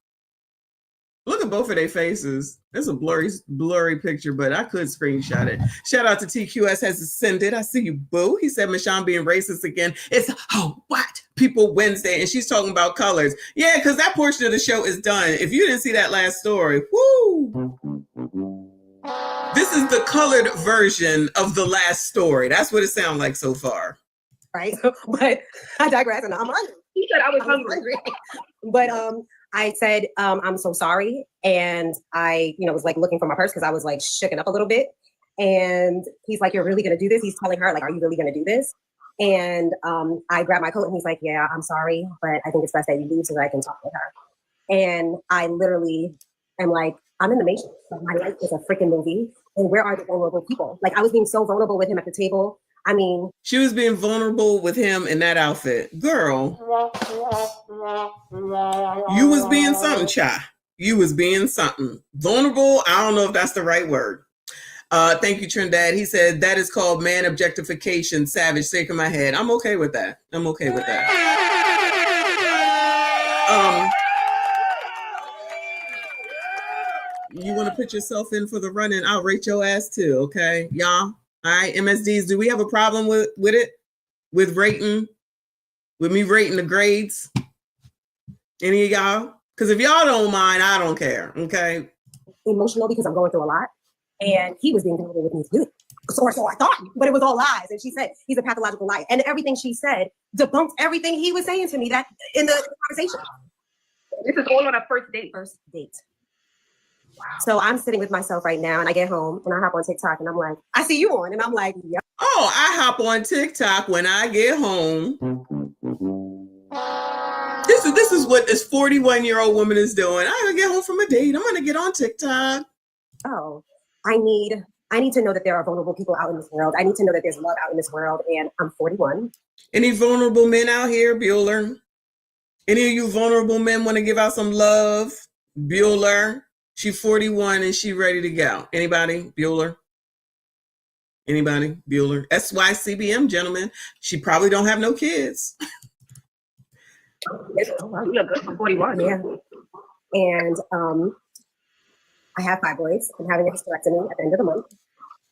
Look at both of their faces. It's a blurry picture, but I could screenshot it. Shout out to TQS has ascended. I see you, boo. He said Michon being racist again. It's White People Wednesday, and she's talking about colors. Yeah, because that portion of the show is done. If you didn't see that last story, woo! This is the colored version of the last story. That's what it sounds like so far. Right? But I digress, and I'm hungry. He said I was hungry. But I said, I'm so sorry. And I, was like looking for my purse because I was like shooken up a little bit. And he's like, you're really going to do this? He's telling her, like, are you really going to do this? And I grabbed my coat and he's like, yeah, I'm sorry, but I think it's best that you leave so that I can talk with her. And I literally am like, I'm in the Matrix. My life is a freaking movie. And where are the vulnerable people? Like, I was being so vulnerable with him at the table. I mean, she was being vulnerable with him in that outfit. Girl, you was being something, Cha. You was being something. Vulnerable, I don't know if that's the right word. Thank you, Trinidad. He said, that is called man objectification, savage, shaking my head. I'm okay with that. I'm okay with that. You want to put yourself in for the run-in, I'll rate your ass too, okay? Y'all? All right, MSDs, do we have a problem with it? With rating? With me rating the grades? Any of y'all? Because if y'all don't mind, I don't care, okay? Emotional because I'm going through a lot. And he was being vulnerable with me too. So I thought, but it was all lies. And she said, he's a pathological liar. And everything she said debunked everything he was saying to me that in the conversation. This is all on a first date. First date. Wow. So I'm sitting with myself right now and I get home and I hop on TikTok and I'm like, I see you on. And I'm like, yep. Oh, I hop on TikTok when I get home. This is what this 41-year-old woman is doing. I'm gonna get home from a date. I'm gonna get on TikTok. Oh, I need to know that there are vulnerable people out in this world. I need to know that there's love out in this world. And I'm 41. Any vulnerable men out here, Bueller? Any of you vulnerable men want to give out some love? Bueller. She's 41 and she ready to go. Anybody? Bueller? Anybody? Bueller? SYCBM, gentlemen. She probably don't have no kids. You look good for 41. Yeah. And I have fibroids. I'm having a hysterectomy at the end of the month.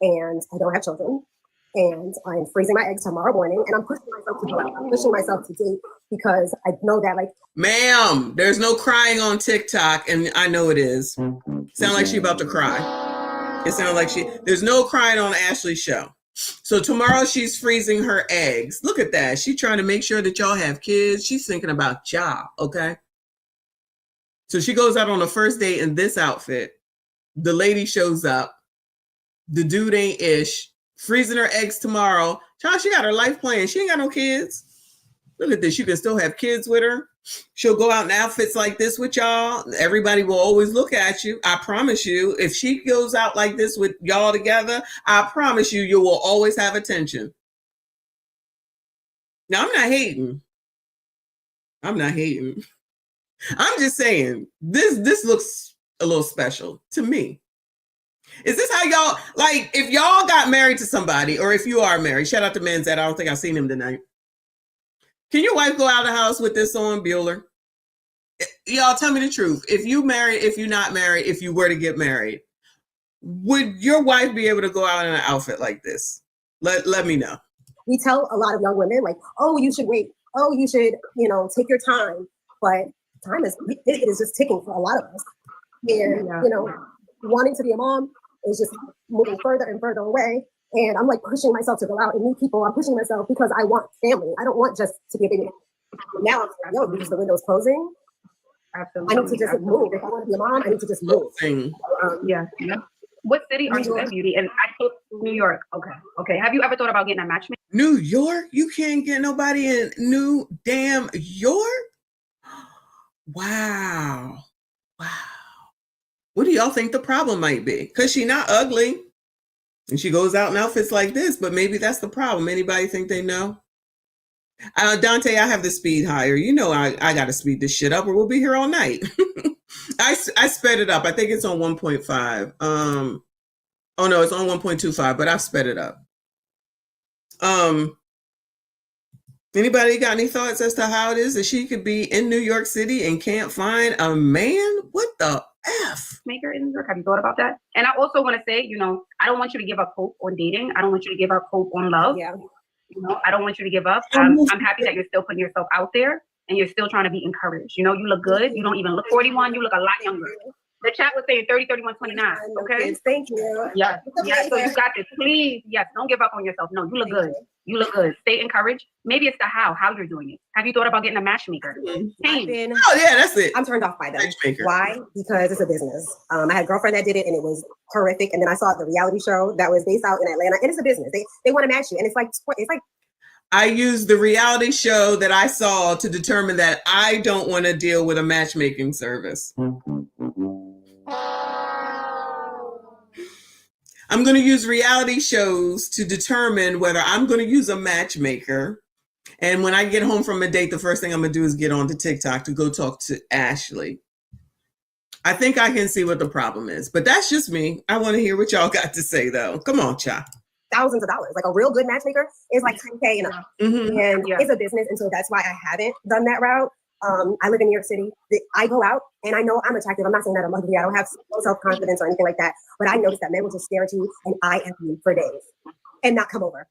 And I don't have children. And I'm freezing my eggs tomorrow morning. And I'm pushing myself to go out. I'm pushing myself to date because I know that, like, ma'am, there's no crying on TikTok, and I know it is. Sound like she about to cry. It sounds like there's no crying on Ashley's show. So tomorrow she's freezing her eggs. Look at that. She's trying to make sure that y'all have kids. She's thinking about y'all, okay? So she goes out on a first date in this outfit. The lady shows up. The dude ain't ish. Freezing her eggs tomorrow. Child, she got her life plan. She ain't got no kids. Look at this. You can still have kids with her. She'll go out in outfits like this with y'all. Everybody will always look at you. I promise you, if she goes out like this with y'all together, I promise you, you will always have attention. Now, I'm not hating. I'm just saying, this looks a little special to me. Is this how y'all, like, if y'all got married to somebody, or if you are married, shout out to Manzette, I don't think I've seen him tonight. Can your wife go out of the house with this on, Bueller? Y'all tell me the truth. If you married, if you're not married, if you were to get married, would your wife be able to go out in an outfit like this? Let me know. We tell a lot of young women, like, oh, you should wait. Oh, you should, take your time. But time it is just ticking for a lot of us. And, wanting to be a mom is just moving further and further away. And I'm like pushing myself to go out and meet people. I'm pushing myself because I want family. I don't want just to be a baby. Now I'm like, because the window's closing. Absolutely. I need to just move. If I want to be a mom, I need to just move. Yeah. What city are you in, Beauty? And I thought New York. Okay. Have you ever thought about getting a matchmaker? New York? You can't get nobody in New damn York? Wow. What do y'all think the problem might be? Because she's not ugly. And she goes out in outfits like this, but maybe that's the problem. Anybody think they know? Dante, I have the speed higher. I got to speed this shit up or we'll be here all night. I sped it up. I think it's on 1.5. Oh no, it's on 1.25, but I've sped it up. Anybody got any thoughts as to how it is that she could be in New York City and can't find a man? What the F? Maker in New York. Have you thought about that? And I also want to say, I don't want you to give up hope on dating. I don't want you to give up hope on love. Yeah. I don't want you to give up. I'm happy that you're still putting yourself out there and you're still trying to be encouraged. You look good. You don't even look 41. You look a lot younger. The chat was saying 30, 31, 29. Okay. Thank you. Yeah. So you got this. Please. Yes. Don't give up on yourself. No, you look good. You look good. Stay encouraged. Maybe it's the how you're doing it. Have you thought about getting a matchmaker? Oh yeah, that's it. I'm turned off by them. Why? Because it's a business. I had a girlfriend that did it and it was horrific. And then I saw the reality show that was based out in Atlanta and it's a business. They want to match you. And it's like I used the reality show that I saw to determine that I don't want to deal with a matchmaking service. I'm going to use reality shows to determine whether I'm going to use a matchmaker. And when I get home from a date, the first thing I'm going to do is get onto TikTok to go talk to Ashley. I think I can see what the problem is, but that's just me. I want to hear what y'all got to say, though. Come on, Cha. Thousands of dollars. Like a real good matchmaker is like 10K and up. And it's a business. And so that's why I haven't done that route. I live in New York City. I go out and I know I'm attractive. I'm not saying that I'm ugly. I don't have self-confidence or anything like that. But I notice that men will just stare at you and eye at you for days and not come over.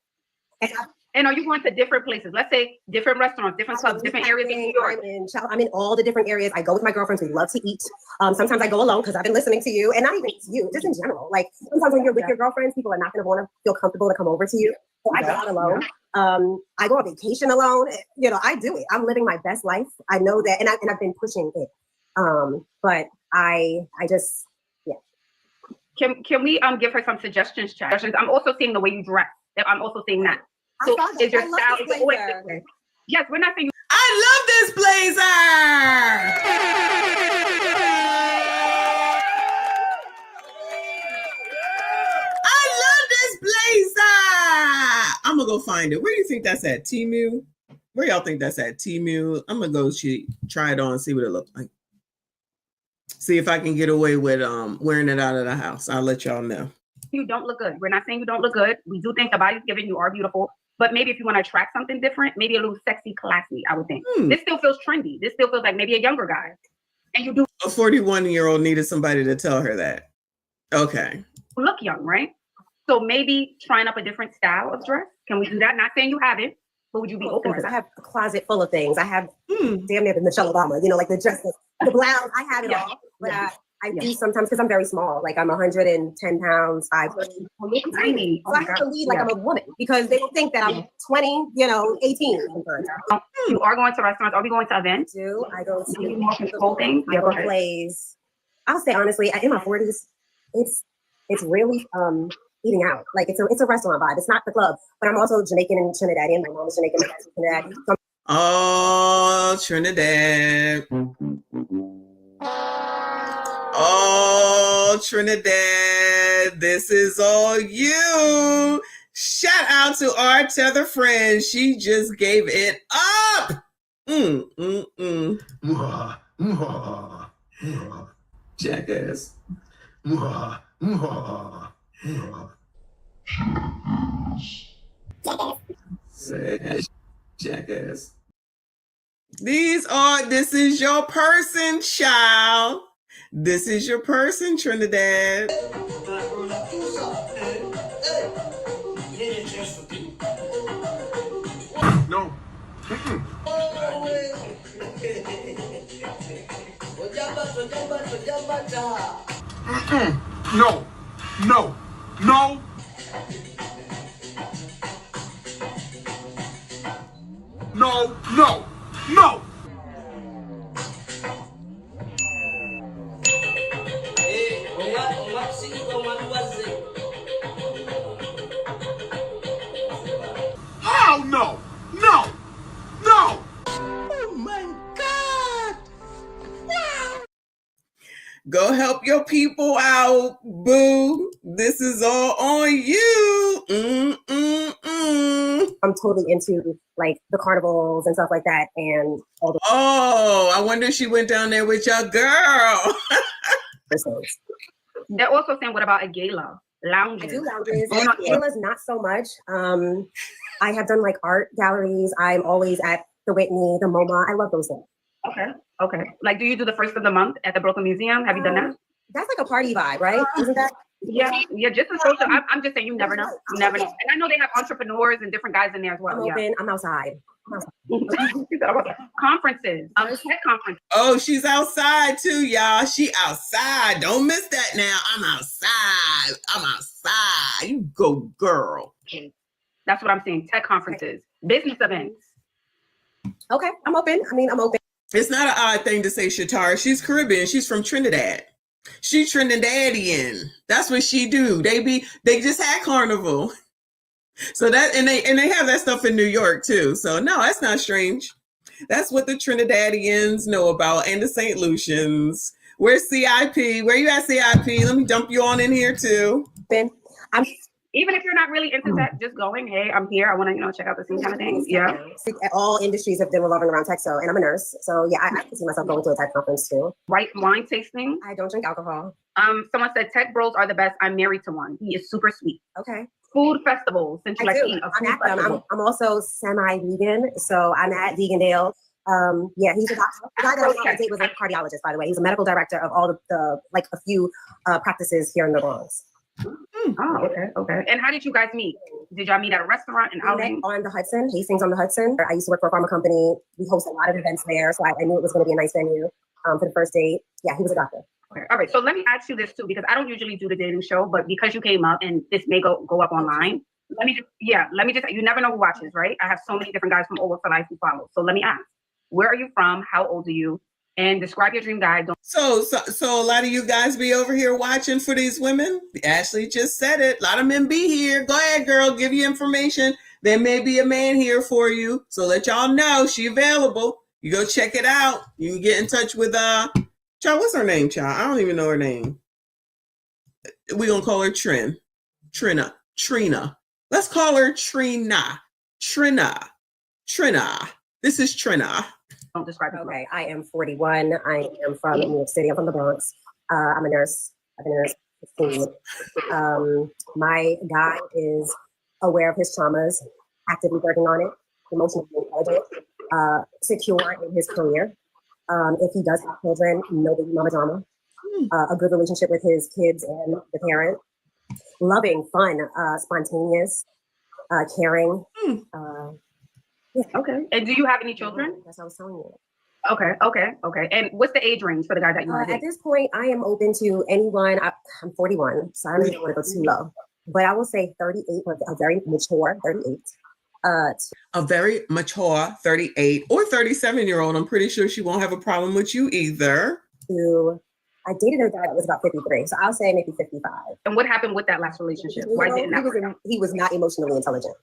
And are you going to different places? Let's say different restaurants, different clubs, different areas in New York. I'm in all the different areas. I go with my girlfriends. We love to eat. Sometimes I go alone because I've been listening to you, and not even to you, just in general. Like sometimes when you're with your girlfriends, people are not going to want to feel comfortable to come over to you. So I go out alone. I go on vacation alone. I do it. I'm living my best life. I know that, and I've been pushing it. But I just, yeah. Can we give her some suggestions, chat? I'm also seeing the way you dress. I'm also seeing that. So is your style always different? Yes, we're not saying you. I love this blazer. I love this blazer. I'm gonna go find it. Where do you think that's at? Temu? Where y'all think that's at? Temu? I'm gonna go try it on, see what it looks like. See if I can get away with wearing it out of the house. I'll let y'all know. You don't look good. We're not saying you don't look good. We do think the body's given you are beautiful. But maybe if you want to attract something different, maybe a little sexy, classy, I would think. This still feels trendy. This still feels like maybe a younger guy. And you do. A 41-year-old needed somebody to tell her that. Okay. Look young, right? So maybe trying up a different style of dress. Can we do that? Not saying you haven't, but would you be open to that? I have a closet full of things. I have damn near the Michelle Obama, like the dress, the blouse. I have it all. But I do sometimes because I'm very small. Like I'm 110 pounds, 5'. I'm tiny. So I have to lead like I'm a woman because they will think that I'm 20, 18. You are going to restaurants. Are we going to events? I go to more control things. I go to plays. I'll say honestly, in my 40s, it's really eating out. Like it's a restaurant vibe. It's not the club. But I'm also Jamaican and Trinidadian. My mom is Jamaican and Trinidad. Oh, Trinidad. Oh, Trinidad, this is all you. Shout out to our tether friend. She just gave it up. Jackass. Jackass. This is your person, child. This is your person, Trinidad. No. No. No. No. No. No. No. Hell no. No. No. Oh my God. Go help your people out, boo. This is all on you. I'm totally into like the carnivals and stuff like that, and all the. Oh, I wonder if she went down there with your girl. They're also saying, what about a gala? Lounges. I do lounges. Galas, not so much. I have done like art galleries. I'm always at the Whitney, the MoMA. I love those things. Okay. Like, do you do the first of the month at the Brooklyn Museum? Have you done that? That's like a party vibe, right? Isn't that? Yeah, just a social. I'm just saying, you never know. You never know. And I know they have entrepreneurs and different guys in there as well. I'm open. I'm outside. Conferences. Tech conferences. Oh, she's outside too, y'all. She outside. Don't miss that now. I'm outside. You go, girl. That's what I'm saying. Tech conferences, business events. Okay, I'm open. I'm open. It's not an odd thing to say Shatara. She's Caribbean. She's from Trinidad. She Trinidadian. That's what she do. They just had carnival. So that and they have that stuff in New York too. So no, that's not strange. That's what the Trinidadians know about, and the St. Lucians. Where's CIP? Where you at, CIP? Let me dump you on in here too. Even if you're not really into tech, just going, hey, I'm here. I want to, check out the same kind of thing. Yeah. All industries have been revolving around tech, and I'm a nurse. So yeah, I can see myself going to a tech conference too. Right, wine tasting. I don't drink alcohol. Someone said tech bros are the best. I'm married to one. He is super sweet. Okay. Food festivals. Since you like to eat a I'm food at them. festival. I'm also semi-vegan, so I'm at Vegandale. Yeah, he's a doctor. The guy that I was on a date was a cardiologist, by the way. He's a medical director of all the like a few practices here in the Bronx. Oh, okay. And how did you guys meet? Did y'all meet at a restaurant and We met on the Hudson, Hastings on the Hudson. I used to work for a pharma company. We host a lot of events there, so I knew it was going to be a nice venue for the first date. Yeah, he was a doctor. Okay. All right. So let me ask you this too, because I don't usually do the dating show, but because you came up and this may go up online, let me just, you never know who watches, right? I have so many different guys from All Work for Life who follow. So let me ask, where are you from? How old are you? And describe your dream guy. So a lot of you guys be over here watching for these women. Ashley just said it. A lot of men be here. Go ahead, girl. Give you information. There may be a man here for you. So let y'all know she available. You go check it out. You can get in touch with child. What's her name, child? I don't even know her name. We're gonna call her Trina. Let's call her Trina. This is Trina. Don't describe it. Okay, I am 41. I am from New York City. I'm from the Bronx. I'm a nurse. I've been a nurse for 15 years. My guy is aware of his traumas, actively working on it, emotionally intelligent, secure in his career. If he does have children, no baby mama drama. A good relationship with his kids and the parent. Loving, fun, spontaneous, caring. Yeah. Okay. And do you have any children? That's what I was telling you. Okay. And what's the age range for the guy that you want to At date? this point, I am open to anyone. I'm 41, so I really don't want to go too low. But I will say 38, or a very mature 38. A very mature 38 or 37-year-old. I'm pretty sure she won't have a problem with you either. I dated a guy that was about 53, so I'll say maybe 55. And what happened with that last relationship? Why didn't that work out? He was not emotionally intelligent.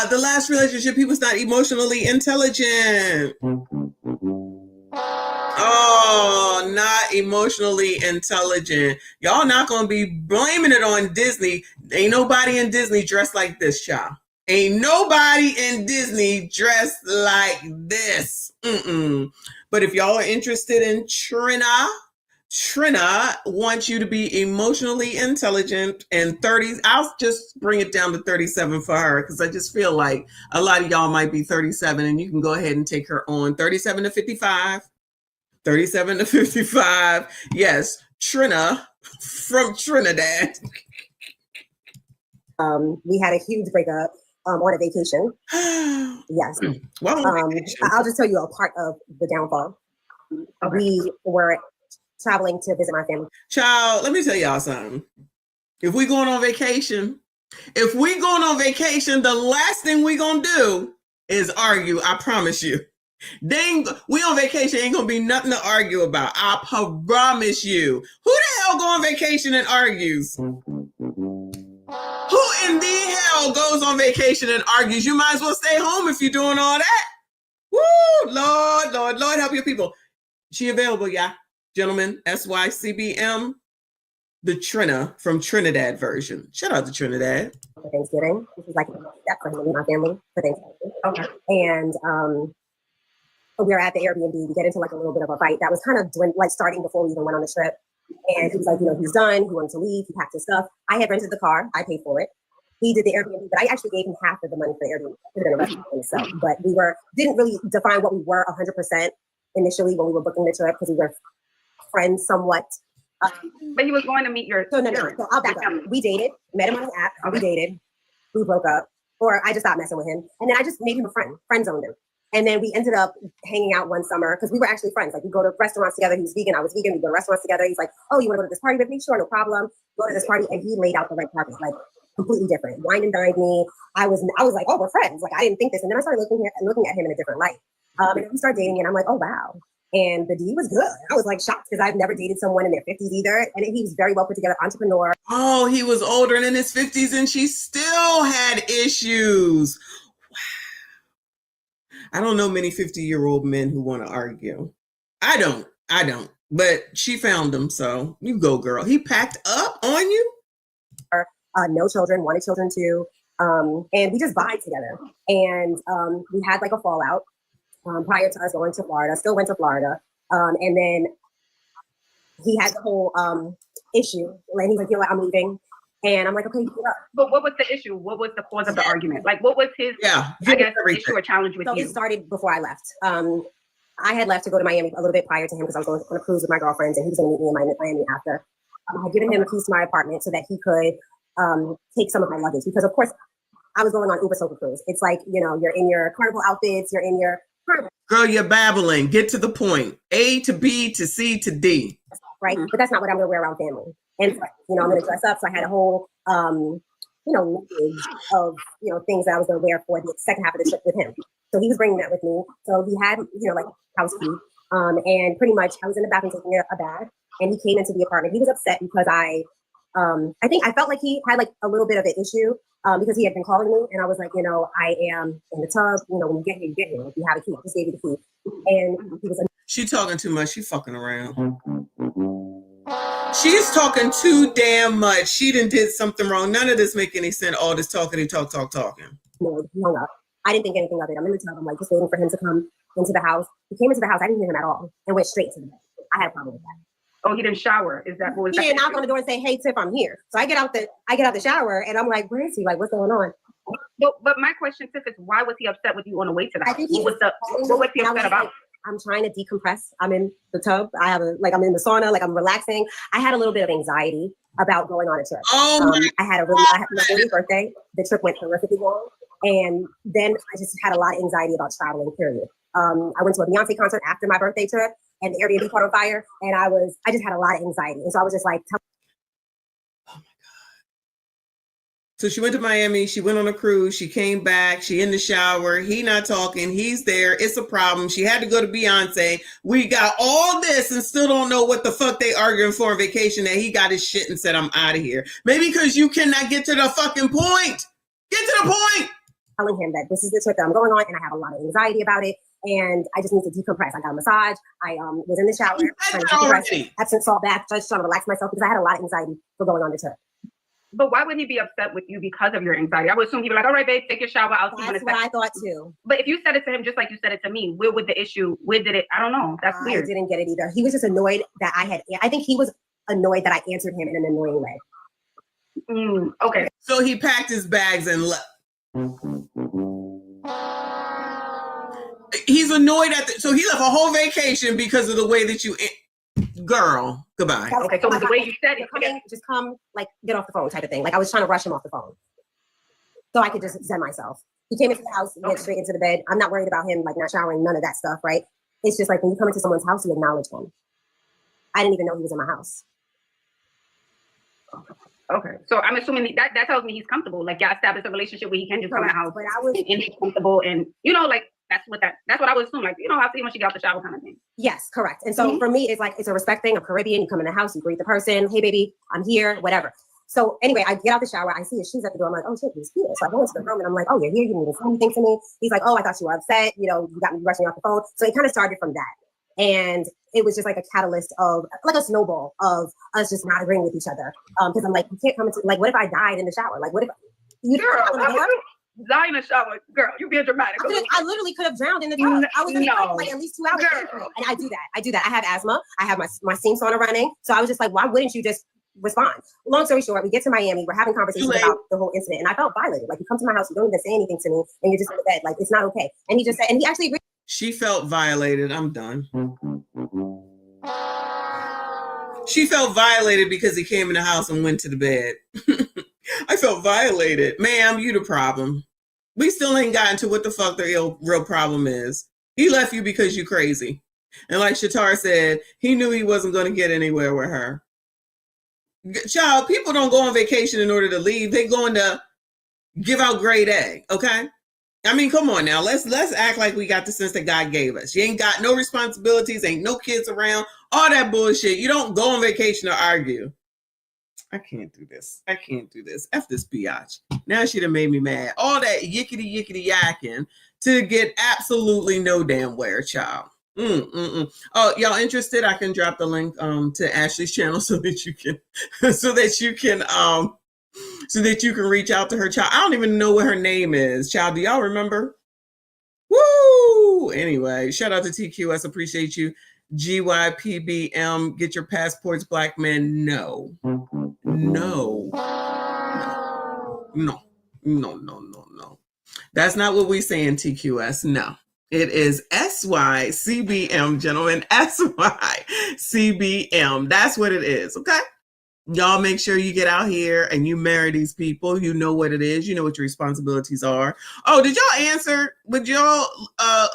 The last relationship, he was not emotionally intelligent. Oh, not emotionally intelligent. Y'all not gonna be blaming it on Disney. Ain't nobody in Disney dressed like this, child. Ain't nobody in Disney dressed like this. But if y'all are interested in Trina, Trina wants you to be emotionally intelligent and 30. I'll just bring it down to 37 for her because I just feel like a lot of y'all might be 37 and you can go ahead and take her on. 37 to 55. 37 to 55. Yes, Trina from Trinidad. We had a huge breakup on a vacation. Yes. Well, I'll just tell you a part of the downfall. Okay. We were traveling to visit my family. Child, let me tell y'all something. If we going on vacation, the last thing we gonna do is argue. I promise you. We on vacation, ain't gonna be nothing to argue about. I promise you. Who the hell go on vacation and argues? Who in the hell goes on vacation and argues? You might as well stay home if you're doing all that. Woo! Lord, help your people. She available, yeah. Gentlemen, SYCBM, the Trina from Trinidad version. Shout out to Trinidad. For Thanksgiving. This is like a step for him to meet my family for Thanksgiving. Okay. And we were at the Airbnb. We get into like a little bit of a fight that was kind of starting before we even went on the trip. And he was like, he's done. He wanted to leave. He packed his stuff. I had rented the car. I paid for it. He did the Airbnb, but I actually gave him half of the money for the Airbnb. Could have been arrested for himself, but we didn't really define what we were 100% initially when we were booking the trip because we were friends somewhat. But he was going to meet your. So I'll back up. We dated, met him on an app. Okay. We dated. We broke up, or I just stopped messing with him, and then I just made him a friend zoned him. And then we ended up hanging out one summer because we were actually friends. Like we go to restaurants together. He was vegan. I was vegan. We go to restaurants together. He's like, oh, you want to go to this party with me? Sure, no problem. Go to this party. And he laid out the red carpet, like completely different. Wine and dined me. I was like, oh, we're friends. Like I didn't think this. And then I started looking at him in a different light. And then we started dating and I'm like, oh, wow. And the D was good. I was like shocked because I've never dated someone in their 50s either. And he was very well put together, entrepreneur. Oh, he was older and in his 50s and she still had issues. I don't know many 50-year-old men who want to argue. I don't. But she found him, so you go, girl. He packed up on you? No children, wanted children too. And we just vibed together. And we had like a fallout prior to us going to Florida. Still went to Florida. And then he had the whole issue. And he's like, I'm leaving. And I'm like, okay, but what was the issue? What was the cause of the argument? Like, what was his, I guess, issue or challenge with you? So it started before I left. I had left to go to Miami a little bit prior to him because I was going on a cruise with my girlfriends and he was going to meet me in Miami after. I had given him a keys to my apartment so that he could take some of my luggage because, of course, I was going on Uber Sofa Cruise. It's like, you're in your carnival outfits, you're in your carnival. Girl, you're babbling. Get to the point. A to B to C to D. Right? But that's not what I'm going to wear around family. And, I'm going to dress up. So I had a whole, luggage of, things that I was going to wear for the second half of the trip with him. So he was bringing that with me. So he had, like housekeeping. And pretty much I was in the bathroom taking a bath and he came into the apartment. He was upset because I think I felt like he had like a little bit of an issue because he had been calling me and I was like, I am in the tub. When you get here, you get here. If you have a key, I just gave you the key. And he was like, she talking too much. She fucking around. She's talking too damn much. She done did something wrong. None of this make any sense. All this talking. No, he hung up. I didn't think anything of it. I'm in the tub. I'm like just waiting for him to come into the house. He came into the house. I didn't hear him at all and went straight to the bed. I had a problem with that. Oh, he didn't shower. Is that what was that? He didn't knock on the door and say, "Hey, Tiff, I'm here." So I get out the shower and I'm like, "Where is he? Like, what's going on?" But my question, Tiff, is why was he upset with you on the way to the house? What was he upset about? I'm trying to decompress. I'm in the tub. I'm in the sauna. Like I'm relaxing. I had a little bit of anxiety about going on a trip. I had my 40th birthday. The trip went horrifically wrong. And then I just had a lot of anxiety about traveling, period. I went to a Beyonce concert after my birthday trip and the Airbnb caught on fire. And I just had a lot of anxiety. And so I was just like, So she went to Miami. She went on a cruise. She came back. She in the shower. He not talking. He's there. It's a problem. She had to go to Beyonce. We got all this and still don't know what the fuck they arguing for on vacation that he got his shit and said, I'm out of here. Maybe because you cannot get to the fucking point. Get to the point. Telling him that this is the trip that I'm going on and I have a lot of anxiety about it. And I just need to decompress. I got a massage. I was in the shower, trying to decompress, Epsom salt bath, just trying to relax myself because I had a lot of anxiety for going on the trip. But why would he be upset with you because of your anxiety? I would assume he'd be like, all right, babe, take your shower. I'll see you in a second. That's what I thought too. But if you said it to him just like you said it to me, where would the issue, where did it, I don't know. That's weird. I didn't get it either. He was just annoyed that I think he was annoyed that I answered him in an annoying way. Okay. So he packed his bags and left. He's annoyed so he left a whole vacation because of the way that you, girl, goodbye. Okay, so the way you said it, just come, like, get off the phone type of thing. Like, I was trying to rush him off the phone so I could just zen myself. He came into the house, went straight into the bed. I'm not worried about him, like, not showering, none of that stuff, right? It's just like when you come into someone's house, you acknowledge him. I didn't even know he was in my house. Okay, so I'm assuming that tells me he's comfortable. Like, y'all established a relationship where he can just come in the house, but I was and he's comfortable, and you know, like that's what I would assume. Like, you know, I'll see when she got out the shower kind of thing. Yes, correct. And so for me, it's like it's a respect thing. I'm Caribbean. You come in the house, you greet the person. Hey, baby, I'm here. Whatever. So anyway, I get out the shower. I see his shoes at the door. I'm like, oh shit, he's here. So I go into the room and I'm like, oh, you're here. You didn't even say anything to me. He's like, oh, I thought you were upset. You know, you got me rushing off the phone. So it kind of started from that. And it was just like a catalyst of like a snowball of us just not agreeing with each other. Because I'm like, you can't come into, like, what if I died in the shower? Like, what if you die in the shower? Girl, you're being dramatic. I literally could have drowned in the tub. I was in the tub for like at least 2 hours. And I do that. I have asthma. I have my steam sauna running. So I was just like, why wouldn't you just respond? Long story short, we get to Miami. We're having conversations about the whole incident. And I felt violated. Like, you come to my house, you don't even say anything to me. And you're just in the bed. Like, it's not okay. And he just said, and he actually agreed. She felt violated. I'm done. She felt violated because he came in the house and went to the bed. I felt violated. Ma'am, you the problem. We still ain't gotten to what the fuck the real problem is. He left you because you crazy. And like Shatar said, he knew he wasn't going to get anywhere with her. Child, people don't go on vacation in order to leave. They going to give out grade A, okay? I mean, come on now. Let's act like we got the sense that God gave us. You ain't got no responsibilities, ain't no kids around, all that bullshit. You don't go on vacation to argue. I can't do this. F this biatch. Now she done made me mad. All that yickety yakking to get absolutely no damn where, child. Oh, y'all interested? I can drop the link to Ashley's channel so that you can reach out to her, child. I don't even know what her name is, child. Do y'all remember? Woo! Anyway, shout out to TQS. Appreciate you. GYPBM, get your passports, black men. No. That's not what we say in TQS. No. It is SYCBM, gentlemen. SYCBM. That's what it is, okay? Y'all make sure you get out here and you marry these people. You know what it is. You know what your responsibilities are. Oh, did y'all answer? Would y'all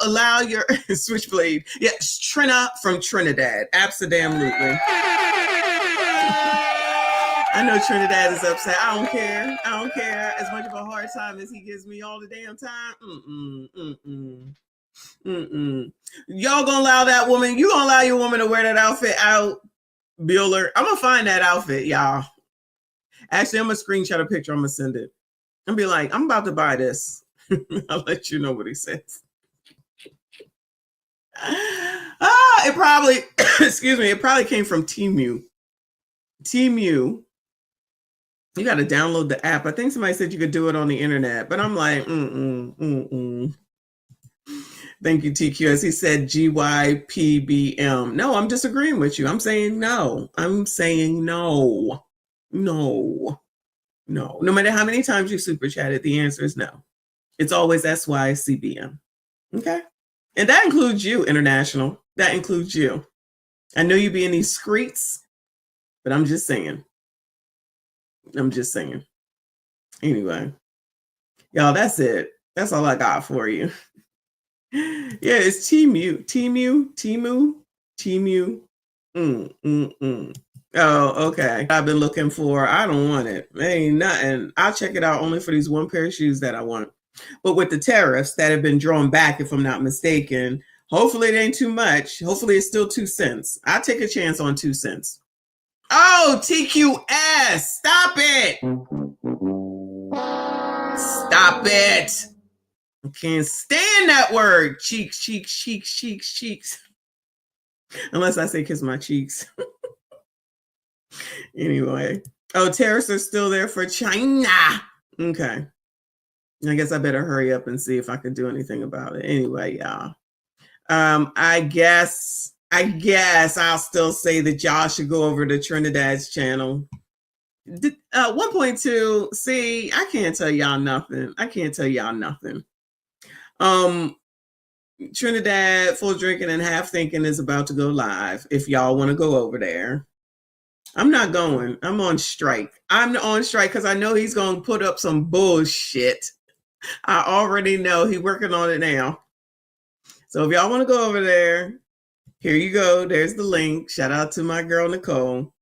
allow your switchblade? Yes, Trina from Trinidad. Absolutely. I know Trinidad is upset. I don't care. As much of a hard time as he gives me all the damn time. Y'all gonna allow that woman? You gonna allow your woman to wear that outfit out? Bueller, I'm gonna find that outfit, y'all. Actually, I'm gonna screenshot a picture. I'm gonna send it and be like, I'm about to buy this. I'll let you know what he says. It probably, excuse me, it probably came from Temu. You got to download the app. I think somebody said you could do it on the internet, but I'm like, Thank you, TQS. He said GYPBM. No, I'm disagreeing with you. I'm saying no. No matter how many times you super chatted, the answer is no. It's always SYCBM. Okay? And that includes you, International. That includes you. I know you be in these streets, but I'm just saying. Anyway, y'all, that's it. That's all I got for you. Yeah, it's Temu. Oh, okay. I've been looking for. I don't want it. Ain't nothing. I'll check it out only for these one pair of shoes that I want. But with the tariffs that have been drawn back, if I'm not mistaken, hopefully it ain't too much. Hopefully it's still 2 cents. I'll take a chance on 2 cents. Oh, TQS. Stop it. Stop it. I can't stand that word. Cheeks. Unless I say kiss my cheeks. Anyway, Oh, tariffs are still there for China. Okay. I guess I better hurry up and see if I can do anything about it. Anyway, y'all. I guess I'll still say that y'all should go over to Trinidad's channel. 1.2. See, I can't tell y'all nothing. Trinidad Full Drinking and Half Thinking is about to go live. If y'all want to go over there. I'm not going. I'm on strike. I'm on strike because I know he's going to put up some bullshit. I already know he's working on it now. So if y'all want to go over there, here you go. There's the link. Shout out to my girl, Nicole.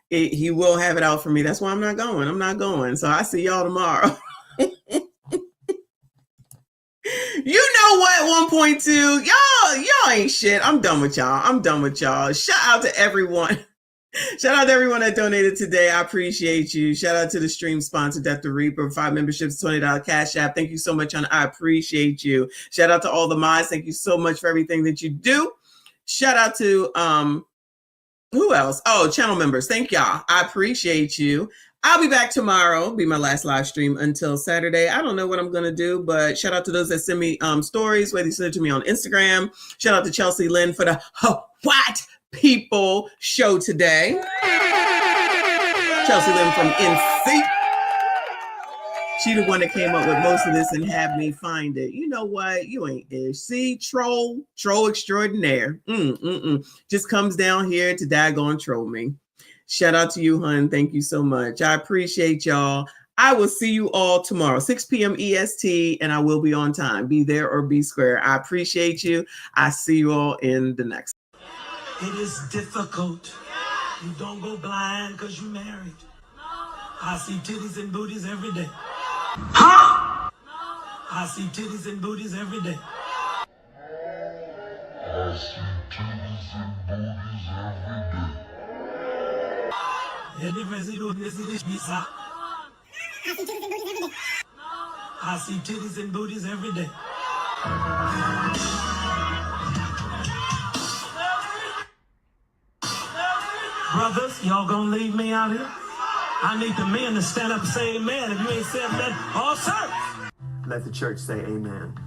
He will have it out for me. That's why I'm not going. So I see y'all tomorrow. You know what, 1.2? Y'all ain't shit. I'm done with y'all. Shout out to everyone. Shout out to everyone that donated today. I appreciate you. Shout out to the stream sponsor, Death the Reaper, 5 memberships, $20 Cash App. Thank you so much, hon. I appreciate you. Shout out to all the mods. Thank you so much for everything that you do. Shout out to who else? Oh, channel members. Thank y'all. I appreciate you. I'll be back tomorrow. Be my last live stream until Saturday. I don't know what I'm going to do, but shout out to those that send me stories, whether you send it to me on Instagram. Shout out to Chelsea Lynn for the What People show today. Chelsea Lynn from NC. She the one that came up with most of this and had me find it. You know what? You ain't ish. See, troll extraordinaire. Just comes down here to daggone troll me. Shout out to you, hun. Thank you so much. I appreciate y'all. I will see you all tomorrow, 6 p.m. EST, and I will be on time. Be there or be square. I appreciate you. I see you all in the next. It is difficult. You don't go blind because you married. I see titties and booties every day. Huh? I see titties and booties every day. I see titties and booties every day. I see titties and booties every day. Brothers, y'all gonna leave me out here? I need the men to stand up and say amen. If you ain't said that, all sir. Let the church say amen.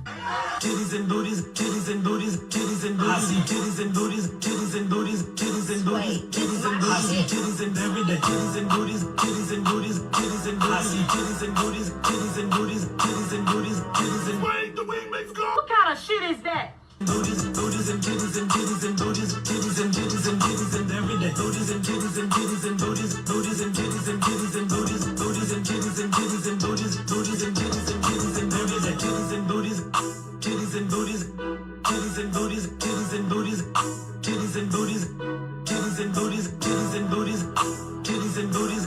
Titties and booties, titties and booties, titties and booties. I see titties and booties, titties and booties, titties and booties, titties and booties. I see titties and every day. Titties and booties, titties and booties, titties and booties. I see titties and booties, titties and booties, titties and booties, titties and wait, the wing makes go. What kind of shit is that? Booties, booties and titties and titties and booties, titties and titties and titties and every day. Booties and titties and titties and booties, booties and titties and titties and booties, booties and titties and titties and booties, booties and titties and titties and every day. Titties and booties, titties and booties, titties and booties, titties and booties, titties and booties, titties and booties, titties and booties, titties and booties,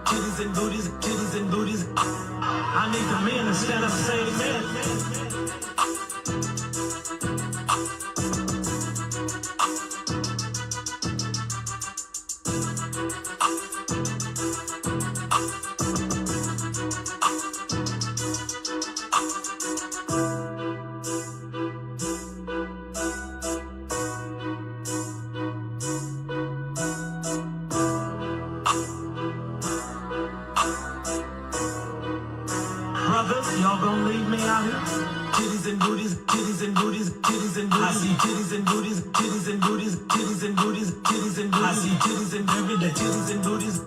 titties and booties, titties and booties. I need the men to stand up and say amen. Brothers, y'all gonna leave me out here? Titties and booties, titties and booties, titties and booties. I see titties and booties, titties and booties, titties and booties, titties and booties. I see titties and every day, titties and booties.